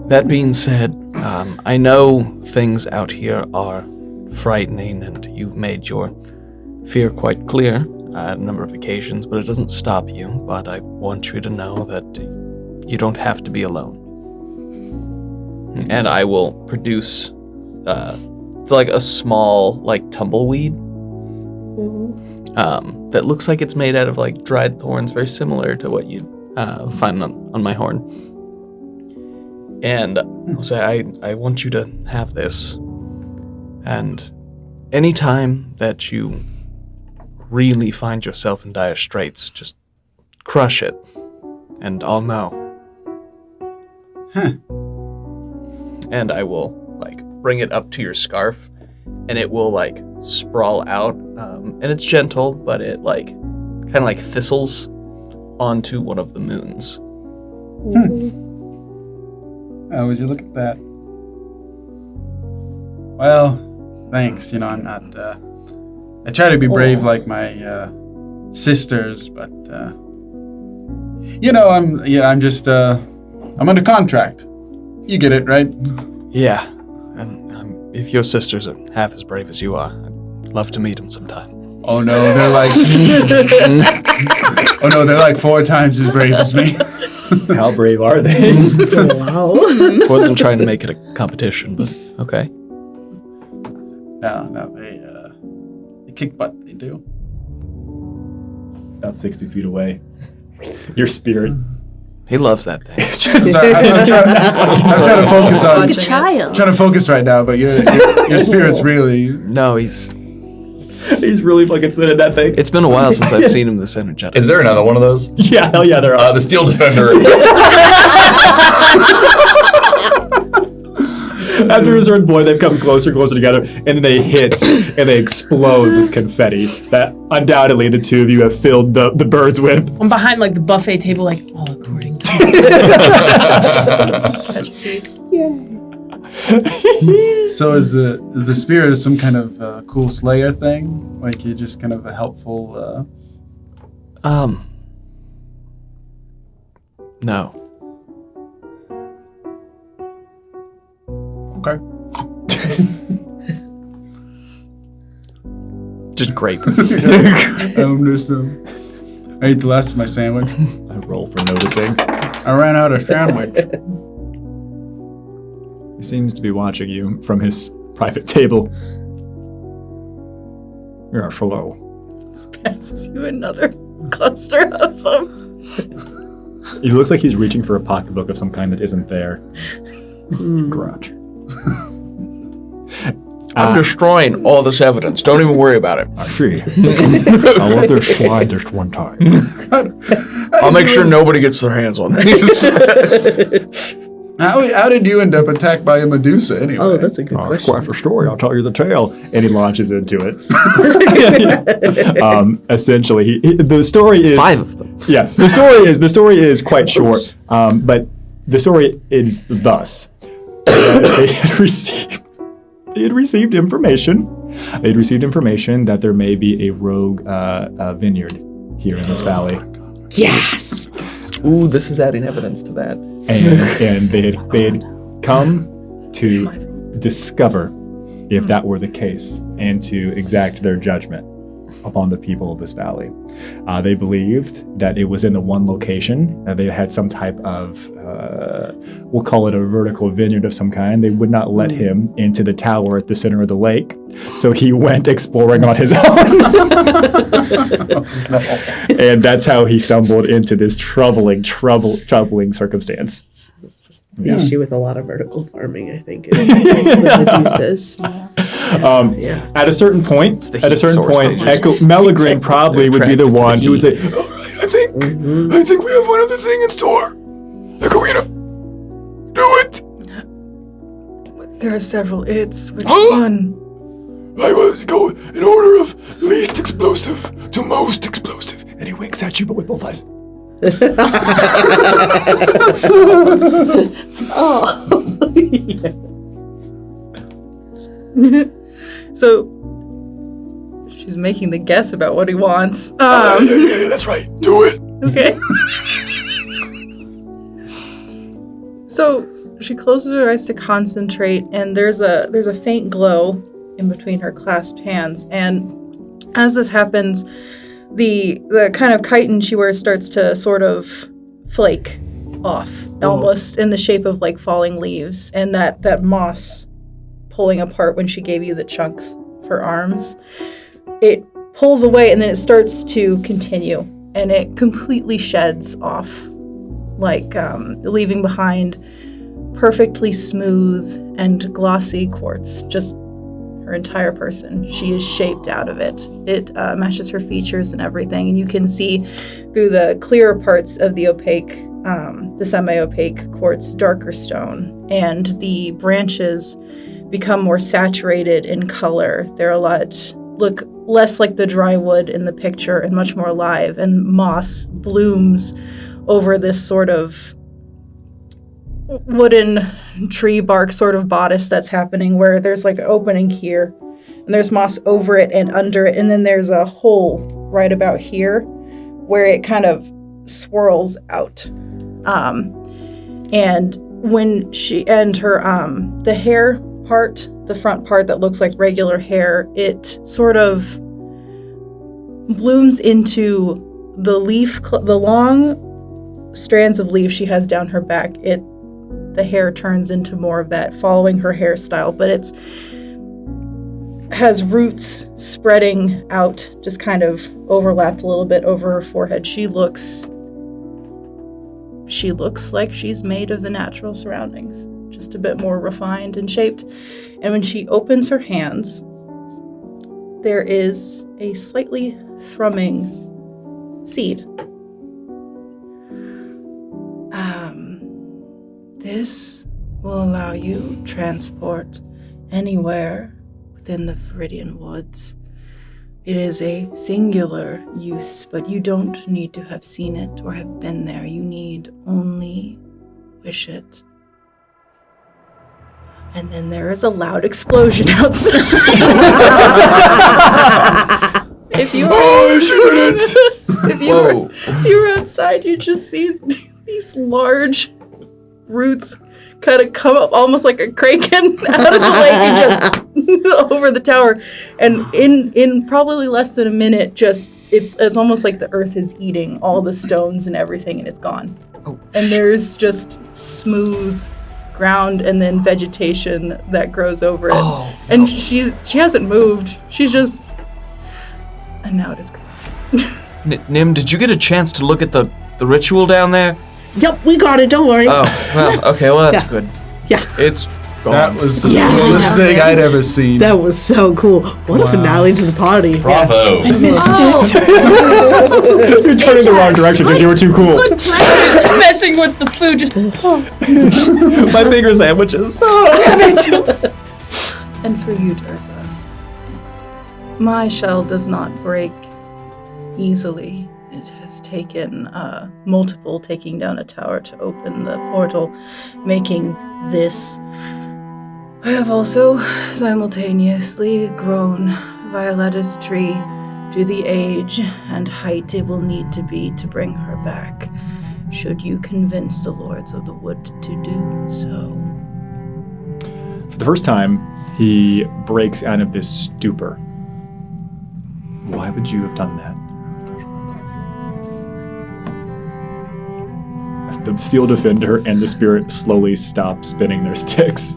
That being said, I know things out here are frightening, and you've made your fear quite clear at a number of occasions, but it doesn't stop you. But I want you to know that you don't have to be alone. And I will produce, it's like a small, like, tumbleweed, that looks like it's made out of, like, dried thorns, very similar to what you'd find on my horn. And I'll say, I want you to have this. And anytime that you really find yourself in dire straits, just crush it, and I'll know. And I will, like, bring it up to your scarf, and it will, like, sprawl out. And it's gentle, but it, like, kind of like thistles onto one of the moons. Oh, would you look at that? Well, thanks. You know, I'm not. I try to be brave like my sisters, but you know, I'm just. I'm under contract. You get it, right? Yeah, and if your sisters are half as brave as you are, I'd love to meet them sometime. Oh no, they're like. Oh no, they're like 4 times as brave as me. How brave are they? Wow. Wasn't trying to make it a competition, but okay. No, they kick butt. They do. About 60 feet away. Your spirit. He loves that thing. Sorry, I'm trying to focus on. Like a child. Trying to focus right now, but your spirit's really. No, he's really fucking sitting that thing. It's been a while since I've seen him this energetic. Is there another one of those? Yeah, hell yeah, there are. The Steel Defender. After a certain point, they've come closer together, and then they hit, and they explode with confetti that undoubtedly the two of you have filled the birds with. I'm behind like the buffet table, like all according to So is the spirit some kind of cool slayer thing? Like you're just kind of a helpful. No. Okay. Just grape. I ate the last of my sandwich. I roll for noticing. I ran out of sandwich. He seems to be watching you from his private table. Yes, hello. Passes you another cluster of them. He looks like he's reaching for a pocketbook of some kind that isn't there. Garage. I'm destroying all this evidence. Don't even worry about it. I see. I'll let this slide just one time. I'll make sure nobody gets their hands on these. How did you end up attacked by a Medusa anyway? Oh, that's a good It's question. quite a story. I'll tell you the tale. And he launches into it. Essentially, the story is 5 of them. Yeah, the story is quite short, but the story is thus: they had received information. They had received information that there may be a rogue vineyard here in this valley, Yes. Ooh, this is adding evidence to that. and they had come to discover if that were the case and to exact their judgment upon the people of this valley. They believed that it was in the one location. They had some type of, we'll call it a vertical vineyard of some kind. They would not let him into the tower at the center of the lake. So he went exploring on his own. And that's how he stumbled into this troubling circumstance. The issue with a lot of vertical farming, I think, is the Medusa's. At a certain point, the heat source. Meligrin probably would be the one who would say, All right, I think we have one other thing in store. Coireah, do it. There are several its. Which one? I was going in order of least explosive to most explosive. and he winks at you, but with both eyes. Oh. Yeah. So she's making the guess about what he wants. Yeah, that's right. Do it. Okay. So she closes her eyes to concentrate, and there's a faint glow in between her clasped hands. And as this happens, the kind of chitin she wears starts to sort of flake off, almost in the shape of like falling leaves, and that moss pulling apart when she gave you the chunks for arms. It pulls away, and then it starts to continue, and it completely sheds off, like leaving behind perfectly smooth and glossy quartz, just her entire person. She is shaped out of it. It matches her features and everything, and you can see through the clearer parts of the opaque, the semi-opaque quartz, darker stone, and the branches become more saturated in color. They're look less like the dry wood in the picture and much more alive, and moss blooms over this sort of wooden tree bark sort of bodice that's happening, where there's like an opening here, and there's moss over it and under it, and then there's a hole right about here where it kind of swirls out. And when she and her the hair part, the front part that looks like regular hair, it sort of blooms into the leaf, the long strands of leaves she has down her back. The hair turns into more of that, following her hairstyle, but it's has roots spreading out, just kind of overlapped a little bit over her forehead. She looks like she's made of the natural surroundings, just a bit more refined and shaped. And when she opens her hands, there is a slightly thrumming seed. This will allow you transport anywhere within the Viridian Woods. It is a singular use, but you don't need to have seen it or have been there. You need only wish it. And then there is a loud explosion outside. If you were outside, you just see these large roots kind of come up almost like a kraken out of the lake and just over the tower. And in probably less than a minute, just it's almost like the earth is eating all the stones and everything, and it's gone. Oh. And there's just smooth ground and then vegetation that grows over it. Oh, and no. she hasn't moved. She's just, and now it is gone. Nim, did you get a chance to look at the ritual down there? Yep, we got it. Don't worry. Oh, well, okay, well, that's Yeah. good. Yeah. It's That gone. was the Yeah. coolest thing I'd ever seen. That was so cool. What a finale to the party. Bravo. Yeah. Missed it. You're turning the wrong direction because you were too cool. Good plan is messing with the food. Just, My finger sandwiches. And for you, Dursa, my shell does not break easily. It has taken multiple taking down a tower to open the portal, making this. I have also simultaneously grown Violetta's tree to the age and height it will need to be to bring her back, should you convince the Lords of the Wood to do so. For the first time, he breaks out of this stupor. Why would you have done that? The steel defender and the spirit slowly stop spinning their sticks.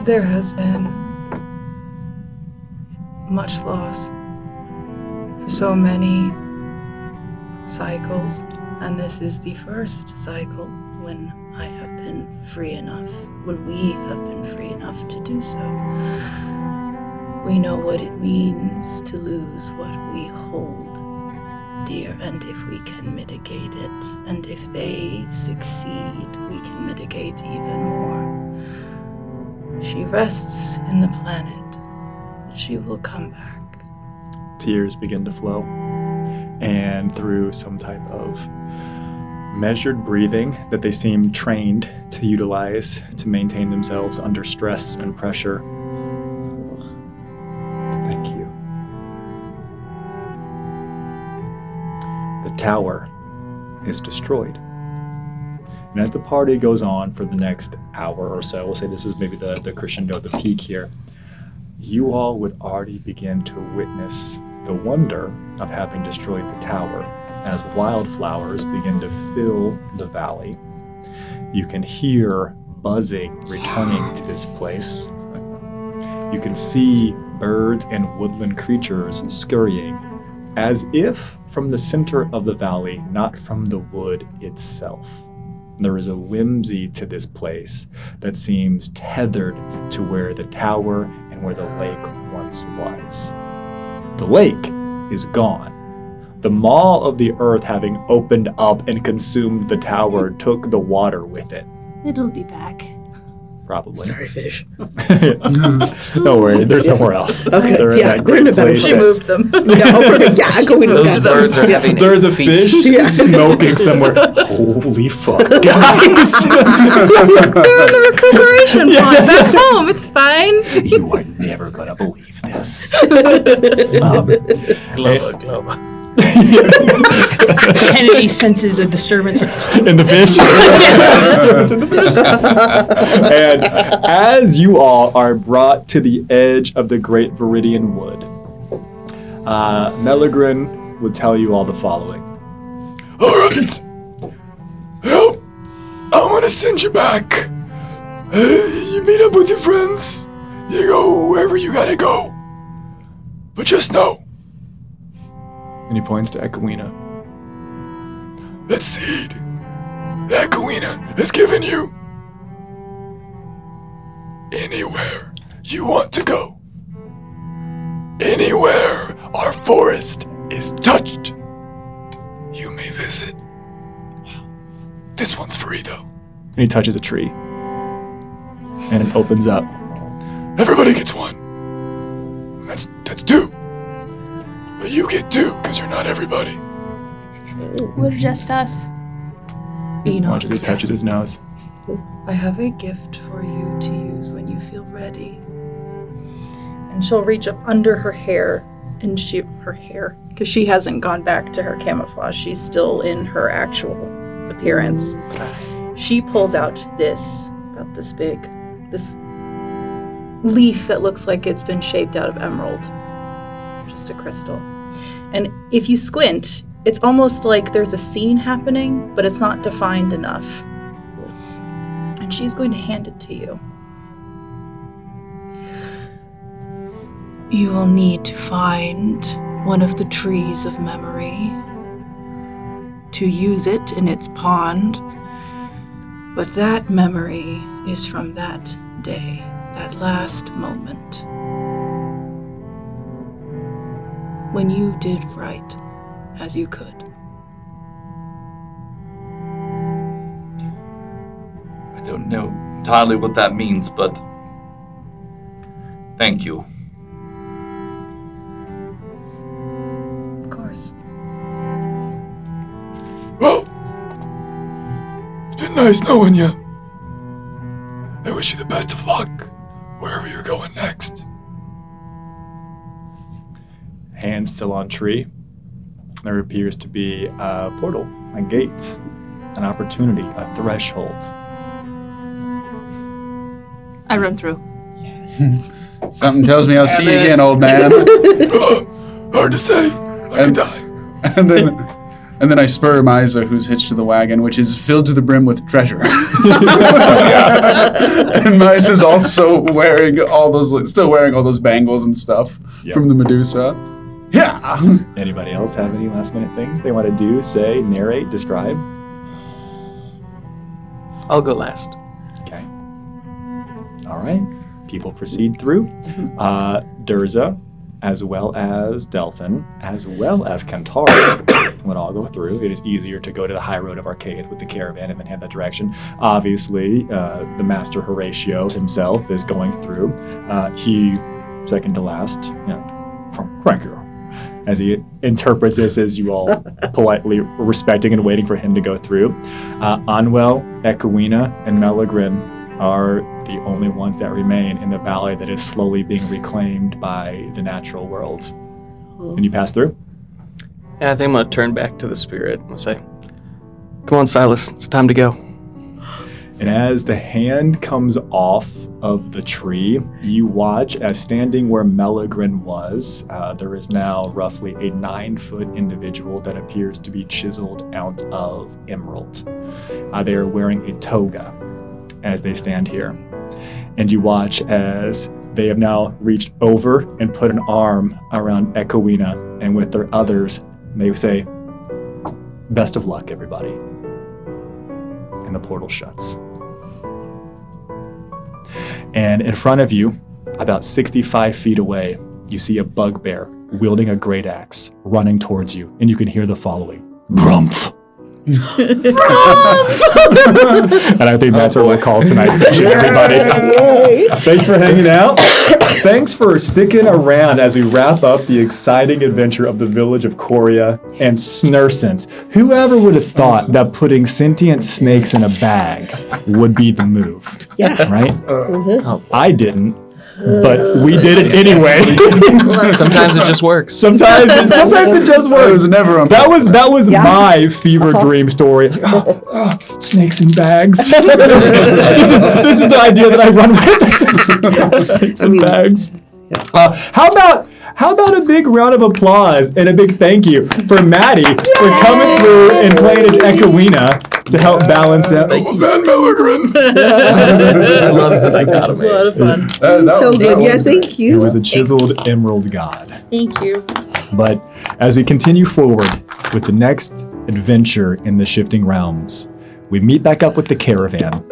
There has been much loss for so many cycles, and this is the first cycle when I have been free enough, when we have been free enough to do so. We know what it means to lose what we hold dear, and if we can mitigate it, and if they succeed, we can mitigate even more. She rests in the planet. She will come back. Tears begin to flow. and through some type of measured breathing that they seem trained to utilize to maintain themselves under stress and pressure. Thank you. The tower is destroyed. And as the party goes on for the next hour or so, we'll say this is maybe the crescendo, the peak here, you all would already begin to witness the wonder of having destroyed the tower as wildflowers begin to fill the valley. You can hear buzzing returning to this place. You can see birds and woodland creatures scurrying, as if from the center of the valley, not from the wood itself. There is a whimsy to this place that seems tethered to where the tower and where the lake once was. The lake is gone. The maw of the earth, having opened up and consumed the tower, took the water with it. It'll be back. Probably. Sorry, fish. Don't worry, they're somewhere else. Okay, They're in yeah, that we're in a better place She that- moved them. Yeah, oh, perfect. Yeah, I go in Those with that. birds are having There's a feast. fish Yeah. smoking somewhere. Holy fuck, guys! They're in the recuperation pod back home. It's fine. You are never gonna believe this. Globa. Kennedy senses a disturbance. In the fish. And as you all are brought to the edge of the Great Viridian Wood, Meligrin would tell you all the following. All right. Well, I want to send you back. You meet up with your friends. You go wherever you gotta go. But just know, And he points to Coireah. that seed that Coireah has given you, anywhere you want to go, anywhere our forest is touched, you may visit. This one's free though. And he touches a tree. And it opens up. Everybody gets one. That's two. But you get two because you're not everybody. We're just us. Enoch, He touches his nose. I have a gift for you to use when you feel ready. And she'll reach up under her hair, and because she hasn't gone back to her camouflage. She's still in her actual appearance. She pulls out this, about this big, this leaf that looks like it's been shaped out of emerald. Just a crystal. And if you squint, it's almost like there's a scene happening, but it's not defined enough. And she's going to hand it to you. You will need to find one of the trees of memory to use it in its pond. But that memory is from that day, that last moment. When you did right as you could. I don't know entirely what that means, but thank you. Of course. Well, it's been nice knowing you. I wish you the best of luck wherever you're going next. Hand still on tree. There appears to be a portal, a gate, an opportunity, a threshold. I run through. Something tells me I'll see you again, old man. Hard to say. I could die. And then I spur Miza, who's hitched to the wagon, which is filled to the brim with treasure. And Miza's also wearing still wearing all those bangles and stuff from the Medusa. Yeah. Anybody else have any last minute things they want to do, say, narrate, describe? I'll go last. Okay. All right. People proceed through. Durza, as well as Delphin, as well as Kentara would all go through. It is easier to go to the high road of Arcade with the caravan and then head that direction. Obviously, the Master Horatio himself is going through. He, second to last, from Crankier. as he interprets this as you all politely respecting and waiting for him to go through. Anwell, Coireah, and Melagrin are the only ones that remain in the valley that is slowly being reclaimed by the natural world. And you pass through? Yeah, I think I'm going to turn back to the spirit and say, come on, Silas, it's time to go. And as the hand comes off of the tree, you watch as standing where Melagrin was, there is now roughly a 9-foot individual that appears to be chiseled out of emerald. They are wearing a toga as they stand here. And you watch as they have now reached over and put an arm around Coireah, and with their others, they say, best of luck, everybody. And the portal shuts. And in front of you, about 65 feet away, you see a bugbear wielding a great axe running towards you, and you can hear the following. Brumph! And I think that's where we'll call tonight's session, everybody. Thanks for hanging out. Thanks for sticking around as we wrap up the exciting adventure of the village of Coireah and Snursens. Whoever would have thought that putting sentient snakes in a bag would be the move? Yeah. Right? I didn't, but we did it anyway. Sometimes it just works. Sometimes it just works. It was never on That was Yeah. my fever dream story. It's like, snakes in bags. this is the idea that I run with. Snakes in bags. How about a big round of applause and a big thank you for Maddie for coming through and playing as Coireah to help balance out. Oh, man, Melagrin. I love the dichotomy. A lot of fun. So good. Yeah, thank It you. was a chiseled emerald god. Thank you. But as we continue forward with the next adventure in the Shifting Realms, we meet back up with the caravan.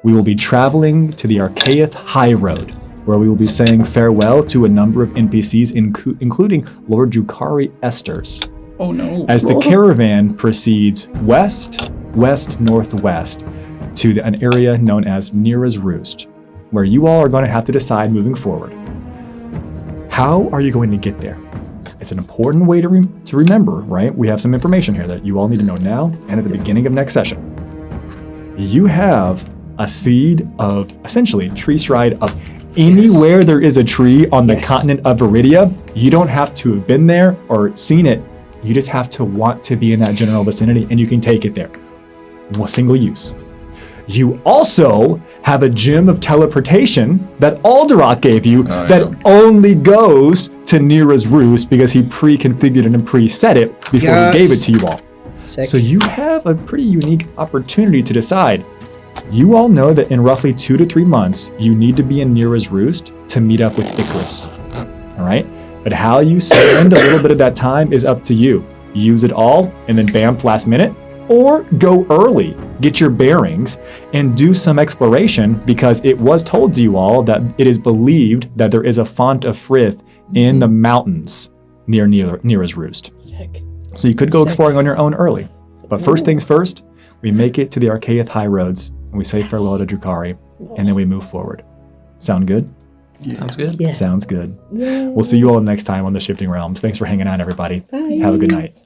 We will be traveling to the Archaeith High Road, where we will be saying farewell to a number of NPCs, including Lord Jukari Esters. Oh no. As the caravan proceeds west-northwest to an area known as Neera's Roost, where you all are going to have to decide moving forward. How are you going to get there? It's an important way to remember, right? We have some information here that you all need to know now and at the beginning of next session. You have a seed of, essentially, tree stride of anywhere there is a tree on the continent of Viridia. You don't have to have been there or seen it. You just have to want to be in that general vicinity, and you can take it there. Single use. You also have a gem of teleportation that Alderot gave you that only goes to Neera's Roost because he pre-configured it and preset it before he gave it to you all. Sick. So you have a pretty unique opportunity to decide. You all know that in roughly 2 to 3 months, you need to be in Neera's Roost to meet up with Icarus. All right? But how you spend a little bit of that time is up to you. Use it all and then bam, last minute, or go early, get your bearings, and do some exploration because it was told to you all that it is believed that there is a font of Frith in the mountains near Neera's Roost. Sick. So you could go exploring on your own early. But first things first, we make it to the Archaeith High Roads, and we say farewell to Jukari, and then we move forward. Sound good? Sounds good. Yeah. Sounds good. Yeah. We'll see you all next time on the Shifting Realms. Thanks for hanging out, everybody. Bye. Have a good night.